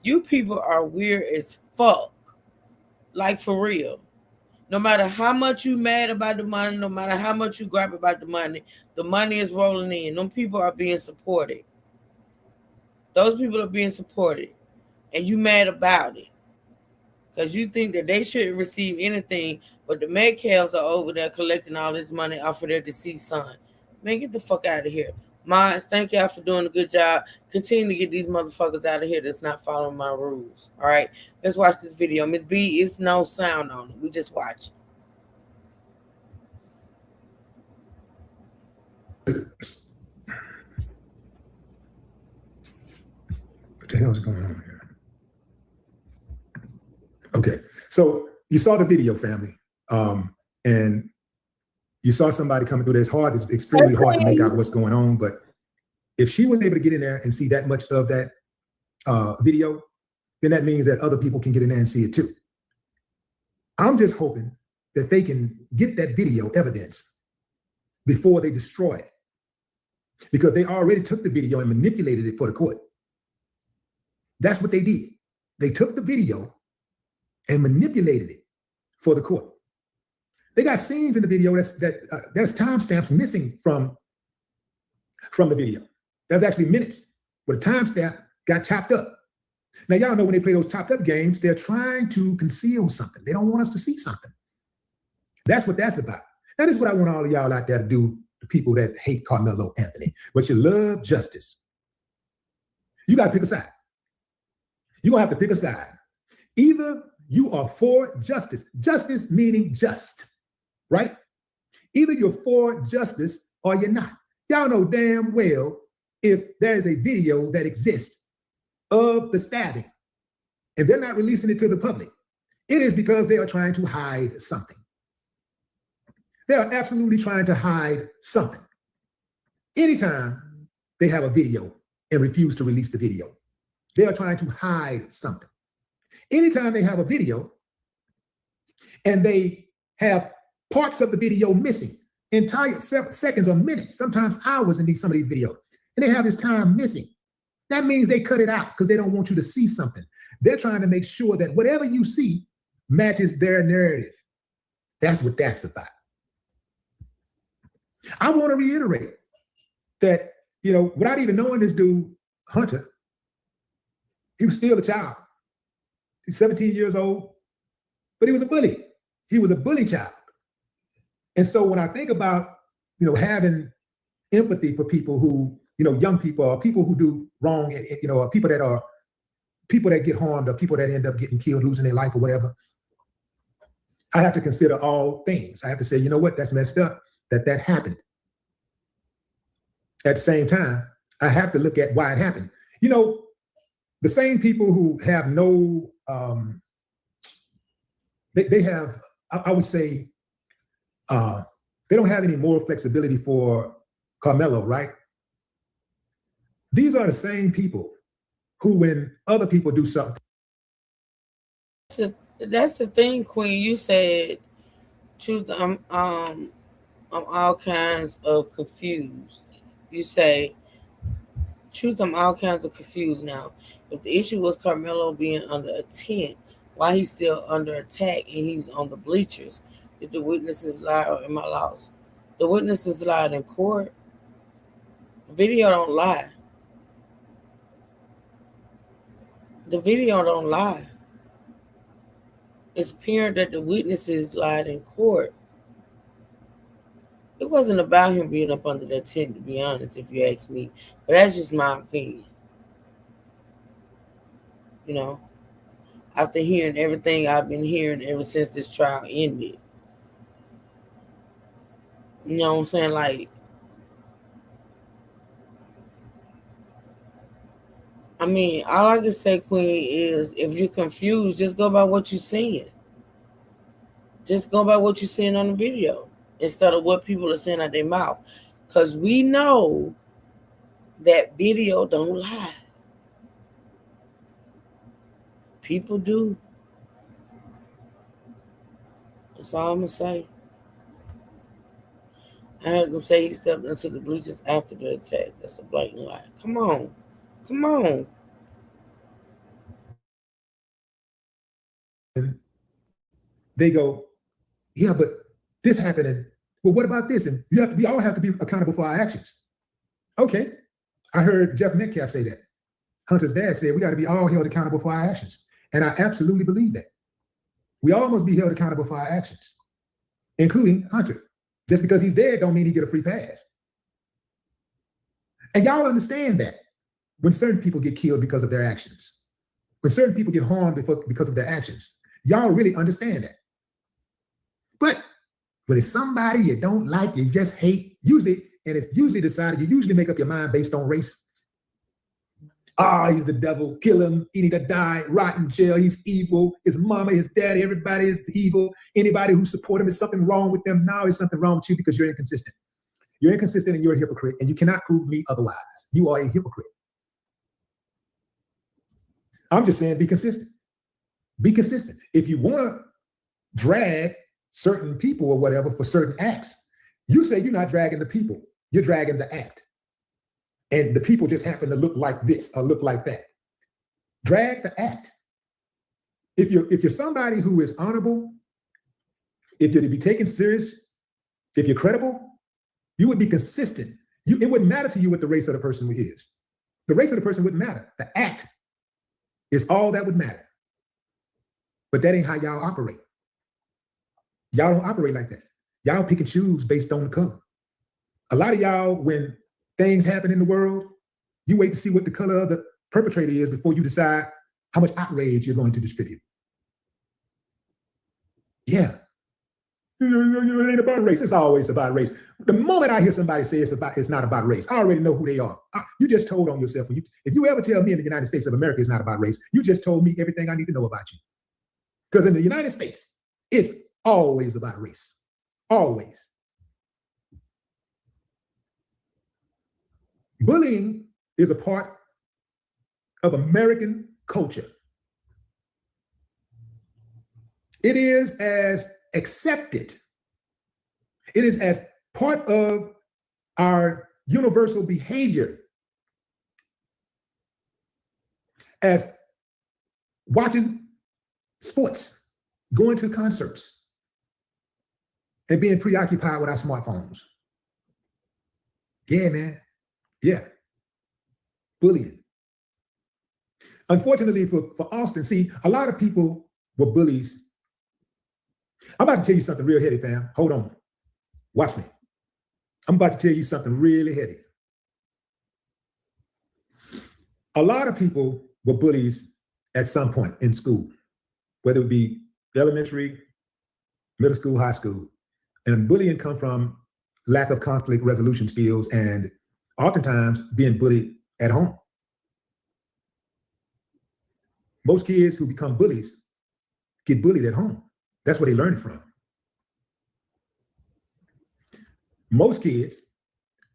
You people are weird as fuck. Like, for real. No matter how much you mad about the money, no matter how much you gripe about the money is rolling in. Them people are being supported. Those people are being supported. And you mad about it. Because you think that they shouldn't receive anything, but the Metcalfs are over there collecting all this money off of their deceased son. Man, get the fuck out of here. Mines, thank y'all for doing a good job. Continue to get these motherfuckers out of here that's not following my rules. All right, let's watch this video. Miss B, it's no sound on it. We just watch What the hell is going on here? Okay, so you saw the video, family, and you saw somebody coming through there. It's hard, it's extremely hard to make out what's going on, but if she was able to get in there and see that much of that video, then that means that other people can get in there and see it too. I'm just hoping that they can get that video evidence before they destroy it, because they already took the video and manipulated it for the court. That's what they did. They took the video and manipulated it for the court. They got scenes in the video there's timestamps missing from the video. There's actually minutes where the timestamp got chopped up. Now, y'all know when they play those chopped up games, they're trying to conceal something. They don't want us to see something. That's what that's about. That is what I want all of y'all out there to do, the people that hate Carmelo Anthony, but you love justice. You got to pick a side. You're going to have to pick a side. Either you are for justice, justice meaning just, right? Either you're for justice or you're not. Y'all know damn well if there is a video that exists of the stabbing and they're not releasing it to the public, it is because they are trying to hide something. They are absolutely trying to hide something. Anytime they have a video and refuse to release the video, they are trying to hide something. Anytime they have a video and they have parts of the video missing, entire seconds or minutes, sometimes hours in some of these videos, and they have this time missing, that means they cut it out because they don't want you to see something. They're trying to make sure that whatever you see matches their narrative. That's what that's about. I want to reiterate that, without even knowing this dude, Hunter, he was still a child. He's 17 years old, but he was a bully. He was a bully child. And so when I think about, having empathy for people who, young people or people who do wrong, or people that get harmed or people that end up getting killed, losing their life or whatever, I have to consider all things. I have to say, you know what, that's messed up that happened. At the same time, I have to look at why it happened. The same people who have no, they have, I would say, they don't have any moral flexibility for Carmelo, right? These are the same people who, when other people do something. That's the thing, Queen. You said, truth, I'm all kinds of confused. You say, truth, I'm all kinds of confused now. If the issue was Carmelo being under a tent, why he's still under attack and he's on the bleachers? Did the witnesses lie or am I lost? The witnesses lied in court. The video don't lie. The video don't lie. It's apparent that the witnesses lied in court. It wasn't about him being up under that tent, to be honest, if you ask me. But that's just my opinion. After hearing everything I've been hearing ever since this trial ended. You know what I'm saying? Like, I mean, all I can say, Queen, is if you're confused, just go by what you're seeing. Just go by what you're seeing on the video instead of what people are saying out their mouth. Because we know that video don't lie. People do. That's all I'm going to say. I heard them say he stepped into the bleachers after the attack. That's a blatant lie. Come on. Come on. They go, yeah, but this happened. And well, what about this? And we all have to be accountable for our actions. Okay. I heard Jeff Metcalf say that. Hunter's dad said we got to be all held accountable for our actions. And I absolutely believe that. We all must be held accountable for our actions, including Hunter. Just because he's dead don't mean he get a free pass. And y'all understand that when certain people get killed because of their actions, when certain people get harmed because of their actions, y'all really understand that. But when it's somebody you don't like, you just hate, usually, and it's usually decided, you usually make up your mind based on race. He's the devil, kill him, he need to die, rot in jail, he's evil, his mama, his daddy, everybody is evil. Anybody who support him, is something wrong with them. Now there's something wrong with you because you're inconsistent. You're inconsistent and you're a hypocrite, and you cannot prove me otherwise. You are a hypocrite. I'm just saying, be consistent. Be consistent. If you want to drag certain people or whatever for certain acts, you say you're not dragging the people, you're dragging the act. And the people just happen to look like this or look like that. Drag the act. If you're somebody who is honorable, if you're to be taken serious, if you're credible, you would be consistent. It wouldn't matter to you what the race of the person is. The race of the person wouldn't matter. The act is all that would matter. But that ain't how y'all operate. Y'all don't operate like that. Y'all pick and choose based on the color. A lot of y'all, when things happen in the world, you wait to see what the color of the perpetrator is before you decide how much outrage you're going to distribute. Yeah. It ain't about race. It's always about race. The moment I hear somebody say it's not about race, I already know who they are. You just told on yourself. If you ever tell me in the United States of America it's not about race, you just told me everything I need to know about you. Because in the United States, it's always about race. Always. Bullying is a part of American culture. It is as accepted. It is as part of our universal behavior as watching sports, going to concerts, and being preoccupied with our smartphones. Yeah, man. Yeah. Bullying. Unfortunately for Austin, see, a lot of people were bullies. I'm about to tell you something real heady, fam. Hold on. Watch me. I'm about to tell you something really heady. A lot of people were bullies at some point in school, whether it be elementary, middle school, high school. And bullying comes from lack of conflict resolution skills and oftentimes being bullied at home. Most kids who become bullies get bullied at home. That's where they learn it from. Most kids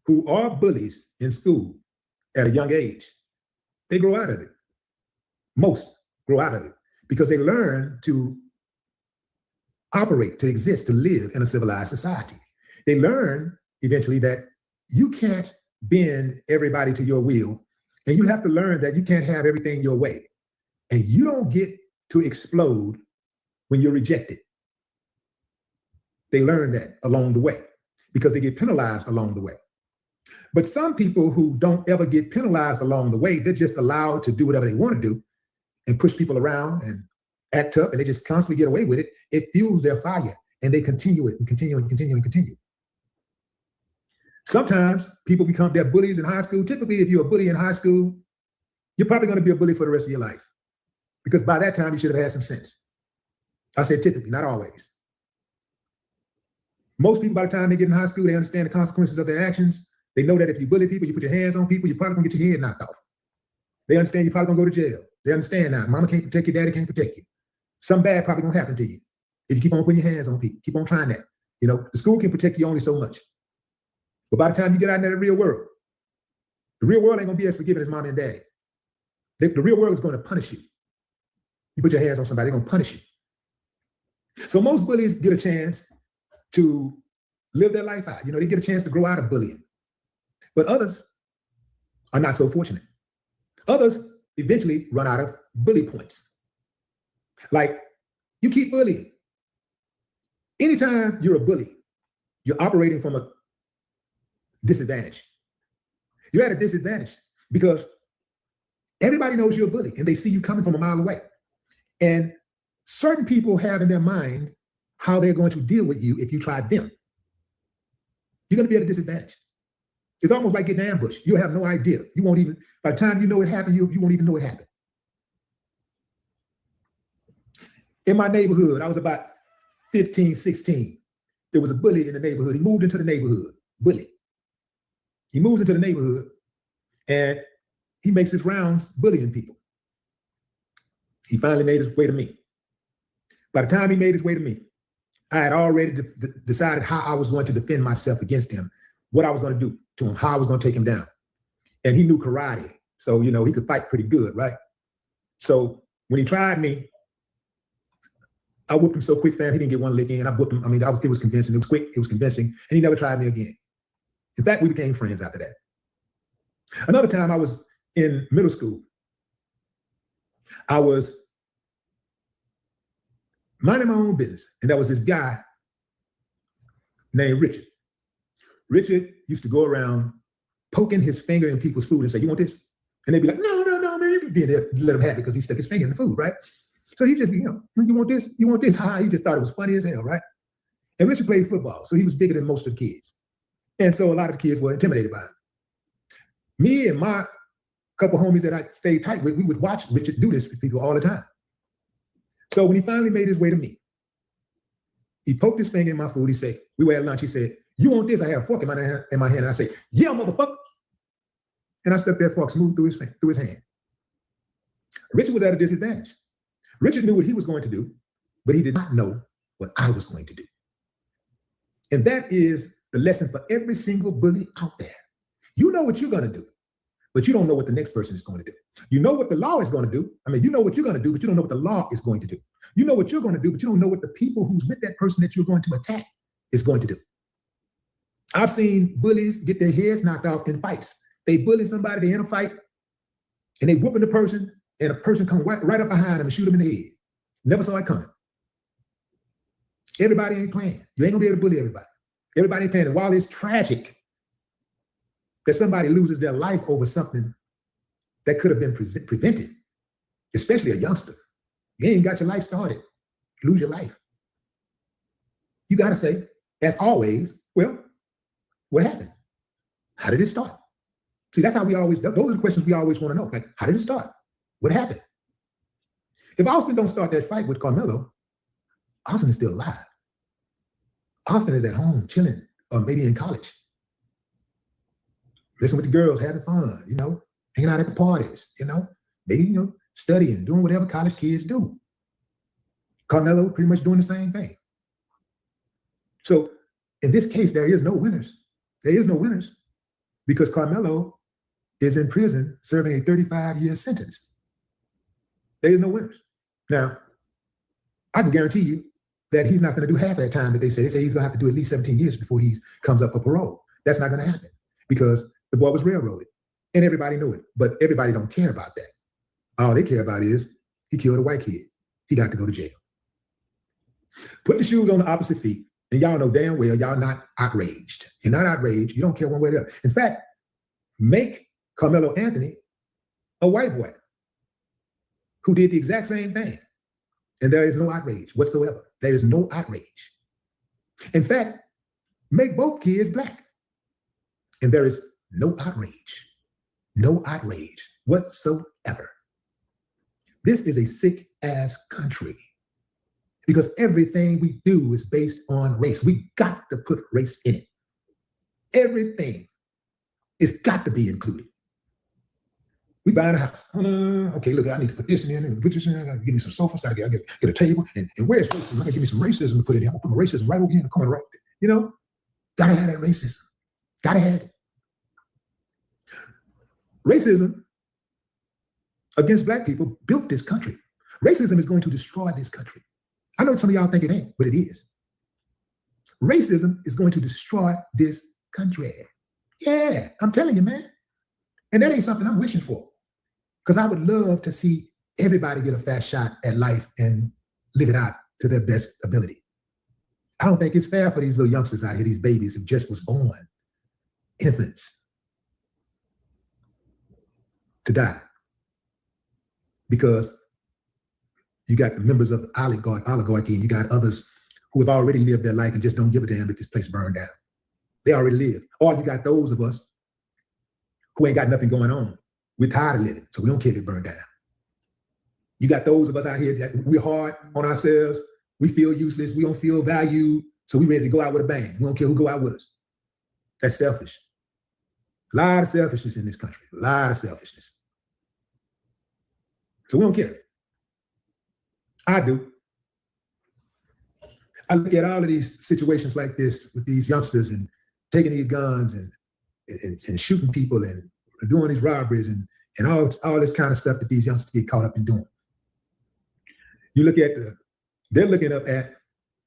who are bullies in school at a young age, they grow out of it. Most grow out of it because they learn to operate, to exist, to live in a civilized society. They learn eventually that you can't bend everybody to your will, and you have to learn that you can't have everything your way. And you don't get to explode when you're rejected. They learn that along the way because they get penalized along the way. But some people who don't ever get penalized along the way, they're just allowed to do whatever they want to do and push people around and act tough, and they just constantly get away with it. It fuels their fire, and they continue it and continue and continue and continue. Sometimes people become their bullies in high school. Typically, if you're a bully in high school, you're probably going to be a bully for the rest of your life because by that time you should have had some sense. I said typically, not always. Most people, by the time they get in high school, they understand the consequences of their actions. They know that if you bully people, you put your hands on people, you're probably gonna get your head knocked off. They understand you're probably gonna go to jail. They understand now. Mama can't protect you, daddy can't protect you. Something bad probably gonna happen to you if you keep on putting your hands on people, keep on trying that. You know, the school can protect you only so much. But by the time you get out into the real world ain't gonna be as forgiving as mommy and daddy. The real world is gonna punish you. You put your hands on somebody, they're gonna punish you. So most bullies get a chance to live their life out. You know, they get a chance to grow out of bullying. But others are not so fortunate. Others eventually run out of bully points. Like, you keep bullying. Anytime you're a bully, you're operating from a disadvantage. You're at a disadvantage because everybody knows you're a bully and they see you coming from a mile away. And certain people have in their mind how they're going to deal with you if you try them. You're going to be at a disadvantage. It's almost like getting ambushed. You'll have no idea. You won't even, by the time you know it happened, you won't even know it happened. In my neighborhood, I was about 15, 16. There was a bully in the neighborhood. He moved into the neighborhood, bully. He moves into the neighborhood and he makes his rounds bullying people. He finally made his way to me. By the time he made his way to me, I had already decided how I was going to defend myself against him, what I was going to do to him, how I was going to take him down. And he knew karate. So, you know, he could fight pretty good, right? So when he tried me, I whooped him so quick, fam, he didn't get one lick in. I whooped him. I mean, it was convincing. It was quick. It was convincing. And he never tried me again. In fact, we became friends after that. Another time I was in middle school. I was minding my own business. And there was this guy named Richard. Richard used to go around poking his finger in people's food and say, "You want this?" And they'd be like, no, man, you can be there. Let him have it because he stuck his finger in the food, right? So he just, you know, "You want this? You want this?" He just thought it was funny as hell, right? And Richard played football, so he was bigger than most of the kids. And so a lot of the kids were intimidated by him. Me and my couple homies that I stayed tight with, we would watch Richard do this with people all the time. So when he finally made his way to me, he poked his finger in my food. He said, we were at lunch. He said, "You want this?" I had a fork in my hand. And I said, "Yeah, motherfucker." And I stuck that fork smooth through his hand. Richard was at a disadvantage. Richard knew what he was going to do, but he did not know what I was going to do. And that is the lesson for every single bully out there. You know what you're going to do, but you don't know what the next person is going to do. You know what the law is going to do. I mean, you know what you're going to do, but you don't know what the law is going to do. You know what you're going to do, but you don't know what the people who's with that person that you're going to attack is going to do. I've seen bullies get their heads knocked off in fights. They bully somebody, they in a fight, and they whooping the person, and a person come right up behind them and shoot them in the head. Never saw it coming. Everybody ain't playing. You ain't gonna be able to bully everybody. Everybody ain't playing. And while it's tragic that somebody loses their life over something that could have been prevented, especially a youngster, you ain't even got your life started, you lose your life. You gotta say, as always, well, what happened? How did it start? See, that's how we always, those are the questions we always want to know. Like, how did it start? What happened? If Austin don't start that fight with Carmelo, Austin is still alive. Austin is at home chilling, or maybe in college. Listening with the girls, having fun, you know, hanging out at the parties, you know, maybe, you know, studying, doing whatever college kids do. Carmelo pretty much doing the same thing. So in this case, there is no winners. There is no winners because Carmelo is in prison serving a 35-year sentence. There is no winners. Now, I can guarantee you that he's not going to do half that time that they say. They say he's going to have to do at least 17 years before he comes up for parole. That's not going to happen because the boy was railroaded and everybody knew it, but everybody don't care about that. All they care about is he killed a white kid. He got to go to jail. Put the shoes on the opposite feet and y'all know damn well y'all not outraged. You're not outraged. You don't care one way or the other. In fact, make Carmelo Anthony a white boy who did the exact same thing. And there is no outrage whatsoever. There is no outrage. In fact, make both kids black. And there is no outrage whatsoever. This is a sick ass country. Because everything we do is based on race. We got to put race in it. Everything is got to be included. We buying a house. Okay, look, I need to put this in and put this in. I gotta give me some sofas, gotta get a table. And where's racism? I gotta give me some racism to put in here. I'm gonna put my racism right over here in the corner, right there. You know, gotta have that racism. Gotta have it. Racism against black people built this country. Racism is going to destroy this country. I know some of y'all think it ain't, but it is. Racism is going to destroy this country. Yeah, I'm telling you, man. And that ain't something I'm wishing for. Because I would love to see everybody get a fast shot at life and live it out to their best ability. I don't think it's fair for these little youngsters out here, these babies who just was born, infants, to die. Because you got the members of the oligarchy, and you got others who have already lived their life and just don't give a damn if this place burned down. They already lived. Or you got those of us who ain't got nothing going on. We're tired of living, so we don't care if it burned down. You got those of us out here that we're hard on ourselves. We feel useless. We don't feel valued, so we ready to go out with a bang. We don't care who go out with us. That's selfish. A lot of selfishness in this country. A lot of selfishness. So we don't care. I do. I look at all of these situations like this with these youngsters and taking these guns and shooting people and doing these robberies and all this kind of stuff that these youngsters get caught up in doing. You look at they're looking up at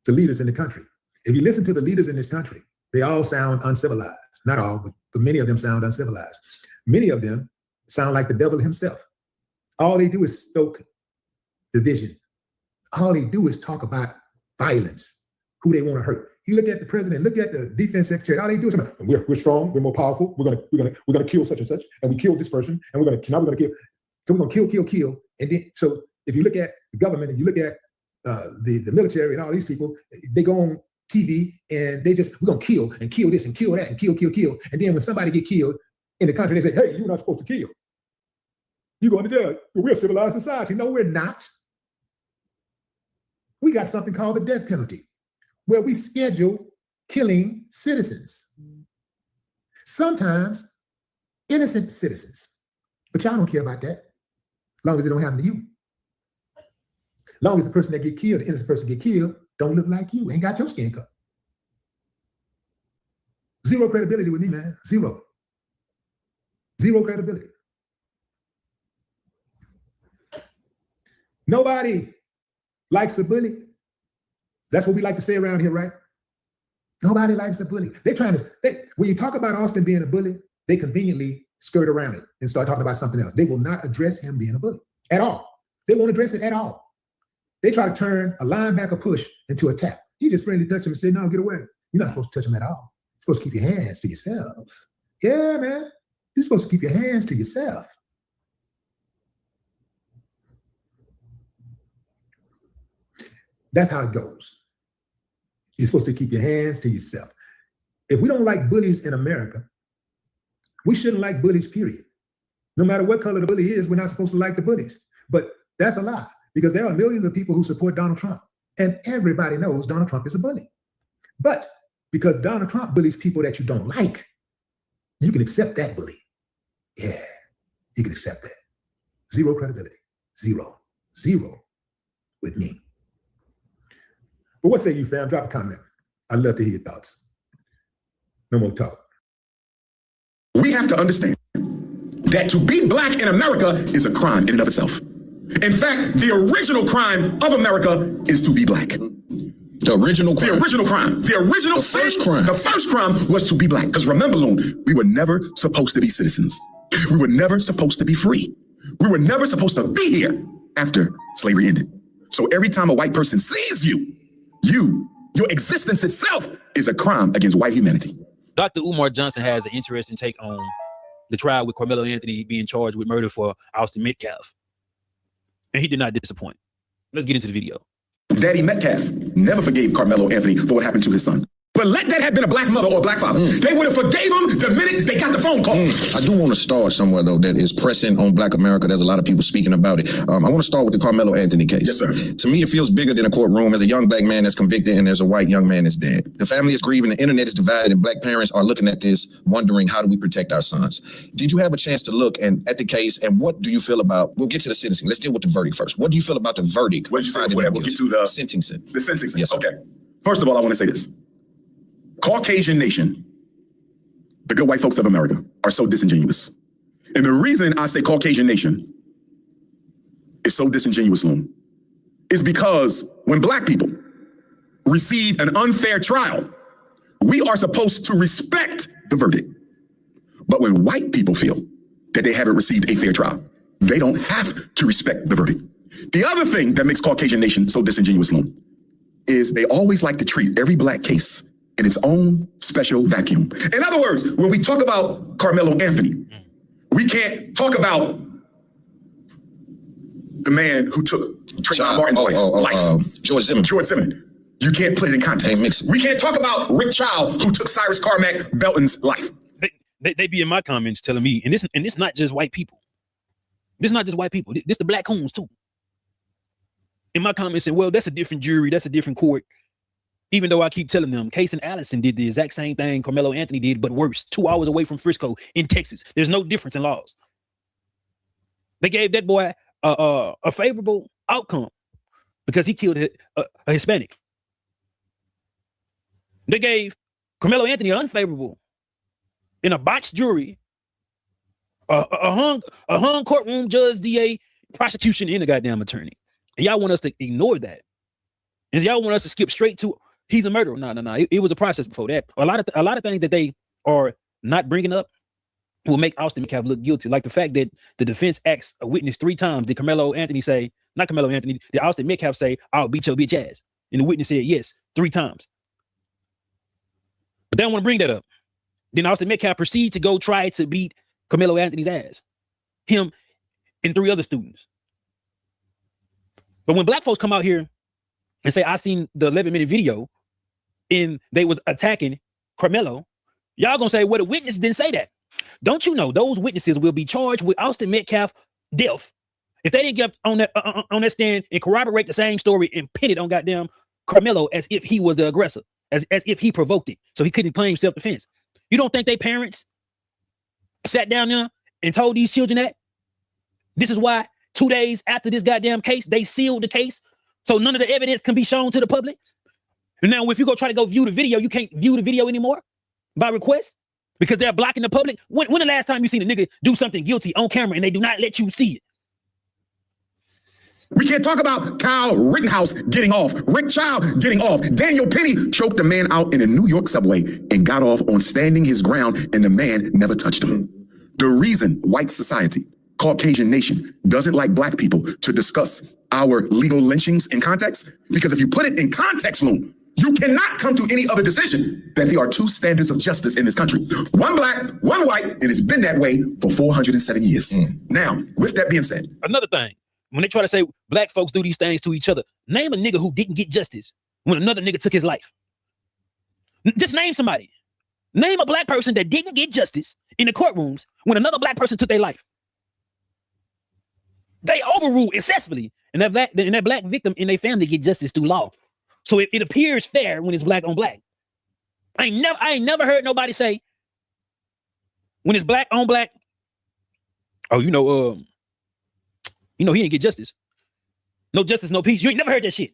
the leaders in the country. If you listen to the leaders in this country, they all sound uncivilized. Not all, but many of them sound uncivilized. Many of them sound like the devil himself. All they do is stoke division. All they do is talk about violence, who they want to hurt. You look at the president, look at the defense secretary. All they do is say, we're strong, we're more powerful. We're gonna kill such and such, and we killed this person, and we're gonna kill. So we're gonna kill, and then so if you look at the government and you look at the military and all these people, they go on TV and we're gonna kill and kill this and kill that and kill, and then when somebody get killed in the country, they say, hey, you're not supposed to kill. You're going to jail. We're a civilized society. No, we're not. We got something called the death penalty, where we schedule killing citizens. Sometimes innocent citizens. But y'all don't care about that, as long as it don't happen to you. As long as the person that get killed, the innocent person get killed, don't look like you, ain't got your skin cut. Zero credibility with me, man. Zero. Zero credibility. Nobody likes a bully. That's what we like to say around here, right? Nobody likes a bully. When you talk about Austin being a bully, they conveniently skirt around it and start talking about something else. They will not address him being a bully at all. They won't address it at all. They try to turn a linebacker push into a tap. You just friendly touch him and say, no, get away. You're not supposed to touch him at all. You're supposed to keep your hands to yourself. Yeah, man. You're supposed to keep your hands to yourself. That's how it goes. You're supposed to keep your hands to yourself. If we don't like bullies in America, we shouldn't like bullies, period. No matter what color the bully is, we're not supposed to like the bullies. But that's a lie, because there are millions of people who support Donald Trump, and everybody knows Donald Trump is a bully. But because Donald Trump bullies people that you don't like, you can accept that bully. Yeah, you can accept that. Zero credibility. Zero. Zero with me. But what say you, fam? Drop a comment. I'd love to hear your thoughts. No more talk. We have to understand that to be black in America is a crime in and of itself. In fact, the original crime of America is to be black. The original crime. The first crime was to be black. Because remember, Loon, we were never supposed to be citizens. We were never supposed to be free. We were never supposed to be here after slavery ended. So every time a white person sees you, your existence itself is a crime against white humanity. Dr. Umar Johnson has an interesting take on the trial with Carmelo Anthony being charged with murder for Austin Metcalf. And he did not disappoint. Let's get into the video. Daddy Metcalf never forgave Carmelo Anthony for what happened to his son. But let that have been a black mother or a black father. They would have forgave him the minute they got the phone phone call. I do want to start somewhere, though, that is pressing on Black America. There's a lot of people speaking about it. I want to start with the Carmelo Anthony case. Yes, sir. To me, it feels bigger than a courtroom. As a young Black man that's convicted and there's a white young man that's dead. The family is grieving, the internet is divided, and Black parents are looking at this, wondering, how do we protect our sons? Did you have a chance to look at the case, and what do you feel about, we'll get to the sentencing. Let's deal with the verdict first. What do you feel about the verdict? What did you say before that? We'll get to the sentencing. The sentencing. Yes, sir. Okay. First of all, I want to say this. Caucasian nation, the good white folks of America, are so disingenuous. And the reason I say Caucasian nation is so disingenuous, Loon, is because when Black people receive an unfair trial, we are supposed to respect the verdict. But when white people feel that they haven't received a fair trial, they don't have to respect the verdict. The other thing that makes Caucasian nation so disingenuous, Loon, is they always like to treat every Black case in its own special vacuum. In other words, when we talk about Carmelo Anthony, we can't talk about the man who took Trayvon Martin's life. George Zimmerman. You can't put it in context. We can't talk about Rick Child, who took Cyrus Carmack Belton's life. They be in my comments telling me, and it's not just white people. This not just white people. This the Black coons too. In my comments saying, well, that's a different jury, that's a different court. Even though I keep telling them, Case and Allison did the exact same thing Carmelo Anthony did, but worse, 2 hours away from Frisco in Texas. There's no difference in laws. They gave that boy a favorable outcome because he killed a Hispanic. They gave Carmelo Anthony an unfavorable in a botched jury, a hung courtroom judge, DA, prosecution, and a goddamn attorney. And y'all want us to ignore that. And y'all want us to skip straight to he's a murderer. No. It was a process before that. A lot of things that they are not bringing up will make Austin Metcalf look guilty. Like the fact that the defense asked a witness 3 times. Did Carmelo Anthony say, not Carmelo Anthony, did Austin Metcalf say, I'll beat your bitch ass? And the witness said yes, 3 times. But they don't want to bring that up. Then Austin Metcalf proceeded to go try to beat Carmelo Anthony's ass. Him and 3 other students. But when Black folks come out here and say, I seen the 11-minute video and they was attacking Carmelo, y'all gonna say, well, the witness didn't say that. Don't you know those witnesses will be charged with Austin Metcalf death if they didn't get on that stand and corroborate the same story and pin it on goddamn Carmelo as if he was the aggressor, as if he provoked it, so he couldn't claim self-defense. You don't think they parents sat down there and told these children that? This is why 2 days after this goddamn case, they sealed the case so none of the evidence can be shown to the public. And now if you go try to go view the video, you can't view the video anymore by request because they're blocking the public. When the last time you seen a nigga do something guilty on camera and they do not let you see it? We can't talk about Kyle Rittenhouse getting off, Rick Child getting off. Daniel Penny choked a man out in a New York subway and got off on standing his ground, and the man never touched him. The reason white society, Caucasian nation, doesn't like Black people to discuss our legal lynchings in context, because if you put it in context, Loon, you cannot come to any other decision that there are 2 standards of justice in this country. One Black, one white, and it's been that way for 407 years. Now, with that being said. Another thing, when they try to say Black folks do these things to each other, name a nigga who didn't get justice when another nigga took his life. Just name somebody. Name a Black person that didn't get justice in the courtrooms when another Black person took their life. They overrule excessively, and that Black victim and their family get justice through law. So it appears fair when it's Black on Black. I ain't never heard nobody say when it's Black on Black, oh, he ain't get justice. No justice, no peace. You ain't never heard that shit.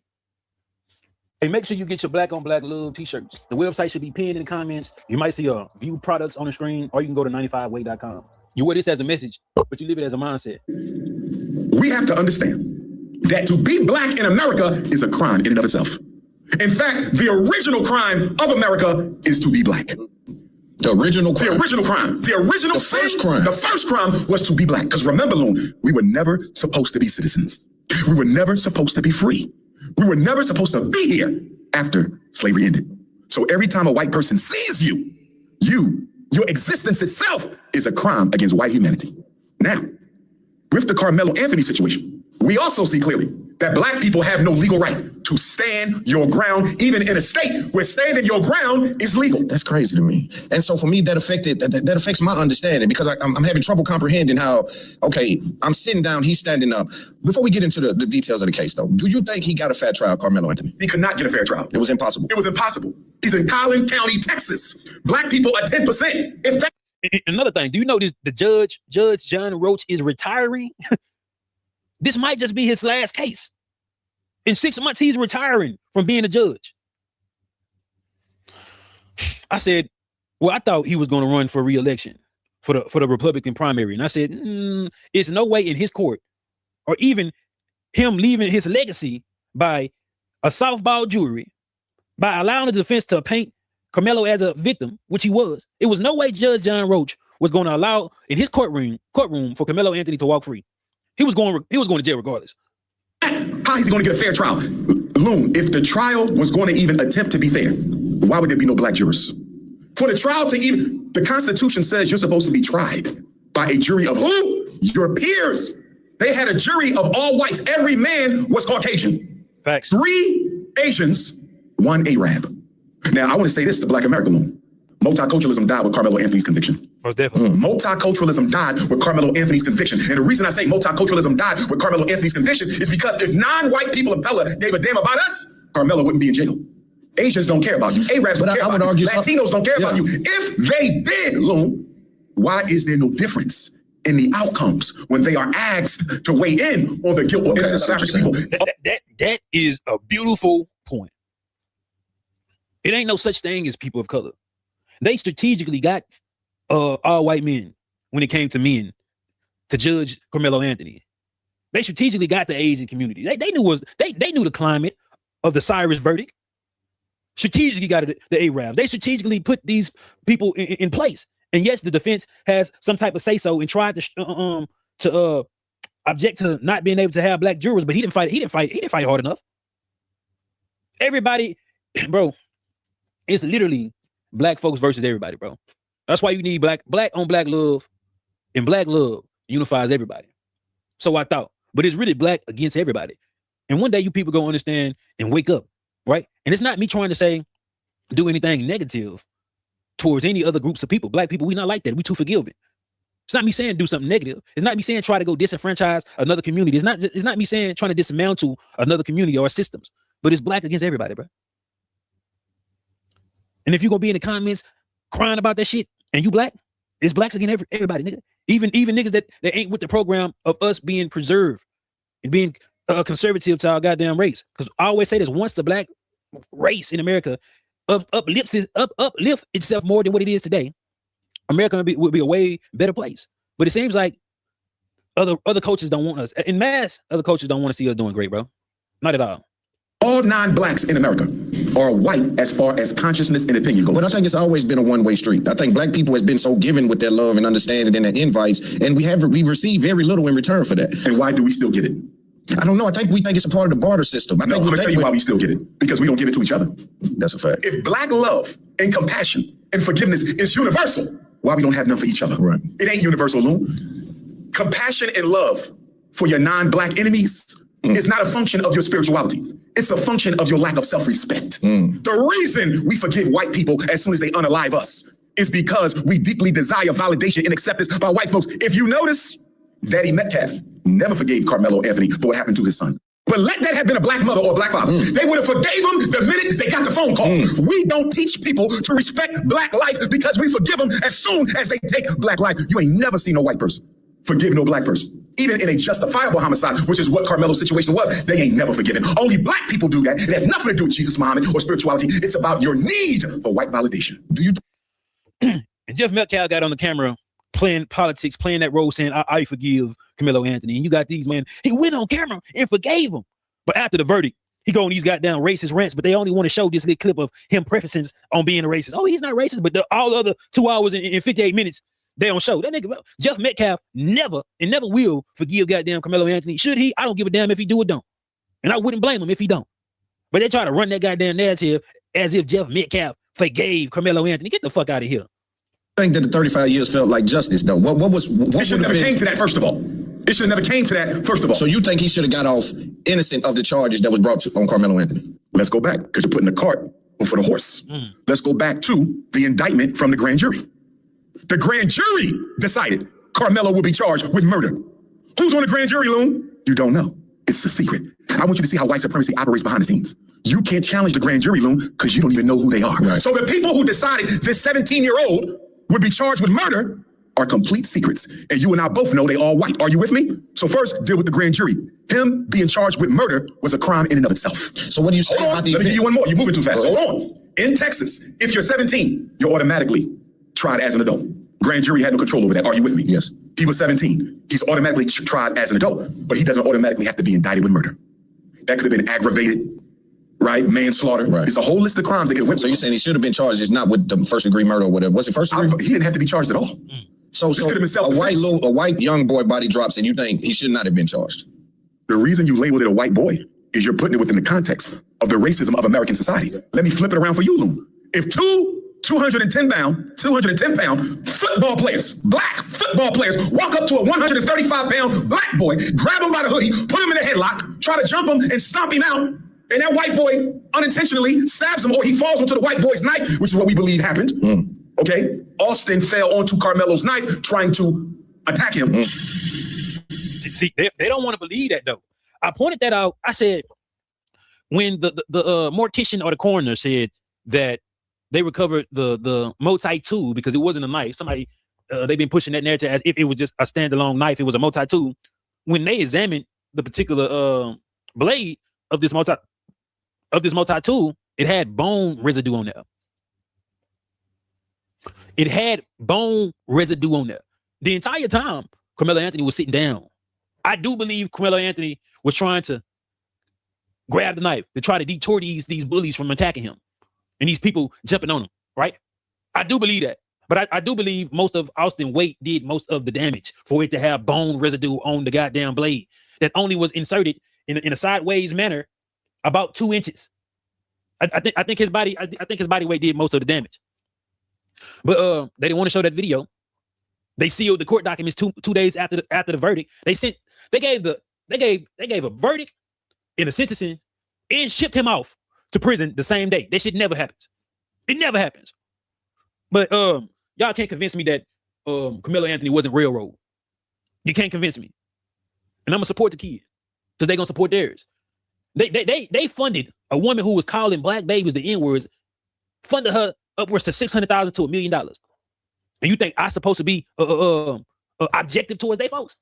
Hey, make sure you get your Black on Black love t-shirts. The website should be pinned in the comments. You might see view products on the screen, or you can go to 95way.com. You wear this as a message, but you live it as a mindset. We have to understand that to be Black in America is a crime in and of itself. In fact, the original crime of America is to be Black. The original crime. The original crime. The original the first crime. The first crime was to be Black. Because remember, Loon, we were never supposed to be citizens. We were never supposed to be free. We were never supposed to be here after slavery ended. So every time a white person sees you, your existence itself is a crime against white humanity. Now, with the Carmelo Anthony situation, we also see clearly that black people have no legal right to stand your ground, even in a state where standing your ground is legal. That's crazy to me. And so for me, that affects my understanding, because I'm having trouble comprehending how, okay, I'm sitting down, he's standing up. Before we get into the details of the case, though, do you think he got a fair trial, Carmelo Anthony? He could not get a fair trial. It was impossible. It was impossible. He's in Collin County, Texas. Black people are 10%. If that. Another thing, do you know this? The Judge John Roach is retiring. This might just be his last case. In 6 months, he's retiring from being a judge. I said, well, I thought he was going to run for re-election for the Republican primary. And I said, it's no way in his court, or even him leaving his legacy by a softball jury, by allowing the defense to paint Carmelo as a victim, which he was. It was no way Judge John Roach was going to allow in his courtroom for Carmelo Anthony to walk free. He was going to jail regardless. How is he going to get a fair trial? Loon, if the trial was going to even attempt to be fair, why would there be no black jurors? For the trial to even, the Constitution says you're supposed to be tried by a jury of who? Your peers. They had a jury of all whites. Every man was Caucasian. Facts. 3 Asians, 1 Arab. Now, I want to say this to Black America, Loon. Multiculturalism died with Carmelo Anthony's conviction. Oh, definitely. Multiculturalism died with Carmelo Anthony's conviction. And the reason I say multiculturalism died with Carmelo Anthony's conviction is because if non-white people of color gave a damn about us, Carmelo wouldn't be in jail. Asians don't care about you. Arabs don't care about you. Latinos don't care about you. If they did, Loon, why is there no difference in the outcomes when they are asked to weigh in on the guilt or innocence of African people? That is a beautiful point. It ain't no such thing as people of color. They strategically got all white men when it came to men to judge Carmelo Anthony. They strategically got the Asian community. They knew the climate of the Cyrus verdict. Strategically got the Arabs. They strategically put these people in place. And yes, the defense has some type of say so and tried to object to not being able to have black jurors, but he didn't fight hard enough. Everybody, bro, it's literally black folks versus everybody, bro. That's why you need black on black love, and black love unifies everybody. So I thought, but it's really black against everybody. And one day you people gonna understand and wake up, right? And it's not me trying to say do anything negative towards any other groups of people. Black people, we not like that. We too forgiving. It's not me saying do something negative. It's not me saying try to go disenfranchise another community. It's not me saying trying to dismantle another community or systems. But it's black against everybody, bro. And if you're gonna be in the comments crying about that shit and you black, it's blacks against everybody, nigga. Even niggas that ain't with the program of us being preserved and being conservative to our goddamn race. Because I always say this: once the black race in America uplift itself more than what it is today, America would be a way better place. But it seems like other coaches don't want us. In mass, other coaches don't want to see us doing great, bro. Not at all. All non-blacks in America are white as far as consciousness and opinion goes. But I think it's always been a one-way street. I think black people has been so given with their love and understanding and their invites, and we receive very little in return for that. And why do we still get it? I don't know. I think we think it's a part of the barter system. I'm going to tell you why we still get it. Because we don't give it to each other. That's a fact. If black love and compassion and forgiveness is universal, why we don't have none for each other? Right. It ain't universal, Loon. Compassion and love for your non-black enemies is not a function of your spirituality. It's a function of your lack of self-respect. The reason we forgive white people as soon as they unalive us is because we deeply desire validation and acceptance by white folks. If you notice, Daddy Metcalf never forgave Carmelo Anthony for what happened to his son. But let that have been a black mother or a black father. They would have forgave him the minute they got the phone call. We don't teach people to respect black life because we forgive them as soon as they take black life. You ain't never seen no white person forgive no black person. Even in a justifiable homicide, which is what Carmelo's situation was, they ain't never forgiven. Only black people do that. It has nothing to do with Jesus, Muhammad, or spirituality. It's about your need for white validation. Do you? And Jeff Metcalf got on the camera playing politics, playing that role, saying, I forgive Carmelo Anthony. And you got these, man, he went on camera and forgave him. But after the verdict, he go on these goddamn racist rants, but they only want to show this little clip of him prefacing on being a racist. Oh, he's not racist, but all the other 2 hours and 58 minutes, they don't show. That nigga, Jeff Metcalf never will forgive goddamn Carmelo Anthony. Should he? I don't give a damn if he do or don't. And I wouldn't blame him if he don't. But they try to run that goddamn narrative as if Jeff Metcalf forgave Carmelo Anthony. Get the fuck out of here. I think that the 35 years felt like justice, though. What it should never came to that, first of all. It should have never came to that, first of all. So you think he should have got off innocent of the charges that was brought on Carmelo Anthony? Let's go back, because you're putting the cart before the horse. Let's go back to the indictment from the grand jury. The grand jury decided Carmelo will be charged with murder. Who's on the grand jury, Loon? You don't know. It's a secret. I want you to see how white supremacy operates behind the scenes. You can't challenge the grand jury, Loon, because you don't even know who they are. Right. So the people who decided this 17-year-old would be charged with murder are complete secrets. And you and I both know they all white. Are you with me? So first, deal with the grand jury. Him being charged with murder was a crime in and of itself. So what do you say about the Let me give you one more. You're moving too fast. Hold on. In Texas, if you're 17, you're automatically tried as an adult. Grand jury had no control over that. Are you with me? Yes. He was 17. He's automatically tried as an adult, but he doesn't automatically have to be indicted with murder. That could have been aggravated, right? Manslaughter. Right. It's a whole list of crimes that could have went. So you're saying he should have been charged, just not with the first degree murder or whatever. Was it first degree? He didn't have to be charged at all. So this could have been self-defense. A white young boy body drops, and you think he should not have been charged? The reason you labeled it a white boy is you're putting it within the context of the racism of American society. Let me flip it around for you, Loon. If two 210-pound football players, black football players, walk up to a 135-pound black boy, grab him by the hoodie, put him in a headlock, try to jump him and stomp him out, and that white boy unintentionally stabs him, or he falls onto the white boy's knife, which is what we believe happened. Okay? Austin fell onto Carmelo's knife trying to attack him. See, they don't want to believe that, though. I pointed that out. I said, when the mortician or the coroner said that they recovered the multi-tool because it wasn't a knife. Somebody, they've been pushing that narrative as if it was just a standalone knife. It was a multi-tool. When they examined the particular blade of this multi-tool, it had bone residue on there. It had bone residue on there. The entire time, Carmelo Anthony was sitting down. I do believe Carmelo Anthony was trying to grab the knife to try to detour these bullies from attacking him and these people jumping on him, right? I do believe that. But I do believe most of Austin's weight did most of the damage for it to have bone residue on the goddamn blade that only was inserted in a sideways manner about 2 inches. I think his body weight did most of the damage. But they didn't want to show that video. They sealed the court documents two days after the verdict. They gave a verdict in the sentencing and shipped him off to prison the same day. That shit never happens. It never happens. But y'all can't convince me that Carmelo Anthony wasn't railroad. You can't convince me. And I'm gonna support the kid because they're gonna support theirs. They funded a woman who was calling black babies the N-words, funded her upwards to $600,000 to $1 million. And you think I'm supposed to be objective towards they folks?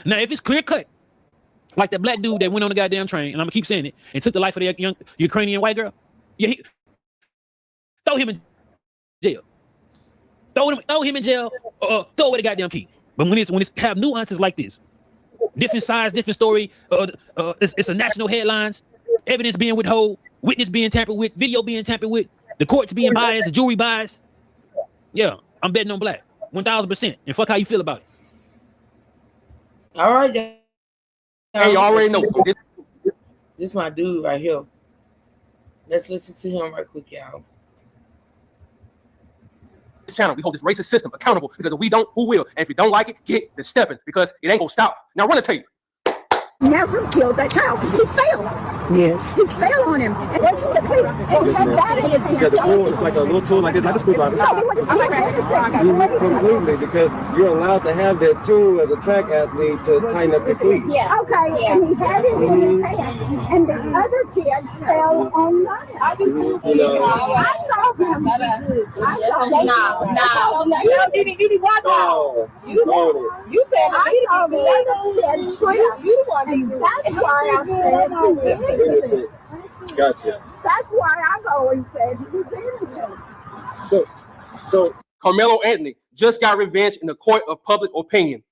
Now, if it's clear cut, like that black dude that went on the goddamn train, and I'm gonna keep saying it, and took the life of the young Ukrainian white girl, yeah, throw him in jail. Throw him in jail. Throw away the goddamn key. But when it's have nuances like this, different size, different story, it's a national headlines, evidence being withheld, witness being tampered with, video being tampered with, the courts being biased, the jury biased. Yeah, I'm betting on black, 1,000%. And fuck how you feel about it. All right, hey, you already know. This my dude right here. Let's listen to him right quick, y'all. This channel, we hold this racist system accountable because if we don't, who will? And if you don't like it, get the stepping because it ain't gonna stop. Now run a tape. Never killed that child. He failed. Yes. He fell on him. And that's the thing. And he had that in his hand. Yeah, the tool is like a little tool like this, like a screwdriver. Completely, because you're allowed to have that tool as a track athlete to tighten up your cleats. Yeah. Okay, yeah. And he had it in his hand. And the other kid fell on mine. I saw him. I saw him. No. You watch out. You said I saw the other kid trip. You the one. And that's why I said Gotcha. That's why I've always said he was innocent. So Carmelo Anthony just got revenge in the court of public opinion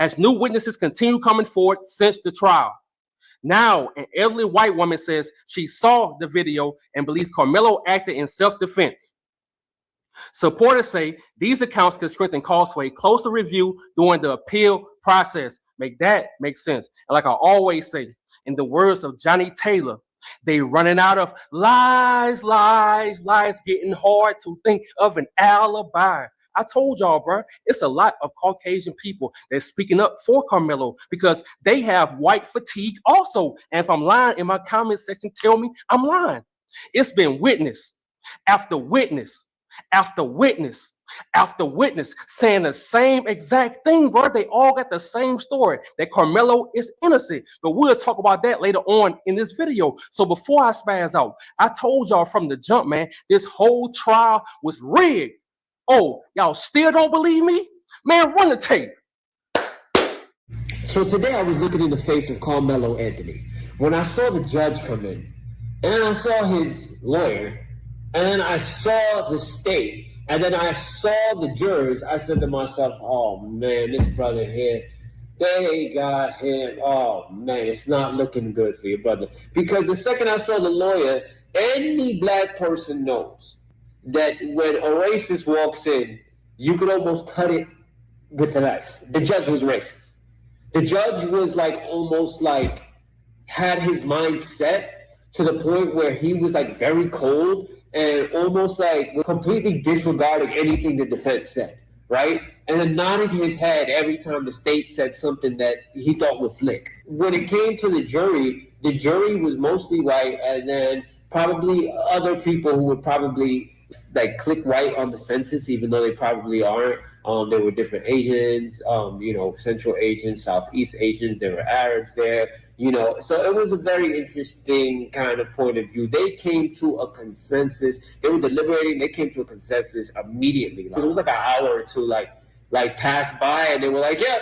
as new witnesses continue coming forward since the trial. Now, an elderly white woman says she saw the video and believes Carmelo acted in self-defense. Supporters say these accounts could strengthen calls for a closer review during the appeal process. Make sense. And like I always say, in the words of Johnny Taylor, they running out of lies, getting hard to think of an alibi. I told y'all, bro, it's a lot of Caucasian people that's speaking up for Carmelo because they have white fatigue also. And if I'm lying in my comment section, tell me I'm lying. It's been witness after witness after witness after witness saying the same exact thing, bro. They all got the same story that Carmelo is innocent. But we'll talk about that later on in this video. So before I spaz out, I told y'all from the jump, man, this whole trial was rigged. Oh, y'all still don't believe me? Man, run the tape. So today I was looking in the face of Carmelo Anthony when I saw the judge come in, and then I saw his lawyer, and then I saw the state, and then I saw the jurors. I said to myself, oh man, this brother here, they got him. Oh man, it's not looking good for your brother. Because the second I saw the lawyer, any black person knows that when a racist walks in, you could almost cut it with a knife. The judge was racist. The judge was like almost like had his mind set to the point where he was like very cold and almost like completely disregarding anything the defense said, right? And then nodding his head every time the state said something that he thought was slick. When it came to the jury was mostly white, and then probably other people who would probably like click white on the census, even though they probably aren't. There were different Asians, Central Asians, Southeast Asians, there were Arabs there, so it was a very interesting kind of point of view. They came to a consensus. They were deliberating. They came to a consensus immediately. It was like an hour or two, like passed by, and they were like, "Yep,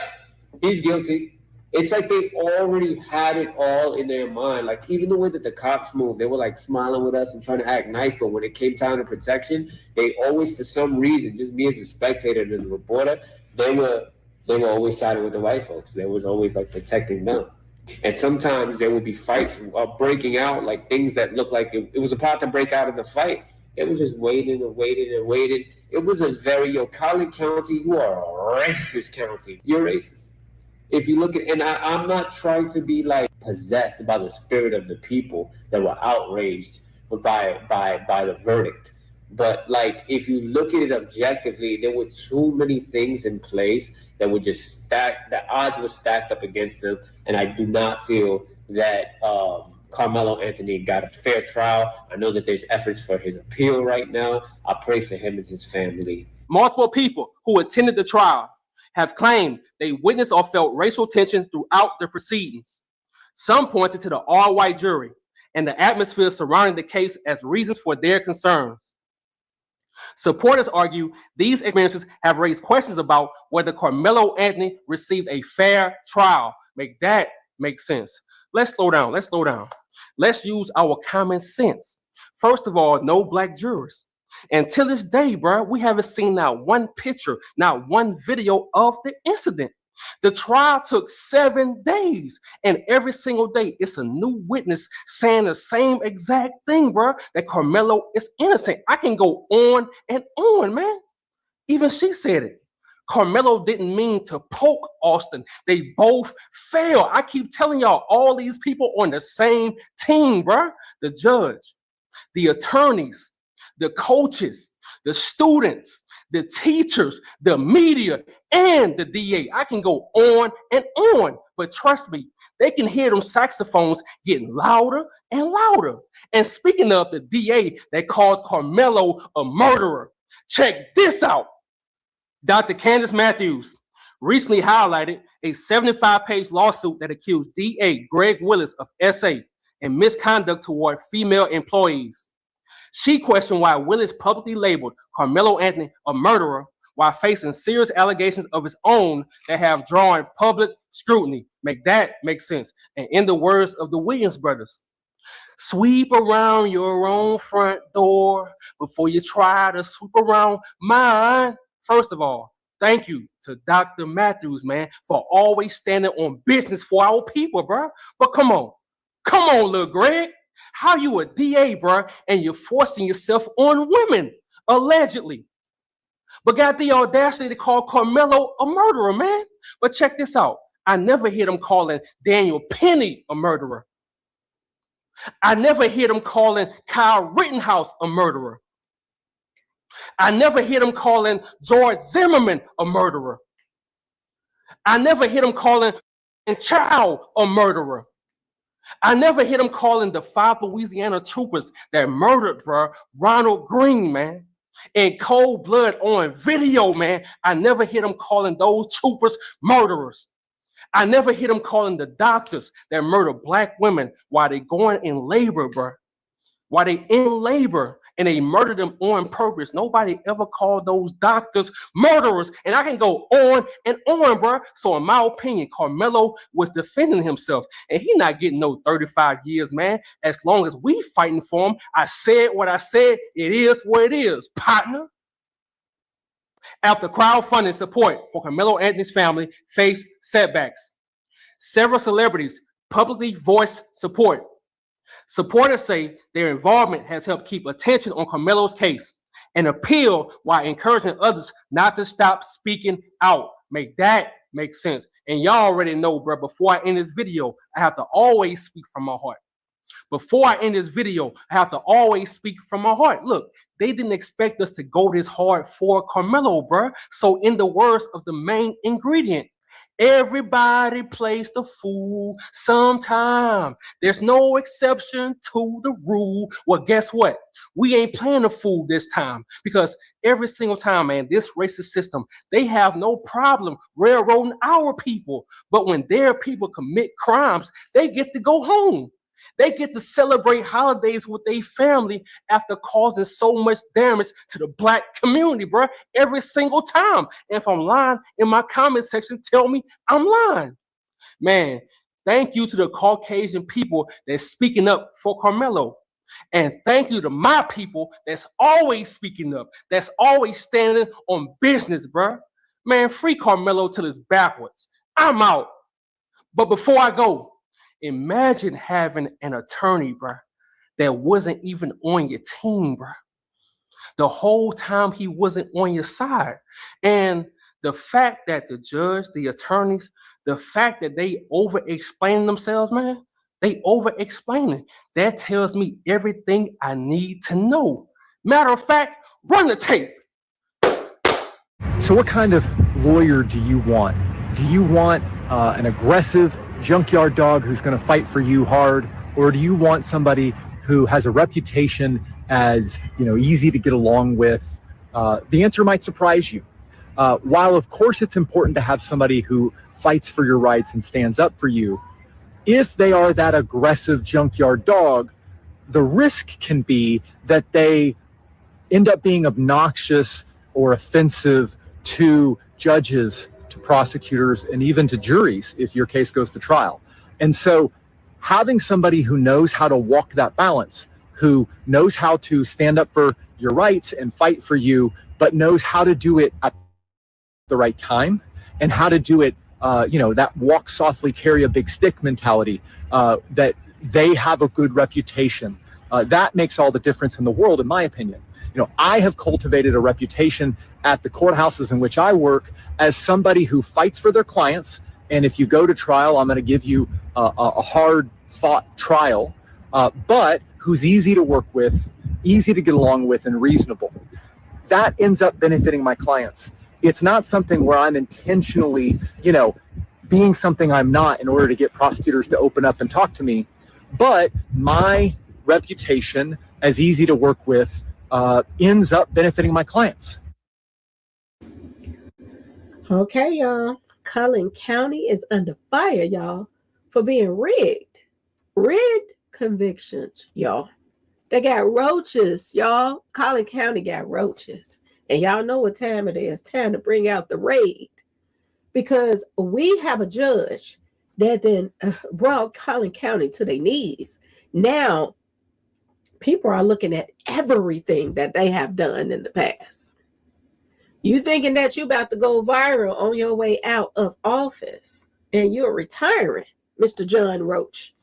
he's guilty." It's like they already had it all in their mind. Like even the way that the cops moved, they were like smiling with us and trying to act nice. But when it came time to protection, they always, for some reason, just me as a spectator and as a reporter, they were always siding with the white folks. They was always like protecting them. And sometimes there would be fights breaking out, like things that looked like it was about to break out in the fight. They were just waiting and waiting and waiting. It was a very, Collin County, you are a racist county. You're racist. If you look at, and I'm not trying to be like possessed by the spirit of the people that were outraged by the verdict, but like if you look at it objectively, there were too many things in place that were just stacked. The odds were stacked up against them, and I do not feel that Carmelo Anthony got a fair trial. I know that there's efforts for his appeal right now. I pray for him and his family. Multiple people who attended the trial have claimed they witnessed or felt racial tension throughout the proceedings. Some pointed to the all-white jury and the atmosphere surrounding the case as reasons for their concerns. Supporters argue these experiences have raised questions about whether Carmelo Anthony received a fair trial. Make that make sense. Let's slow down. Let's use our common sense. First of all, no black jurors. And to this day, bro, we haven't seen not one picture, not one video of the incident. The trial took 7 days, and every single day it's a new witness saying the same exact thing, bro, that Carmelo is innocent. I can go on and on, man. Even she said it. Carmelo didn't mean to poke Austin. They both failed. I keep telling y'all, all these people on the same team, bro. The judge, the attorneys, the coaches, the students, the teachers, the media, and the DA. I can go on and on, but trust me, they can hear them saxophones getting louder and louder. And speaking of the DA, they called Carmelo a murderer. Check this out. Dr. Candace Matthews recently highlighted a 75-page lawsuit that accused DA Greg Willis of SA and misconduct toward female employees. She questioned why Willis publicly labeled Carmelo Anthony a murderer while facing serious allegations of his own that have drawn public scrutiny. Make that make sense. And in the words of the Williams brothers, sweep around your own front door before you try to sweep around mine. First of all, thank you to Dr. Matthews, man, for always standing on business for our people, bro. But come on, little Greg. How you a DA, bro, and you're forcing yourself on women, allegedly. But got the audacity to call Carmelo a murderer, man. But check this out. I never hear them calling Daniel Penny a murderer. I never hear them calling Kyle Rittenhouse a murderer. I never hear them calling George Zimmerman a murderer. I never hear them calling Chow a murderer. I never hear them calling the 5 Louisiana troopers that murdered, bro, Ronald Green, man, in cold blood on video, man. I never hear them calling those troopers murderers. I never hear them calling the doctors that murder black women while they going in labor, bro. While they in labor and they murder them on purpose. Nobody ever called those doctors murderers. And I can go on and on, bro. So in my opinion, Carmelo was defending himself. And he not getting no 35 years, man. As long as we fighting for him, I said what I said. It is what it is, partner. After crowdfunding support for Carmelo Anthony's family faced setbacks, several celebrities publicly voiced support. Supporters say their involvement has helped keep attention on Carmelo's case and appeal while encouraging others not to stop speaking out. Make that make sense. And y'all already know, bro, before I end this video, I have to always speak from my heart. Before I end this video, I have to always speak from my heart. Look, they didn't expect us to go this hard for Carmelo, bro. So in the words of the main ingredient, everybody plays the fool sometime. There's no exception to the rule. Well, guess what? We ain't playing the fool this time, because every single time, man, this racist system, they have no problem railroading our people. But when their people commit crimes, they get to go home. They get to celebrate holidays with their family after causing so much damage to the black community, bro, every single time. And if I'm lying, in my comment section, tell me I'm lying. Man, thank you to the Caucasian people that's speaking up for Carmelo. And thank you to my people that's always speaking up, that's always standing on business, bro. Man, free Carmelo till it's backwards. I'm out. But before I go, imagine having an attorney, bro, that wasn't even on your team, bro. The whole time he wasn't on your side. And the fact that the judge, the attorneys, the fact that they over-explaining themselves, man, they over-explaining. That tells me everything I need to know. Matter of fact, run the tape. So what kind of lawyer do you want? Do you want an aggressive junkyard dog who's going to fight for you hard, or do you want somebody who has a reputation as, easy to get along with? The answer might surprise you. While of course it's important to have somebody who fights for your rights and stands up for you, if they are that aggressive junkyard dog, the risk can be that they end up being obnoxious or offensive to judges, to prosecutors, and even to juries if your case goes to trial. And so having somebody who knows how to walk that balance, who knows how to stand up for your rights and fight for you, but knows how to do it at the right time and how to do it, that walk softly, carry a big stick mentality, that they have a good reputation. That makes all the difference in the world, in my opinion. I have cultivated a reputation at the courthouses in which I work as somebody who fights for their clients. And if you go to trial, I'm going to give you a hard fought trial, but who's easy to work with, easy to get along with, and reasonable. That ends up benefiting my clients. It's not something where I'm intentionally, being something I'm not in order to get prosecutors to open up and talk to me. But my reputation as easy to work with ends up benefiting my clients. Okay, y'all. Collin County is under fire, y'all, for being rigged. Rigged convictions, y'all. They got roaches, y'all. Collin County got roaches. And y'all know what time it is. Time to bring out the raid. Because we have a judge that then brought Collin County to their knees. Now, people are looking at everything that they have done in the past. You thinking that you about to go viral on your way out of office and you're retiring, Mr. John Roach.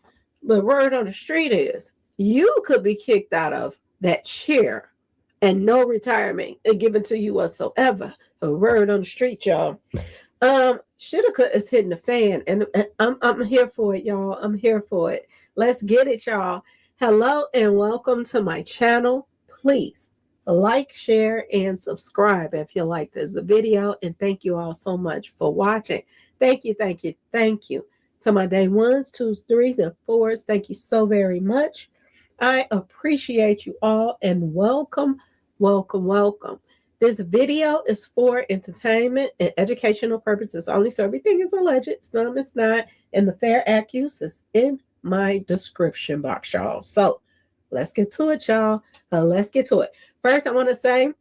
But word on the street is you could be kicked out of that chair and no retirement given to you whatsoever. A word on the street, y'all. Shitka is hitting the fan, and I'm here for it, y'all. I'm here for it. Let's get it, y'all. Hello and welcome to my channel. Please like, share, and subscribe if you like this video. And thank you all so much for watching. Thank you, thank you, thank you to my day 1s, 2s, 3s, and 4s. Thank you so very much. I appreciate you all, and welcome, welcome, welcome. This video is for entertainment and educational purposes only, so everything is alleged, some is not, and the fair accuse is in my description box, y'all. So let's get to it, y'all. Let's get to it. First, I want to say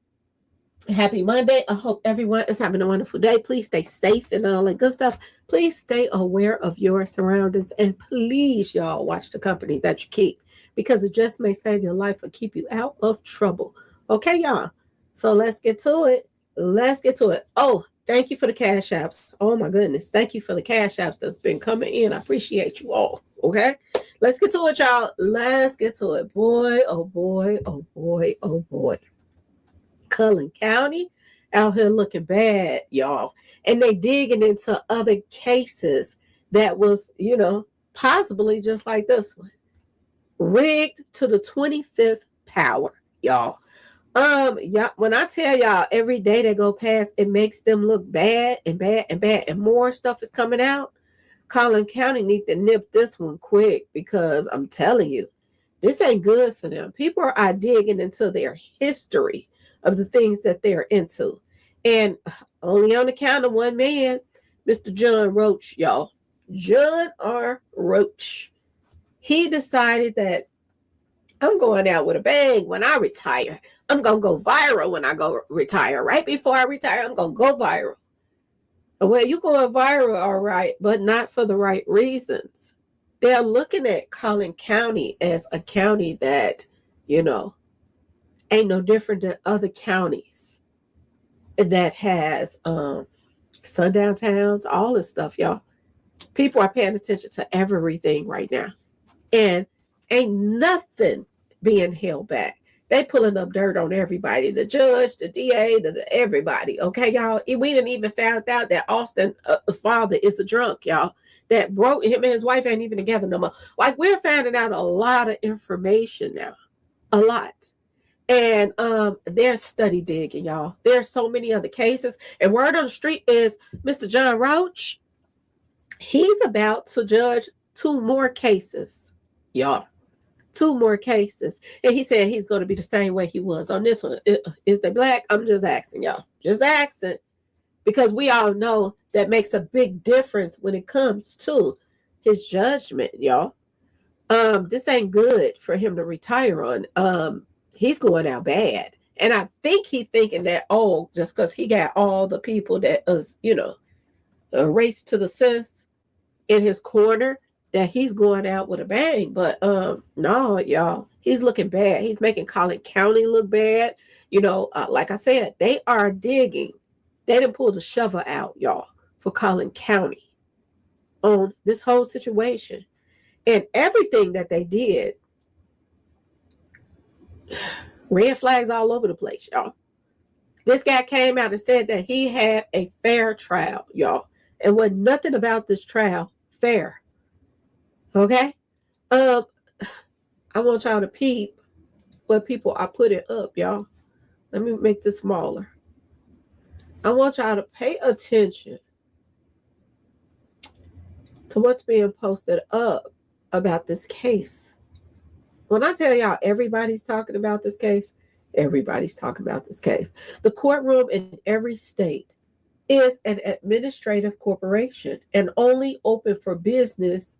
happy Monday. I hope everyone is having a wonderful day. Please stay safe and all that good stuff. Please stay aware of your surroundings, and please, y'all, watch the company that you keep, because it just may save your life or keep you out of trouble. Okay, y'all? So let's get to it. Let's get to it. Oh, thank you for the cash apps. Oh, my goodness. Thank you for the cash apps that's been coming in. I appreciate you all. Okay? Let's get to it, y'all. Let's get to it. Boy, oh, boy, oh, boy, oh, boy. Collin County out here looking bad, y'all. And they digging into other cases that was, possibly just like this one. Rigged to the 25th power, y'all. Yeah, when I tell y'all every day they go past, it makes them look bad and bad and bad, and more stuff is coming out. Collin County need to nip this one quick, because I'm telling you, this ain't good for them. People are digging into their history of the things that they're into. And only on account of one man, Mr. John Roach, y'all. John R. Roach. He decided that I'm going out with a bang when I retire. I'm going to go viral when I go retire. Right before I retire, I'm going to go viral. Well, you're going viral, all right, but not for the right reasons. They're looking at Collin County as a county that, ain't no different than other counties that has sundown towns, all this stuff, y'all. People are paying attention to everything right now. And ain't nothing being held back. They pulling up dirt on everybody, the judge, the DA, everybody. Okay, y'all. We didn't even found out that Austin, the father, is a drunk, y'all. That broke him and his wife ain't even together no more. Like, we're finding out a lot of information now. A lot. And they're study digging, y'all. There's so many other cases. And word on the street is Mr. John Roach, he's about to judge 2 more cases, y'all. 2 more cases. And he said he's going to be the same way he was on this one. Is they black? I'm just asking, y'all. Just asking. Because we all know that makes a big difference when it comes to his judgment, y'all. This ain't good for him to retire on. He's going out bad. And I think he's thinking that, just because he got all the people that is, a race to the sis in his corner, that he's going out with a bang. But no, y'all, he's looking bad. He's making Collin County look bad. Like I said, they are digging. They didn't pull the shovel out, y'all, for Collin County on this whole situation. And everything that they did, red flags all over the place, y'all. This guy came out and said that he had a fair trial, y'all. And wasn't nothing about this trial fair. Okay? I want y'all to peep what people are putting up, y'all. Let me make this smaller. I want y'all to pay attention to what's being posted up about this case. When I tell y'all everybody's talking about this case, everybody's talking about this case. The courtroom in every state is an administrative corporation and only open for business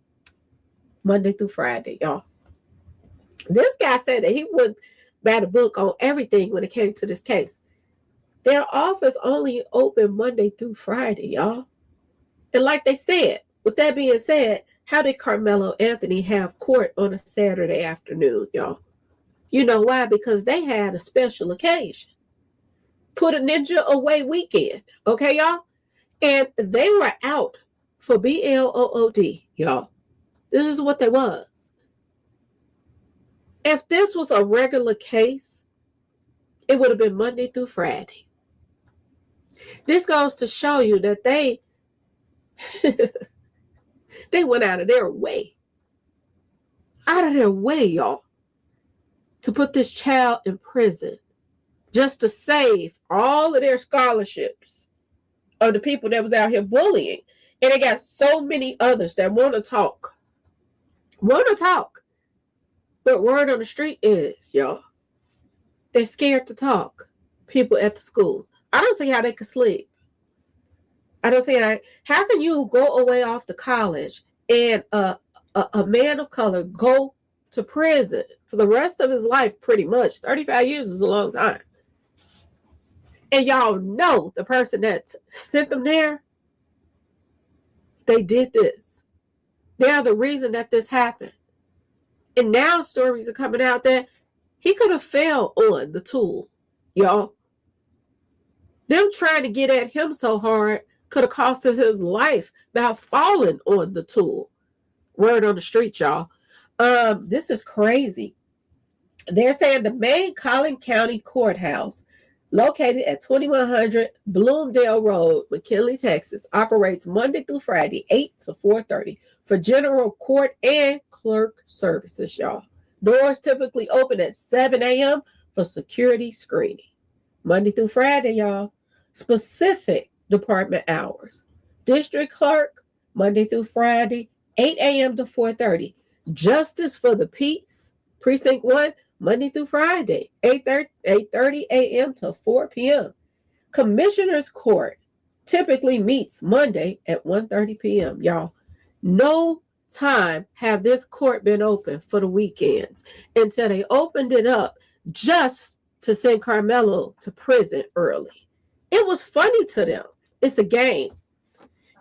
Monday through Friday, y'all. This guy said that he would bat a book on everything when it came to this case. Their office only open Monday through Friday, y'all. And like they said, with that being said, how did Carmelo Anthony have court on a Saturday afternoon, y'all? You know why? Because they had a special occasion. Put a ninja away weekend, okay, y'all? And they were out for BLOOD, y'all. This is what they was. If this was a regular case, it would have been Monday through Friday. This goes to show you that they went out of their way, y'all, to put this child in prison just to save all of their scholarships of the people that was out here bullying. And they got so many others that want to talk. But word on the street is, y'all, they're scared to talk. People at the school. I don't see how they could sleep. I don't see how can you go away off to college and a man of color go to prison for the rest of his life, pretty much. 35 years is a long time. And y'all know the person that sent them there, they did this. They are the reason that this happened. And now stories are coming out that he could have fell on the tool, y'all. Them trying to get at him so hard could have cost us his life by falling on the tool. Word on the street, y'all. This is crazy. They're saying the main Collin County Courthouse, located at 2100 Bloomdale Road, McKinley, Texas, operates Monday through Friday, 8 to 4:30 for general court and clerk services, y'all. Doors typically open at 7 a.m. for security screening. Monday through Friday, y'all. Specific department hours. District clerk, Monday through Friday, 8 a.m. to 4:30. Justice for the Peace, Precinct 1, Monday through Friday, 8:30 a.m. to 4 p.m. Commissioner's Court typically meets Monday at 1:30 p.m. Y'all, no time have this court been open for the weekends until they opened it up just to send Carmelo to prison early. It was funny to them. It's a game.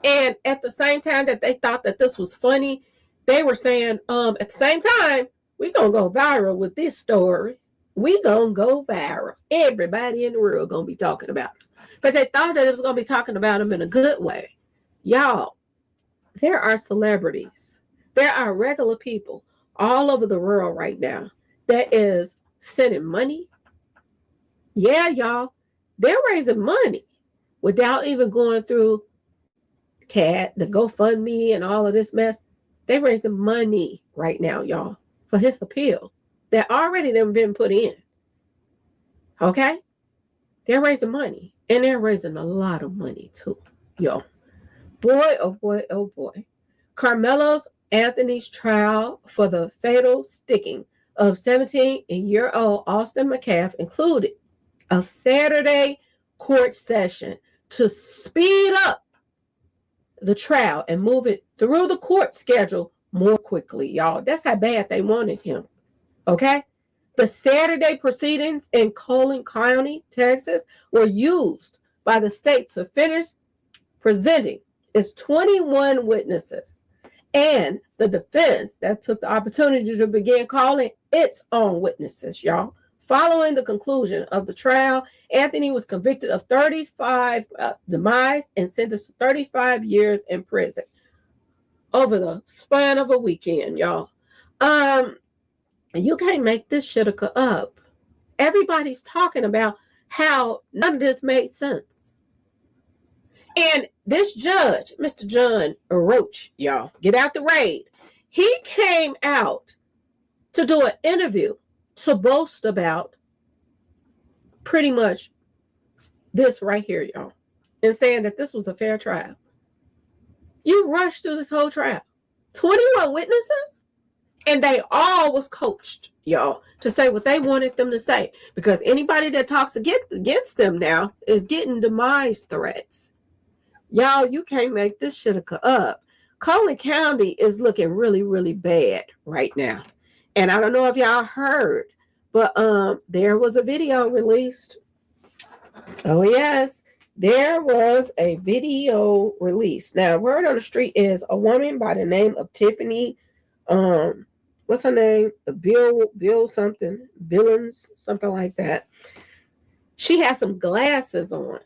And at the same time that they thought that this was funny, they were saying, at the same time, we're going to go viral with this story. We going to go viral. Everybody in the world going to be talking about it. But they thought that it was going to be talking about them in a good way. Y'all, there are celebrities. There are regular people all over the world right now that is sending money. Yeah, y'all, they're raising money without even going through the GoFundMe and all of this mess. They're raising money right now, y'all, for his appeal that already done been put in. Okay? They're raising money. And they're raising a lot of money too, y'all. Boy, oh boy, oh boy. Carmelo Anthony's trial for the fatal sticking of 17-year-old Austin McCaff included a Saturday court session to speed up the trial and move it through the court schedule more quickly, y'all. That's how bad they wanted him. Okay? The Saturday proceedings in Collin County, Texas, were used by the state to finish presenting its 21 witnesses and the defense that took the opportunity to begin calling its own witnesses, y'all. Following the conclusion of the trial, Anthony was convicted of 35 demise and sentenced to 35 years in prison over the span of a weekend, y'all. You can't make this shit up. Everybody's talking about how none of this made sense. And this judge, Mr. John Roach, y'all, get out the raid. He came out to do an interview to boast about pretty much this right here, y'all, and saying that this was a fair trial. You rushed through this whole trial. 21 witnesses, and they all was coached, y'all, to say what they wanted them to say, because anybody that talks against them now is getting demise threats. Y'all, you can't make this shit up. Collin County is looking really, really bad right now. And I don't know if y'all heard, but there was a video released. Oh, yes, there was a video released. Now, word on the street is a woman by the name of Tiffany, what's her name? Bill something, Billings, something like that. She has some glasses on.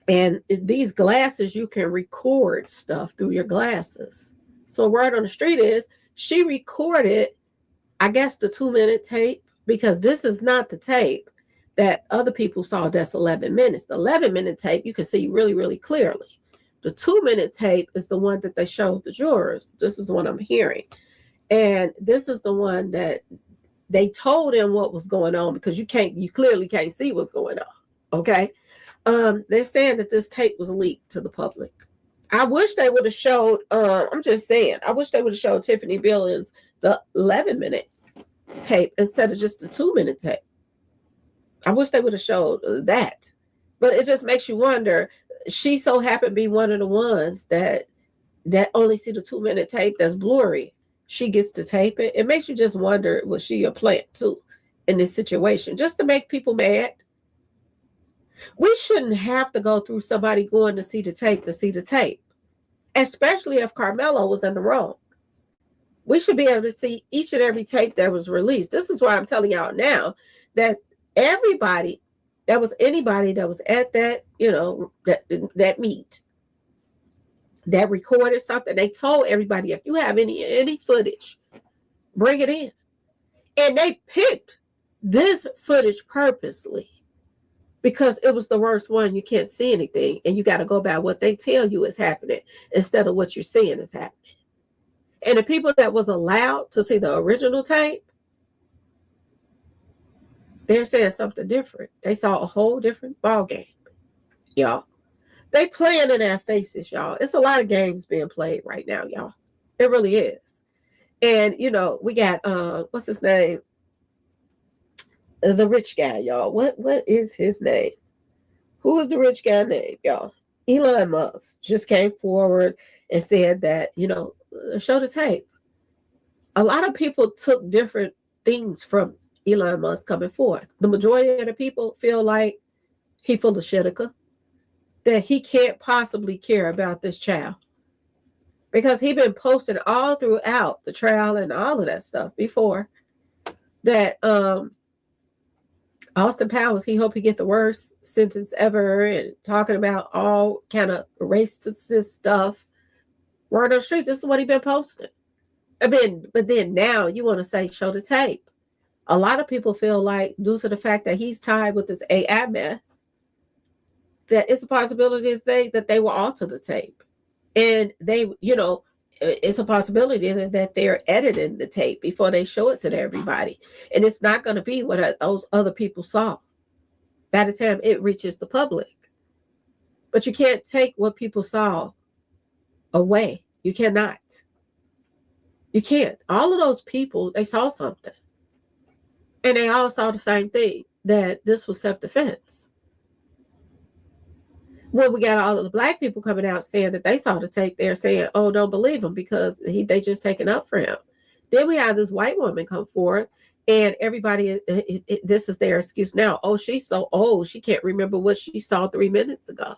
And these glasses, you can record stuff through your glasses. So word on the street is she recorded, I guess, the 2-minute tape, because this is not the tape that other people saw. That's 11 minutes. The 11-minute tape, you can see really, really clearly. The 2-minute tape is the one that they showed the jurors. This is what I'm hearing. And this is the one that they told him what was going on because you clearly can't see what's going on. Okay. They're saying that this tape was leaked to the public. I wish they would have showed, I'm just saying, I wish they would have showed Tiffany Billings the 11-minute tape instead of just the 2-minute tape. I wish they would have showed that. But it just makes you wonder, she so happened to be one of the ones that only see the 2-minute tape that's blurry. She gets to tape it. It makes you just wonder, was she a plant too in this situation, just to make people mad? We shouldn't have to go through somebody going to see the tape, especially if Carmelo was in the wrong. We should be able to see each and every tape that was released. This is why I'm telling y'all now that anybody that was at that, that meet, that recorded something, they told everybody, if you have any footage, bring it in. And they picked this footage purposely because it was the worst one. You can't see anything, and you got to go by what they tell you is happening instead of what you're seeing is happening. And the people that was allowed to see the original tape, they're saying something different. They saw a whole different ball game, y'all. They playing in our faces, y'all. It's a lot of games being played right now, y'all. It really is. And, we got, what's his name? The rich guy, y'all. What is his name? Who is the rich guy name, y'all? Elon Musk just came forward and said that, show the tape. A lot of people took different things from Elon Musk coming forth. The majority of the people feel like he full of shitika, that he can't possibly care about this child because he been posting all throughout the trial and all of that stuff before that Austin Powers, he hope he get the worst sentence ever, and talking about all kind of racist stuff. Word on the street, this is what he been posting. But then now you want to say show the tape. A lot of people feel like, due to the fact that he's tied with this AI mess, that it's a possibility to think that they will alter the tape. And they, it's a possibility that they're editing the tape before they show it to everybody. And it's not going to be what those other people saw by the time it reaches the public. But you can't take what people saw away. You cannot. You can't. All of those people, they saw something. And they all saw the same thing, that this was self-defense. When we got all of the black people coming out saying that they saw the tape, they're saying, oh, don't believe him because they just taken up for him. Then we have this white woman come forward and everybody, this is their excuse now. Oh, she's so old. She can't remember what she saw 3 minutes ago.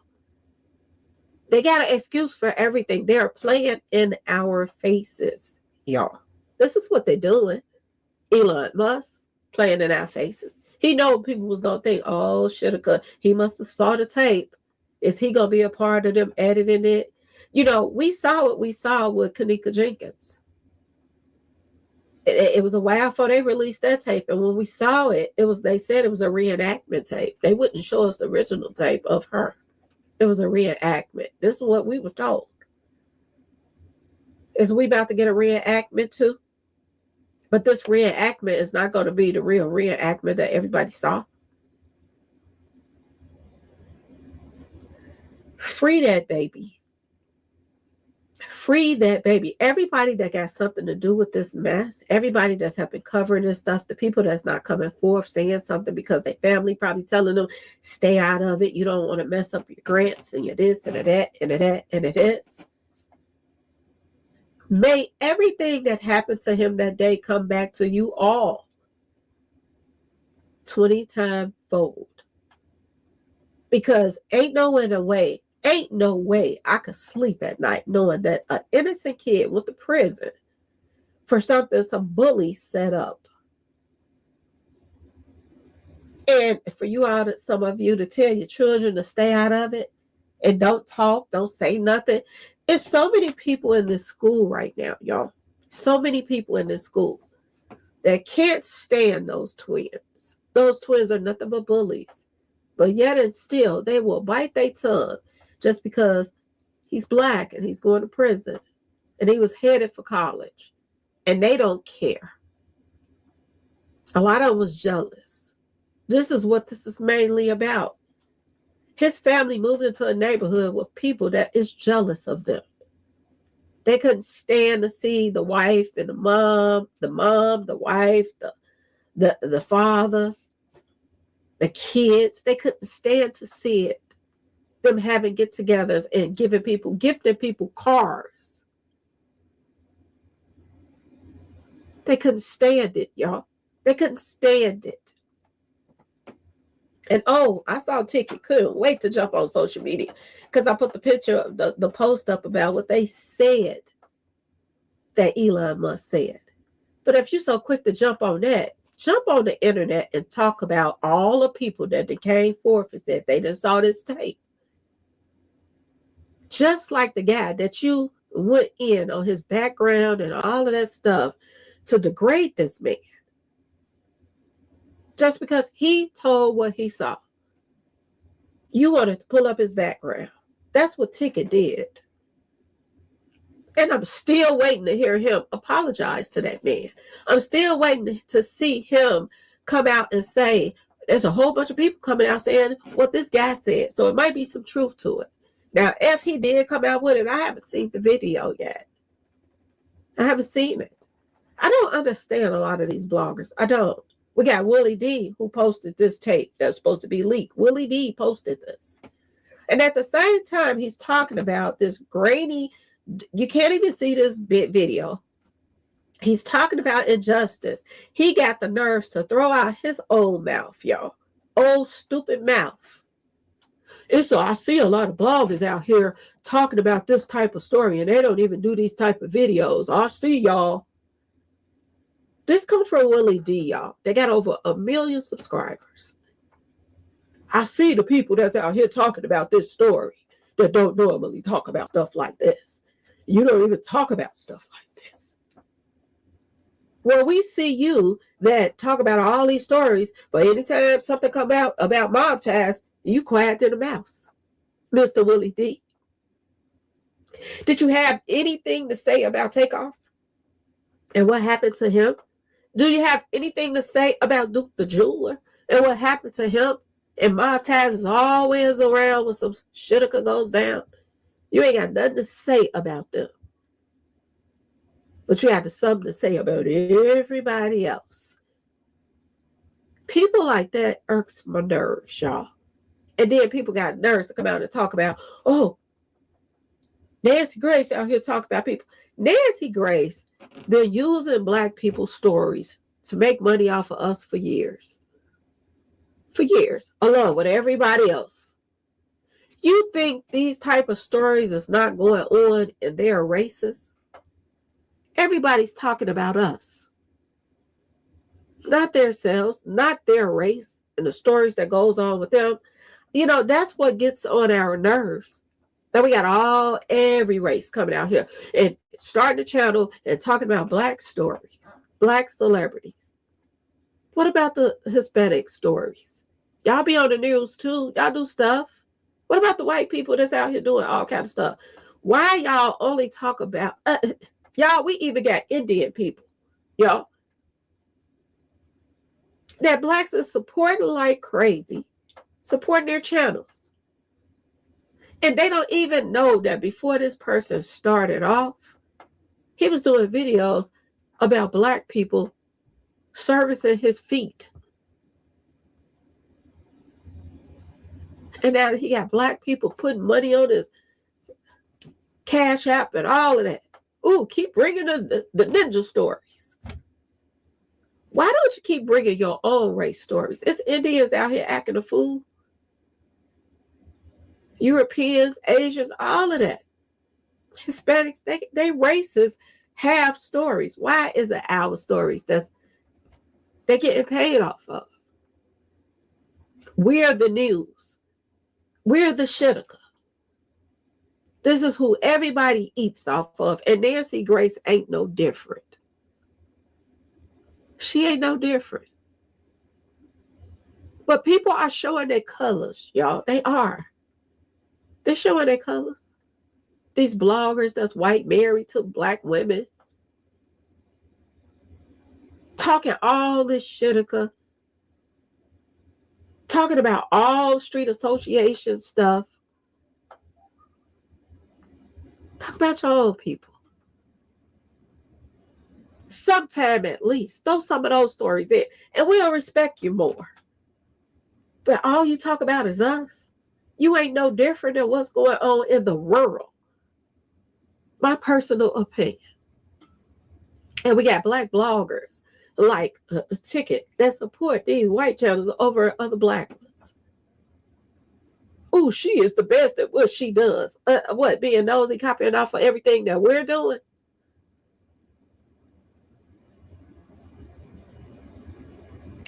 They got an excuse for everything. They're playing in our faces, y'all. This is what they're doing. Elon Musk playing in our faces. He know people was going to think, oh, he must have saw the tape. Is he going to be a part of them editing it? We saw what we saw with Kanika Jenkins. It was a while before they released that tape. And when we saw it, they said it was a reenactment tape. They wouldn't show us the original tape of her. It was a reenactment. This is what we was told. Is we about to get a reenactment too? But this reenactment is not going to be the real reenactment that everybody saw. Free that baby. Free that baby. Everybody that got something to do with this mess, everybody that's helping covering this stuff, the people that's not coming forth saying something because their family probably telling them, stay out of it. You don't want to mess up your grants and your this and that and that and it is. May everything that happened to him that day come back to you all 20 times fold. Because ain't no way I could sleep at night knowing that an innocent kid went to prison for something some bullies set up. And for you all, some of you to tell your children to stay out of it and don't talk, don't say nothing. It's so many people in this school right now, y'all. So many people in this school that can't stand those twins. Those twins are nothing but bullies. But yet and still, they will bite their tongue just because he's black and he's going to prison and he was headed for college. And they don't care. A lot of them was jealous. This is what this is mainly about. His family moved into a neighborhood with people that is jealous of them. They couldn't stand to see the wife and the mom, the wife, the father, the kids. They couldn't stand to see it. Them having get-togethers and gifting people cars. They couldn't stand it, y'all. They couldn't stand it. And I saw Ticket. Couldn't wait to jump on social media because I put the picture of the post up about what they said that Elon Musk said. But if you're so quick to jump on that, jump on the internet and talk about all the people that they came forth and said they just saw this tape. Just like the guy that you went in on his background and all of that stuff to degrade this man. Just because he told what he saw. You wanted to pull up his background. That's what Ticket did. And I'm still waiting to hear him apologize to that man. I'm still waiting to see him come out and say, there's a whole bunch of people coming out saying what this guy said. So it might be some truth to it. Now, if he did come out with it, I haven't seen the video yet. I haven't seen it. I don't understand a lot of these bloggers. I don't. We got Willie D who posted this tape that's supposed to be leaked. Willie D posted this. And at the same time, he's talking about this grainy, you can't even see this video. He's talking about injustice. He got the nerves to throw out his old mouth, y'all. Old stupid mouth. And so I see a lot of bloggers out here talking about this type of story, and they don't even do these type of videos. I see y'all. This comes from Willie D, y'all. They got over 1 million subscribers. I see the people that's out here talking about this story that don't normally talk about stuff like this. You don't even talk about stuff like this. Well, we see you that talk about all these stories, but anytime something come out about mob ties, you quiet than a mouse, Mr. Willie D. Did you have anything to say about Takeoff and what happened to him? Do you have anything to say about Duke the Jeweler and what happened to him? And mob ties is always around when some shit goes down. You ain't got nothing to say about them. But you got something to say about everybody else. People like that irks my nerves, y'all. And then people got nerves to come out and talk about, Nancy Grace out here talking about people. Nancy Grace been using Black people's stories to make money off of us for years. For years, along with everybody else. You think these type of stories is not going on and they're racist? Everybody's talking about us. Not themselves, not their race, and the stories that goes on with them. You know, that's what gets on our nerves. That we got every race coming out here and starting the channel and talking about Black stories, Black celebrities. What about the Hispanic stories? Y'all be on the news too. Y'all do stuff. What about the white people that's out here doing all kind of stuff? Why y'all only talk about, y'all, we even got Indian people, y'all, that Blacks is supporting like crazy, supporting their channels. And they don't even know that before this person started off, he was doing videos about Black people servicing his feet. And now he got Black people putting money on his Cash App and all of that. Ooh, keep bringing the ninja stories. Why don't you keep bringing your own race stories? It's Indians out here acting a fool. Europeans, Asians, all of that. Hispanics, they races have stories. Why is it our stories they're getting paid off of? We're the news. We're the Shitika. This is who everybody eats off of. And Nancy Grace ain't no different. She ain't no different. But people are showing their colors, y'all. They are. They're showing their colors. These bloggers that's white married to Black women. talking all this shitika, talking about all street association stuff. Talk about your own people. Sometime at least. Throw some of those stories in, and we'll respect you more. But all you talk about is us. You ain't no different than what's going on in the world. My personal opinion. And we got black bloggers like a Ticket that support these white channels over other black ones. Oh, she is the best at what she does. What, being nosy, copying off of everything that we're doing?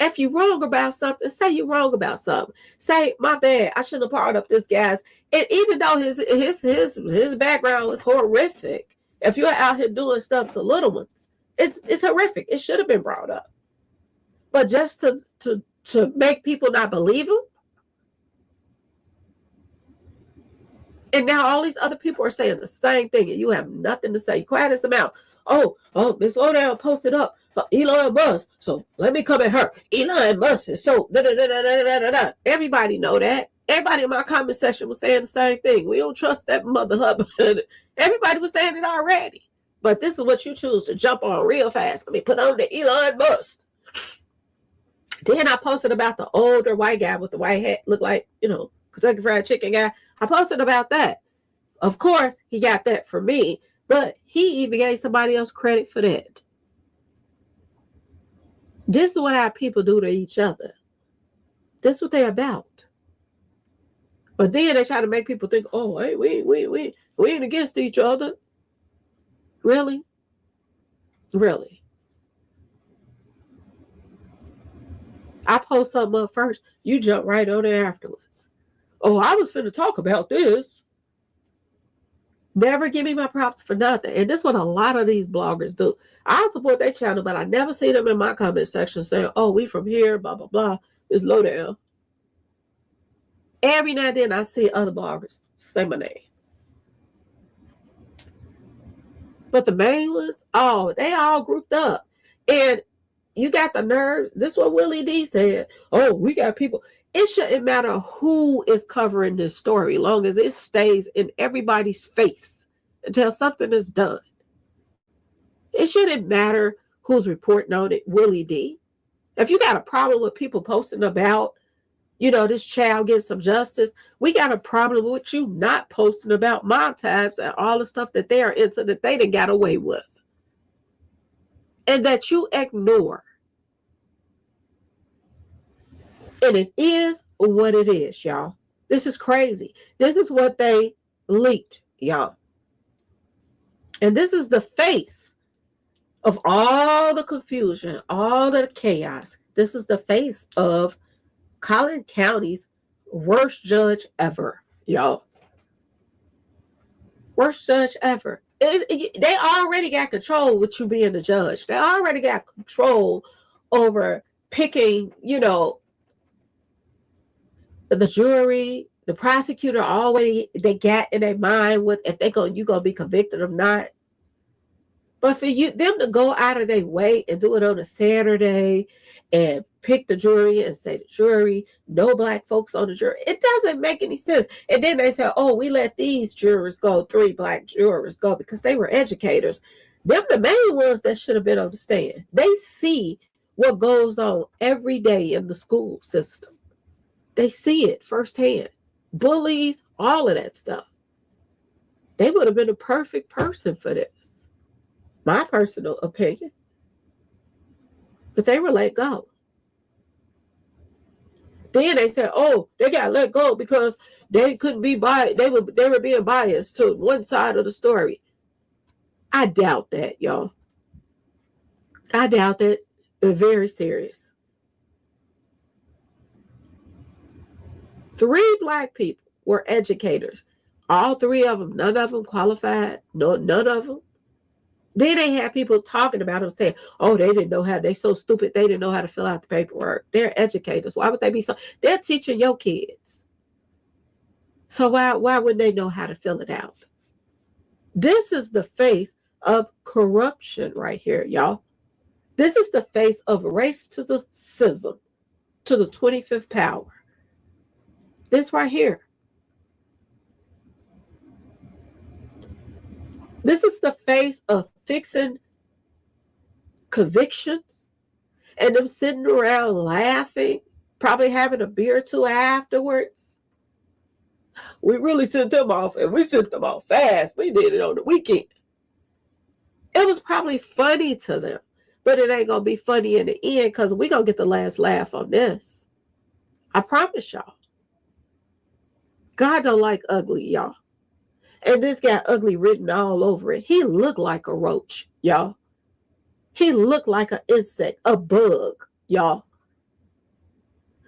If you're wrong about something, say you're wrong about something. Say, my bad, I shouldn't have part up this guy's. And even though his background was horrific, if you're out here doing stuff to little ones, it's horrific. It should have been brought up. But just to make people not believe him. And now all these other people are saying the same thing, and you have nothing to say. Quiet as a mouth. Oh, Miss Lowdown posted up for Elon Musk, so let me come at her. Elon Musk is so da-da-da-da-da-da-da-da. Everybody know that. Everybody in my comment section was saying the same thing. We don't trust that mother husband. Everybody was saying it already. But this is what you choose to jump on real fast. Let me put on the Elon Musk. Then I posted about the older white guy with the white hat, look like, Kentucky Fried Chicken guy. I posted about that. Of course, he got that from me, but he even gave somebody else credit for that. This is what our people do to each other. This is what they're about. But then they try to make people think, oh, hey, we ain't against each other. Really? Really? I post something up first, you jump right on it afterwards. Oh, I was finna talk about this. Never give me my props for nothing. And this is what a lot of these bloggers do. I support their channel, but I never see them in my comment section saying, oh, we from here, blah, blah, blah. It's Lowdown. Every now and then I see other bloggers say my name. But the main ones, they all grouped up. And you got the nerve. This is what Willie D said. Oh, we got people. It shouldn't matter who is covering this story, long as it stays in everybody's face until something is done. It shouldn't matter who's reporting on it, Willie D. If you got a problem with people posting about, this child getting some justice, we got a problem with you not posting about mob ties and all the stuff that they are into that they done got away with. And that you ignore. And it is what it is, y'all. This is crazy. This is what they leaked, y'all. And this is the face of all the confusion, all the chaos. This is the face of Collin County's worst judge ever, y'all. Worst judge ever. They already got control with you being the judge. They already got control over picking, the jury, the prosecutor always, they got in their mind with if you gonna be convicted or not. But for them to go out of their way and do it on a Saturday and pick the jury and say the jury, no black folks on the jury, it doesn't make any sense. And then they say, oh, we let these jurors go, 3 black jurors go because they were educators. Them the main ones that should have been on the stand. They see what goes on every day in the school system. They see it firsthand. Bullies, all of that stuff. They would have been a perfect person for this. My personal opinion. But they were let go. Then they said, oh, they got let go because they couldn't be biased. They were being biased to one side of the story. I doubt that, y'all. I doubt that. They're very serious. 3 black people were educators. All 3 of them, none of them qualified. No, none of them. Then they had people talking about them saying, oh, they so stupid, they didn't know how to fill out the paperwork. They're educators. Why would they be so? They're teaching your kids. So why wouldn't they know how to fill it out? This is the face of corruption right here, y'all. This is the face of race to the schism, to the 25th power. This right here. This is the face of fixing convictions and them sitting around laughing, probably having a beer or two afterwards. We really sent them off, and we sent them off fast. We did it on the weekend. It was probably funny to them, but it ain't going to be funny in the end because we're going to get the last laugh on this. I promise y'all. God don't like ugly, y'all. And this got ugly written all over it. He looked like a roach, y'all. He looked like an insect, a bug, y'all.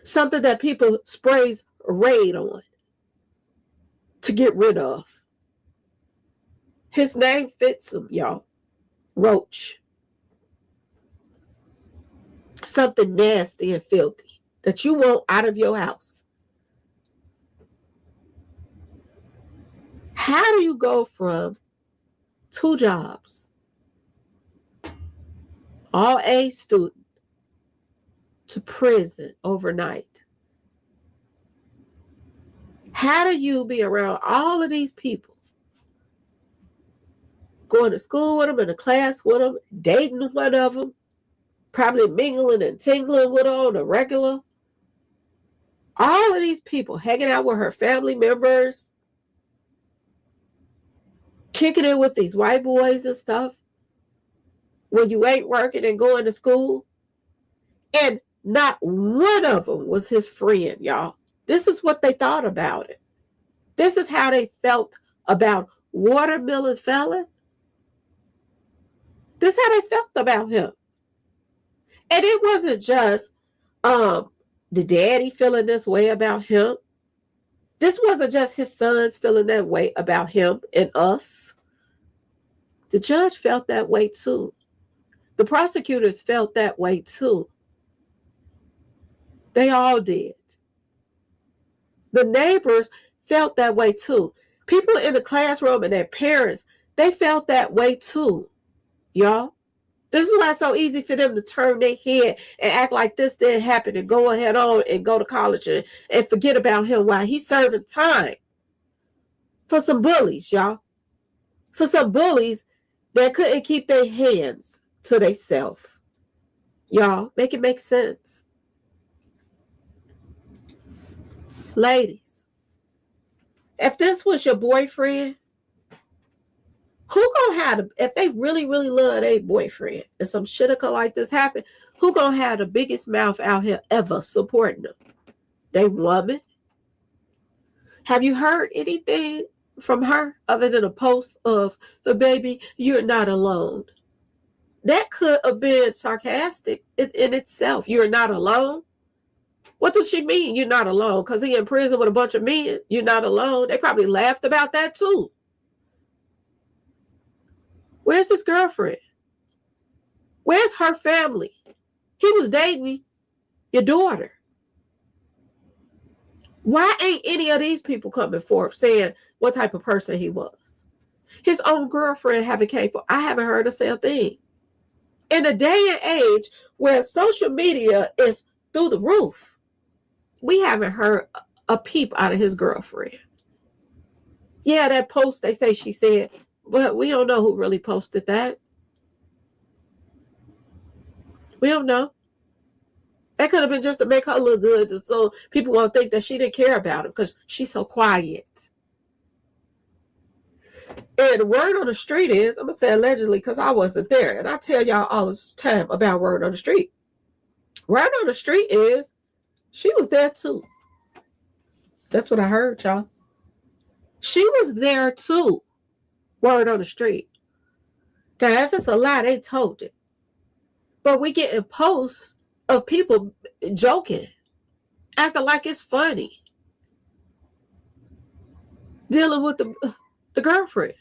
Something that people sprays Raid on to get rid of. His name fits him, y'all. Roach. Something nasty and filthy that you want out of your house. How do you go from 2 jobs, all A student, to prison overnight? How do you be around all of these people, going to school with them, in a class with them, dating one of them, probably mingling and tingling with her on a regular? All of these people hanging out with her family members, kicking it with these white boys and stuff when you ain't working and going to school. And not one of them was his friend, y'all. This is what they thought about it. This is how they felt about Watermelon Fella. This is how they felt about him. And it wasn't just the daddy feeling this way about him. This wasn't just his sons feeling that way about him and us. The judge felt that way too. The prosecutors felt that way too. They all did. The neighbors felt that way too. People in the classroom and their parents, they felt that way too, y'all. This is why it's so easy for them to turn their head and act like this didn't happen and go ahead on and go to college and forget about him while he's serving time for some bullies, y'all. For some bullies that couldn't keep their hands to themselves. Y'all, make it make sense. Ladies, if this was your boyfriend, who gonna have if they really, really love their boyfriend and some shit like this happen, who gonna have the biggest mouth out here ever supporting them? They woman. Have you heard anything from her other than a post of the baby, you're not alone? That could have been sarcastic in itself. You're not alone. What does she mean? You're not alone because he in prison with a bunch of men. You're not alone. They probably laughed about that too. Where's his girlfriend? Where's her family? He was dating your daughter. Why ain't any of these people coming forth saying what type of person he was? His own girlfriend haven't came forth. I haven't heard her say a thing. In a day and age where social media is through the roof, we haven't heard a peep out of his girlfriend. Yeah, that post they say she said, but we don't know who really posted that. We don't know. That could have been just to make her look good, so people won't think that she didn't care about him because she's so quiet. And the word on the street is, I'm going to say allegedly because I wasn't there, and I tell y'all all this time about word on the street. Word on the street is, she was there too. That's what I heard, y'all. She was there too. Word on the street. Now, if it's a lie, they told it. But we getting posts of people joking, acting like it's funny, dealing with the girlfriend.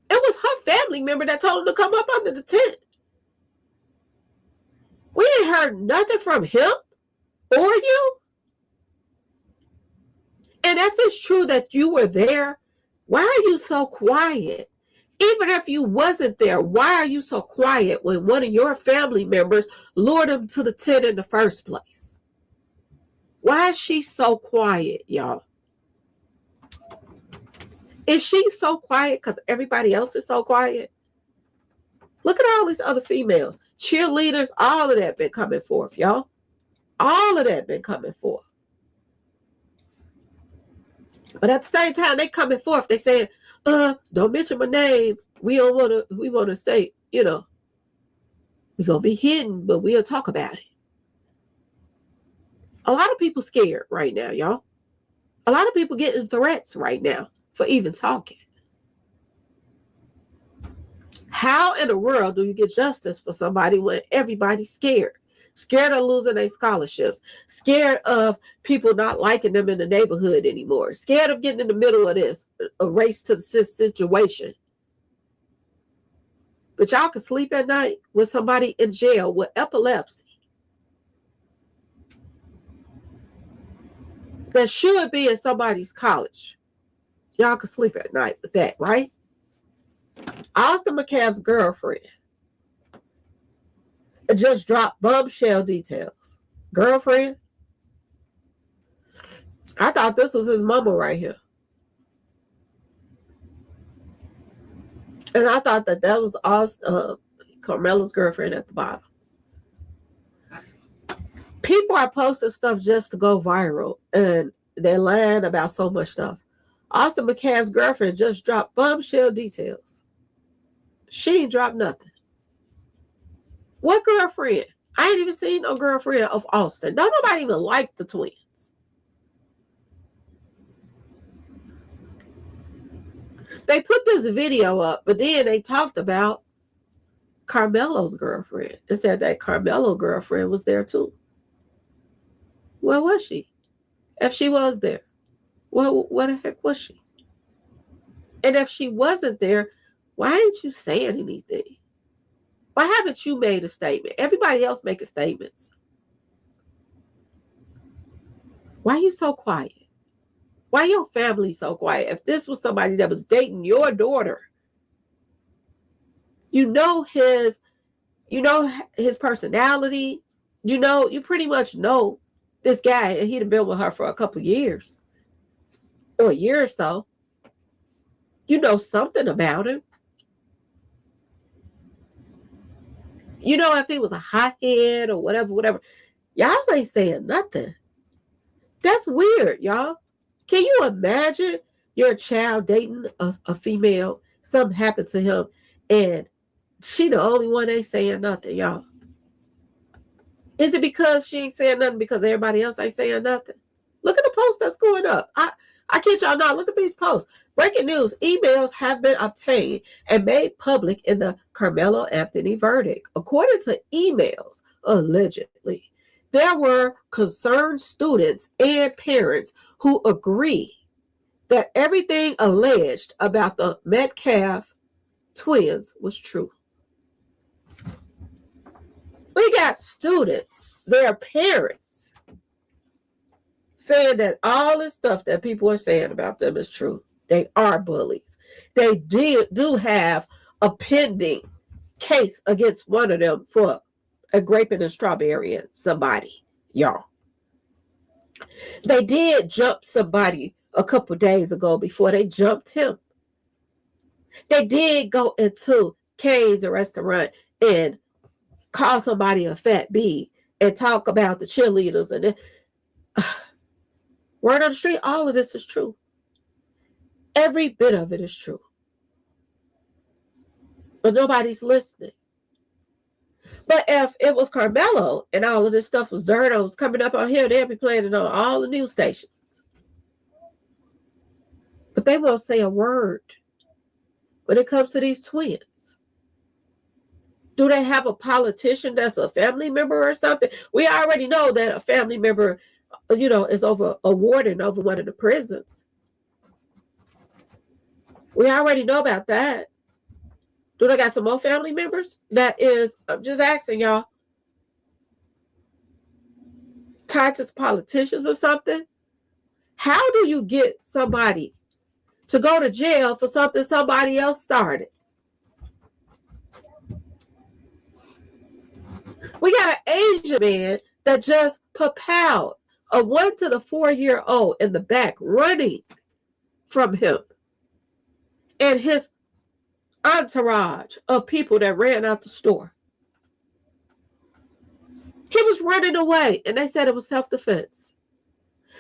It was her family member that told him to come up under the tent. We ain't heard nothing from him or you. And if it's true that you were there, why are you so quiet? Even if you wasn't there, why are you so quiet when one of your family members lured him to the tent in the first place? Why is she so quiet, y'all? Is she so quiet because everybody else is so quiet? Look at all these other females, cheerleaders, all of that been coming forth, y'all. All of that been coming forth. But at the same time, they coming forth. They saying, don't mention my name. We want to stay, we're going to be hidden, but we'll talk about it. A lot of people scared right now, y'all. A lot of people getting threats right now for even talking. How in the world do you get justice for somebody when everybody's scared? Scared of losing their scholarships, scared of people not liking them in the neighborhood anymore, scared of getting in the middle of this, a race to the situation. But y'all can sleep at night with somebody in jail with epilepsy that should be in somebody's college. Y'all can sleep at night with that, right? Austin McCabe's girlfriend just dropped bombshell details. Girlfriend? I thought this was his mama right here. And I thought that was Carmelo's girlfriend at the bottom. People are posting stuff just to go viral, and they're lying about so much stuff. Austin McCabe's girlfriend just dropped bombshell details. She ain't dropped nothing. What girlfriend? I ain't even seen no girlfriend of Austin. Don't nobody even like the twins. They put this video up, but then they talked about Carmelo's girlfriend. It said that Carmelo's girlfriend was there too. Where was she? If she was there, where the heck was she? And if she wasn't there, why ain't you saying anything? Why haven't you made a statement? Everybody else making statements. Why are you so quiet? Why your family so quiet? If this was somebody that was dating your daughter, you know his personality, you pretty much know this guy, and he'd have been with her for a couple years or a year or so. You know something about him. You know, if he was a hothead or whatever. Y'all ain't saying nothing. That's weird, y'all. Can you imagine your child dating a female, something happened to him, and she the only one ain't saying nothing, y'all? Is it because she ain't saying nothing because everybody else ain't saying nothing? Look at the post that's going up. I kid y'all not. Look at these posts. Breaking news. Emails have been obtained and made public in the Carmelo Anthony verdict. According to emails, allegedly, there were concerned students and parents who agree that everything alleged about the Metcalf twins was true. We got students, their parents, saying that all this stuff that people are saying about them is true. They are bullies. They do have a pending case against one of them for a graping and strawberry and somebody, y'all. They did jump somebody a couple days ago before they jumped him. They did go into Kane's restaurant and call somebody a fat bee and talk about the cheerleaders and word on the street. All of this is true. Every bit of it is true. But nobody's listening. But if it was Carmelo and all of this stuff was dirt was coming up on here, they'd be playing it on all the news stations. But they won't say a word when it comes to these twins. Do they have a politician that's a family member or something? We already know that a family member, is over a warden over one of the prisons. We already know about that. Do they got some more family members? I'm just asking y'all, tied to politicians or something? How do you get somebody to go to jail for something somebody else started? We got an Asian man that just propelled a 1 to the 4-year-old in the back running from him. And his entourage of people that ran out the store. He was running away, and they said it was self-defense.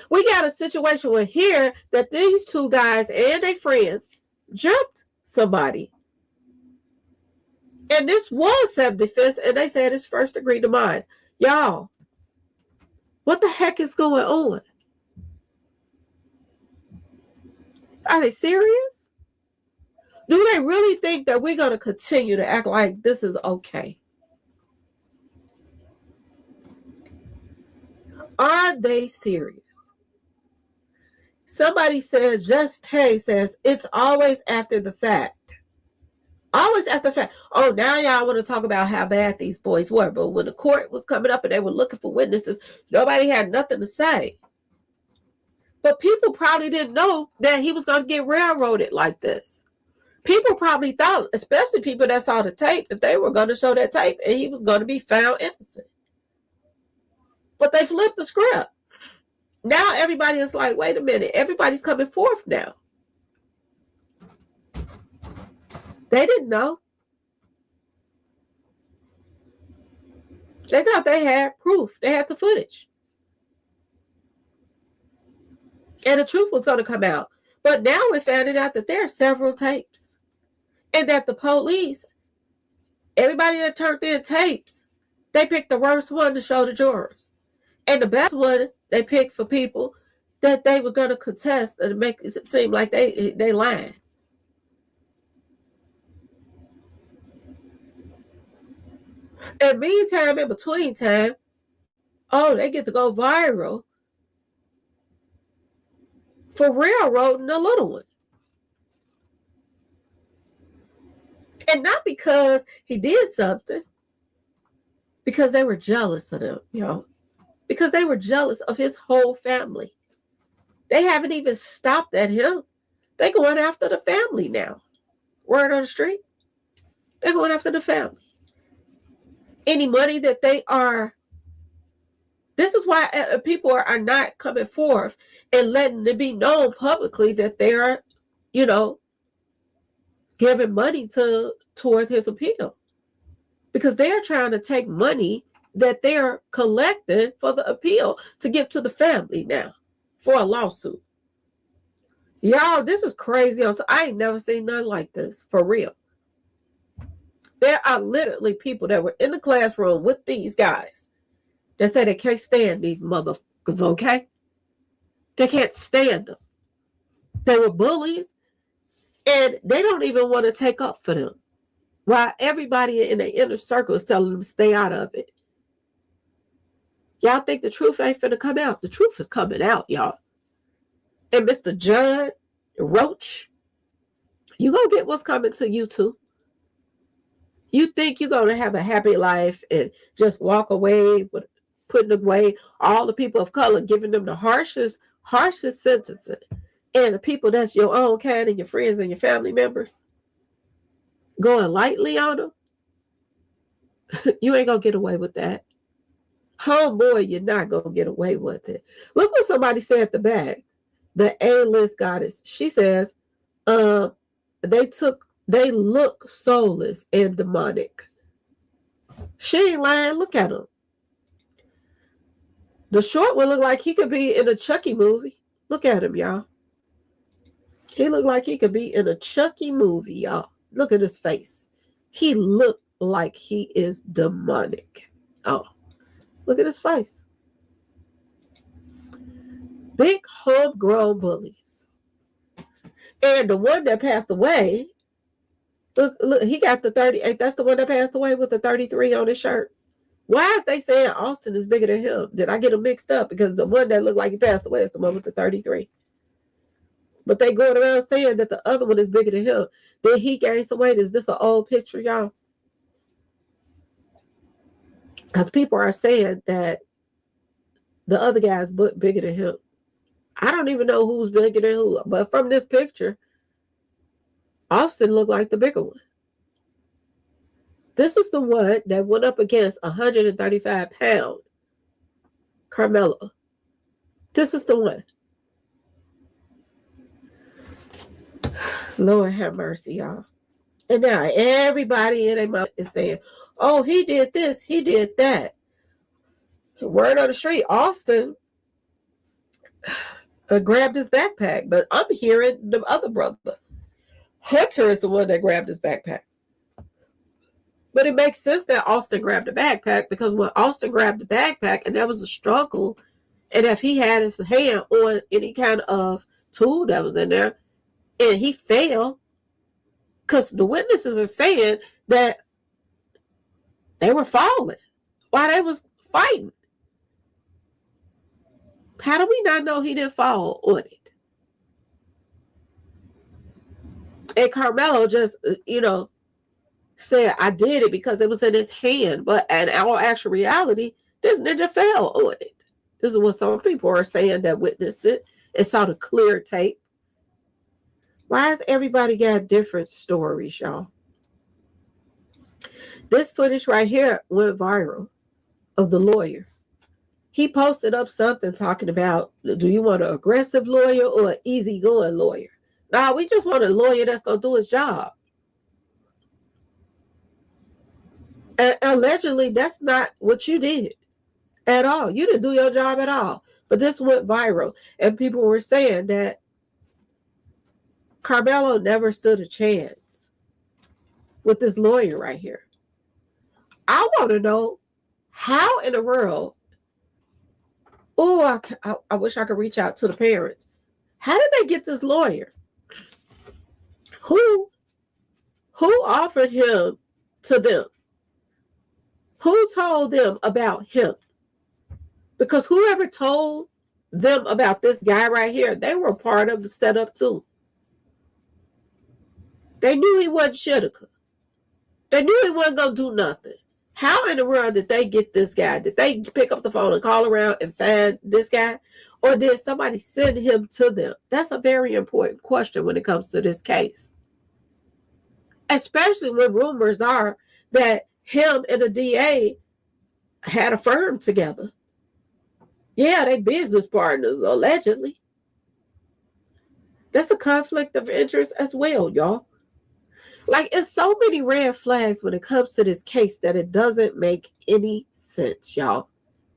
We got a situation where here that these two guys and their friends jumped somebody. And this was self-defense, and they said it's first-degree demise. Y'all, what the heck is going on? Are they serious? Do they really think that we're going to continue to act like this is okay? Are they serious? Somebody says, Just Tay says, it's always after the fact. Always after the fact. Oh, now y'all want to talk about how bad these boys were. But when the court was coming up and they were looking for witnesses, nobody had nothing to say. But people probably didn't know that he was going to get railroaded like this. People probably thought, especially people that saw the tape, that they were going to show that tape and he was going to be found innocent. But they flipped the script. Now everybody is like, wait a minute, everybody's coming forth now. They didn't know. They thought they had proof. They had the footage. And the truth was going to come out. But now we're finding out that there are several tapes. And that the police, everybody that turned in tapes, they picked the worst one to show the jurors. And the best one they picked for people that they were going to contest and make it seem like they lied. And meantime, in between time, oh, they get to go viral for railroading the little one. And not because he did something, because they were jealous of him, you know, because they were jealous of his whole family. They haven't even stopped at him. They're going after the family now. Word on the street. They're going after the family. Any money that they are, this is why people are not coming forth and letting it be known publicly that they are, you know, giving money toward his appeal. Because they're trying to take money that they're collecting for the appeal to give to the family now for a lawsuit. Y'all, this is crazy. I ain't never seen nothing like this, for real. There are literally people that were in the classroom with these guys that say they can't stand these motherfuckers, okay? They can't stand them. They were bullies, and they don't even want to take up for them. While everybody in the inner circle is telling them to stay out of it. Y'all think the truth ain't finna come out? The truth is coming out, y'all. And Mr. John Roach, you gonna get what's coming to you too. You think you're gonna have a happy life and just walk away with putting away all the people of color, giving them the harshest sentences, and the people that's your own kind and your friends and your family members, going lightly on them? You ain't gonna get away with that. Homeboy, you're not gonna get away with it. Look what somebody said at the back. The A-list goddess. She says, they look soulless and demonic. She ain't lying. Look at him. The short one look like he could be in a Chucky movie. Look at him, y'all. He looked like he could be in a Chucky movie, y'all. Look at his face. He looked like he is demonic. Oh, look at his face. Big homegrown bullies. And the one that passed away, look, he got the 38. That's the one that passed away with the 33 on his shirt. Why is they saying Austin is bigger than him? Did I get them mixed up? Because the one that looked like he passed away is the one with the 33. But they going around saying that the other one is bigger than him. Did he gain some weight? Is this an old picture, y'all? Because people are saying that the other guy is bigger than him. I don't even know who's bigger than who. But from this picture, Austin looked like the bigger one. This is the one that went up against 135-pound Carmelo. This is the one. Lord have mercy, y'all. And now everybody in their mouth is saying, oh, he did this, he did that. Word on the street, Austin grabbed his backpack, but I'm hearing the other brother. Hunter is the one that grabbed his backpack. But it makes sense that Austin grabbed the backpack, because when Austin grabbed the backpack and there was a struggle, and if he had his hand on any kind of tool that was in there and he fell, because the witnesses are saying that they were falling while they was fighting. How do we not know he didn't fall on it? And Carmelo just, said, I did it because it was in his hand. But in all actual reality, this ninja fell on it. This is what some people are saying that witnessed it and saw the clear tape. Why has everybody got different stories, y'all? This footage right here went viral of the lawyer. He posted up something talking about, do you want an aggressive lawyer or an easygoing lawyer? Nah, we just want a lawyer that's going to do his job. And allegedly, that's not what you did at all. You didn't do your job at all. But this went viral. And people were saying that Carmelo never stood a chance with this lawyer right here. I want to know how in the world, I wish I could reach out to the parents. How did they get this lawyer? Who offered him to them? Who told them about him? Because whoever told them about this guy right here, they were part of the setup too. They knew he wasn't Shitika. They knew he wasn't going to do nothing. How in the world did they get this guy? Did they pick up the phone and call around and find this guy? Or did somebody send him to them? That's a very important question when it comes to this case. Especially when rumors are that him and the DA had a firm together. Yeah, they business partners, allegedly. That's a conflict of interest as well, y'all. Like, it's so many red flags when it comes to this case that it doesn't make any sense, y'all.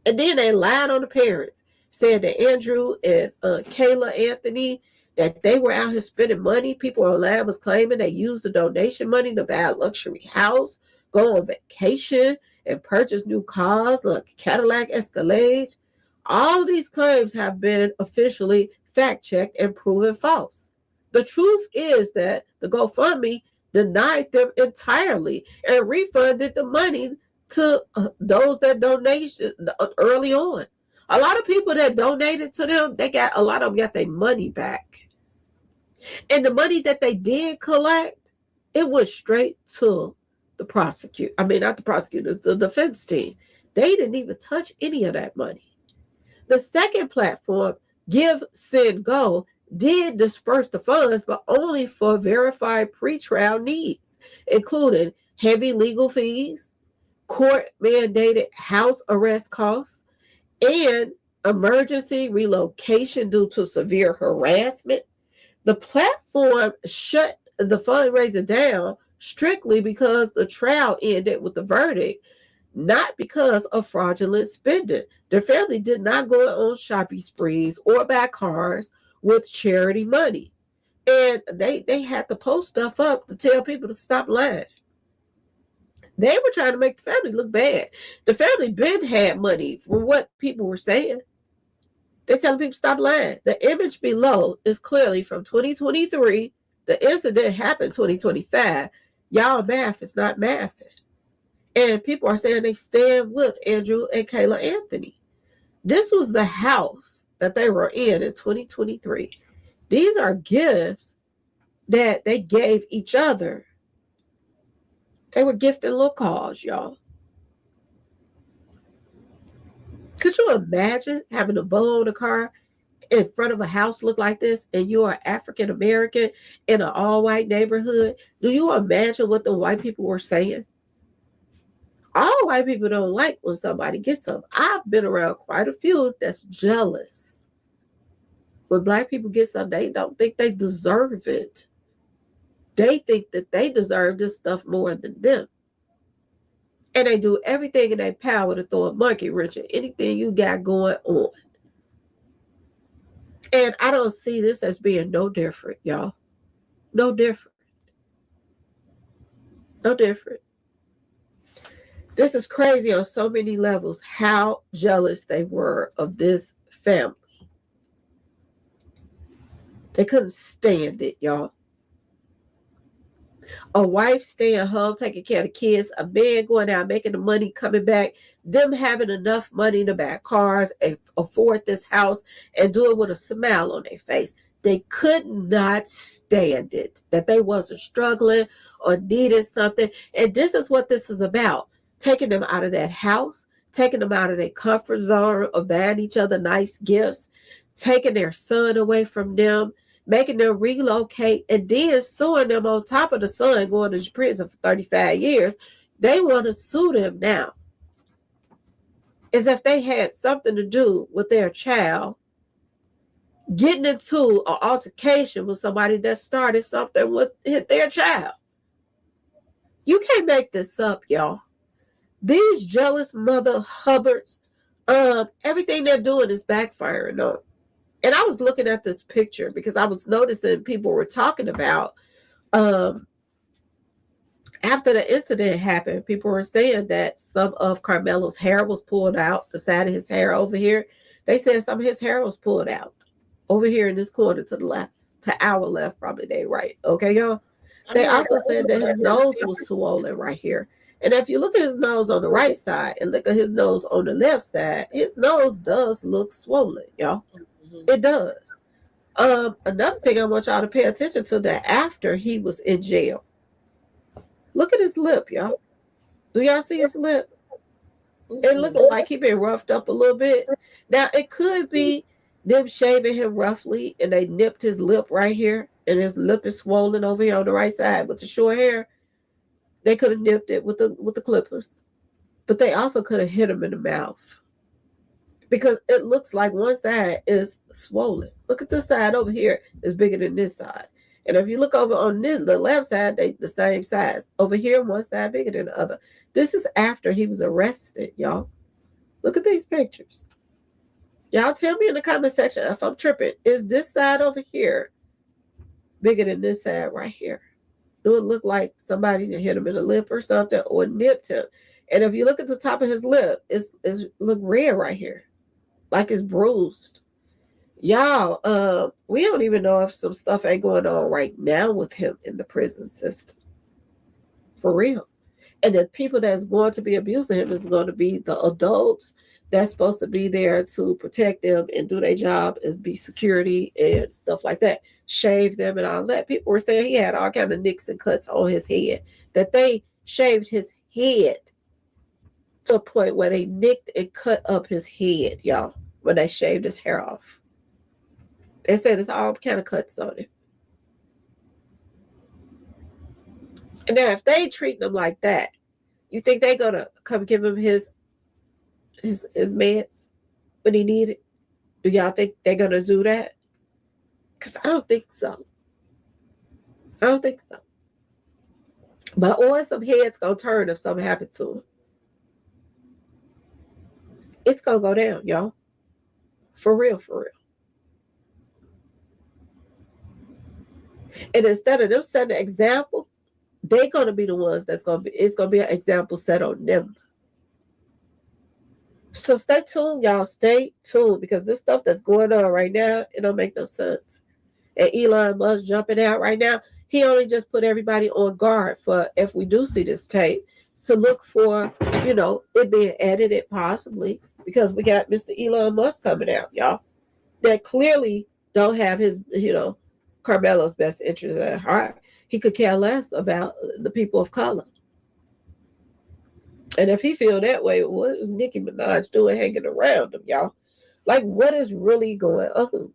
And then they lied on the parents, saying that Andrew and Kayla Anthony, that they were out here spending money. People online was claiming they used the donation money to buy a luxury house, go on vacation, and purchase new cars like Cadillac Escalades. All these claims have been officially fact-checked and proven false. The truth is that the GoFundMe denied them entirely and refunded the money to those that donated early on. A lot of people that donated to them, a lot of them got their money back. And the money that they did collect, it went straight to the prosecutor. I mean, not the prosecutors, the defense team. They didn't even touch any of that money. The second platform, Give, Send, Go, did disperse the funds, but only for verified pretrial needs, including heavy legal fees, court-mandated house arrest costs, and emergency relocation due to severe harassment. The platform shut the fundraiser down strictly because the trial ended with the verdict, not because of fraudulent spending. Their family did not go on shopping sprees or buy cars with charity money. And they had to post stuff up to tell people to stop lying. They were trying to make the family look bad. The family been had money from what people were saying. They're telling people stop lying. The image below is clearly from 2023. The incident happened 2025. Y'all math is not mathing. And people are saying they stand with Andrew and Kayla Anthony. This was the house that they were in 2023. These are gifts that they gave each other. They were gifting little cars, y'all. Could you imagine having a bow on a car in front of a house look like this, and you are African American in an all-white neighborhood? Do you imagine what the white people were saying? All white people don't like when somebody gets something. I've been around quite a few that's jealous. When black people get something, they don't think they deserve it. They think that they deserve this stuff more than them. And they do everything in their power to throw a monkey wrench at anything you got going on. And I don't see this as being no different, y'all. No different. No different. This is crazy on so many levels how jealous they were of this family. They couldn't stand it, y'all. A wife staying home, taking care of the kids, a man going out, making the money, coming back, them having enough money to buy cars and afford this house and do it with a smile on their face. They could not stand it, that they wasn't struggling or needed something. And this is what this is about. Taking them out of that house, taking them out of their comfort zone of buying each other nice gifts, taking their son away from them, making them relocate, and then suing them on top of the son going to prison for 35 years. They want to sue them now as if they had something to do with their child getting into an altercation with somebody that started something with their child. You can't make this up, y'all. These jealous mother hubbards, everything they're doing is backfiring on. And I was looking at this picture because I was noticing people were talking about after the incident happened, people were saying that some of Carmelo's hair was pulled out, the side of his hair over here. They said some of his hair was pulled out over here in this corner to the left, to our left, probably they right. Okay, y'all? They also said that his nose was swollen right here. And if you look at his nose on the right side and look at his nose on the left side, his nose does look swollen, y'all. It does. Another thing I want y'all to pay attention to, that after he was in jail, look at his lip, y'all. Do y'all see his lip? It looked like he been roughed up a little bit. Now, it could be them shaving him roughly and they nipped his lip right here and his lip is swollen over here on the right side with the short hair. They could have nipped it with the clippers, but they also could have hit him in the mouth because it looks like one side is swollen. Look at this side over here is bigger than this side. And if you look over on the left side, they the same size. Over here, one side bigger than the other. This is after he was arrested, y'all. Look at these pictures. Y'all tell me in the comment section if I'm tripping. Is this side over here bigger than this side right here? Do it look like somebody hit him in the lip or something or nipped him? And if you look at the top of his lip, it's look red right here, like it's bruised. Y'all, we don't even know if some stuff ain't going on right now with him in the prison system. For real. And the people that's going to be abusing him is going to be the adults that's supposed to be there to protect them and do their job and be security and stuff like that. Shave them and all that. People were saying he had all kind of nicks and cuts on his head, that they shaved his head to a point where they nicked and cut up his head, y'all, when they shaved his hair off. They said it's all kind of cuts on him. And now if they treat them like that, you think they're gonna come give him his meds when he needed? Do y'all think they're gonna do that? Because I don't think so. I don't think so. But or some heads gonna turn if something happened to him. It's gonna go down, y'all. For real, for real. And instead of them setting an example, they're gonna be the ones it's gonna be an example set on them. So stay tuned, y'all. Stay tuned, because this stuff that's going on right now, it don't make no sense. And Elon Musk jumping out right now, he only just put everybody on guard for, if we do see this tape, to look for, it being edited possibly, because we got Mr. Elon Musk coming out, y'all, that clearly don't have his, Carmelo's best interest at heart. He could care less about the people of color. And if he feel that way, what is Nicki Minaj doing hanging around him, y'all? Like, what is really going on?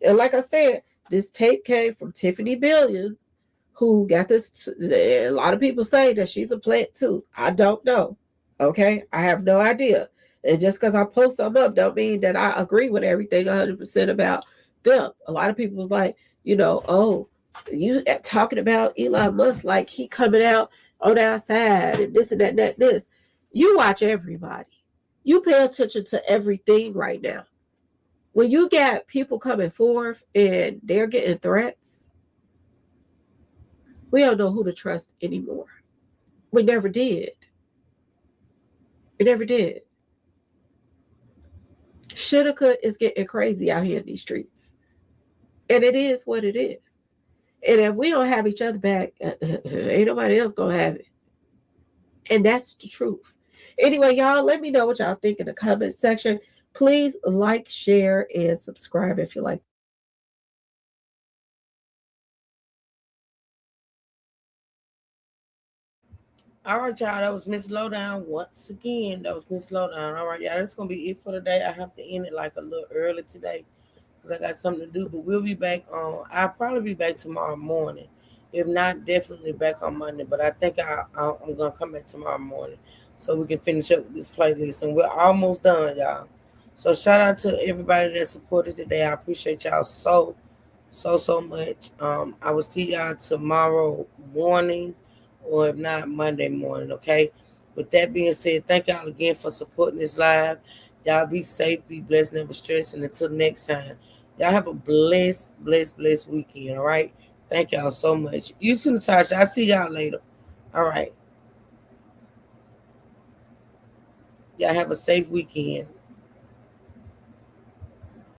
And like I said, this tape came from Tiffany Billions, who got this. A lot of people say that she's a plant too. I don't know. Okay, I have no idea. And just because I post them up don't mean that I agree with everything 100% about them. A lot of people was like, oh, you talking about Elon Musk like he coming out on our side and this and that and that, this. You watch everybody. You pay attention to everything right now. When you got people coming forth and they're getting threats, we don't know who to trust anymore. We never did. We never did. Shoulda, could is getting crazy out here in these streets. And it is what it is. And if we don't have each other back, ain't nobody else gonna have it. And that's the truth. Anyway, y'all, let me know what y'all think in the comment section. Please like, share, and subscribe if you like. All right, y'all. That was Miss Lowdown once again. That was Miss Lowdown. All right, y'all. That's gonna be it for today. I have to end it like a little early today because I got something to do. But we'll be back on. I'll probably be back tomorrow morning. If not, definitely back on Monday. But I think I'm gonna come back tomorrow morning so we can finish up with this playlist. And we're almost done, y'all. So shout out to everybody that supported us today. I appreciate y'all so much. I will see y'all tomorrow morning, or if not, Monday morning, okay? With that being said, thank y'all again for supporting this live. Y'all be safe, be blessed, never stress. And until next time, y'all have a blessed weekend, all right? Thank y'all so much. You too, Natasha. I'll see y'all later. All right. Y'all have a safe weekend.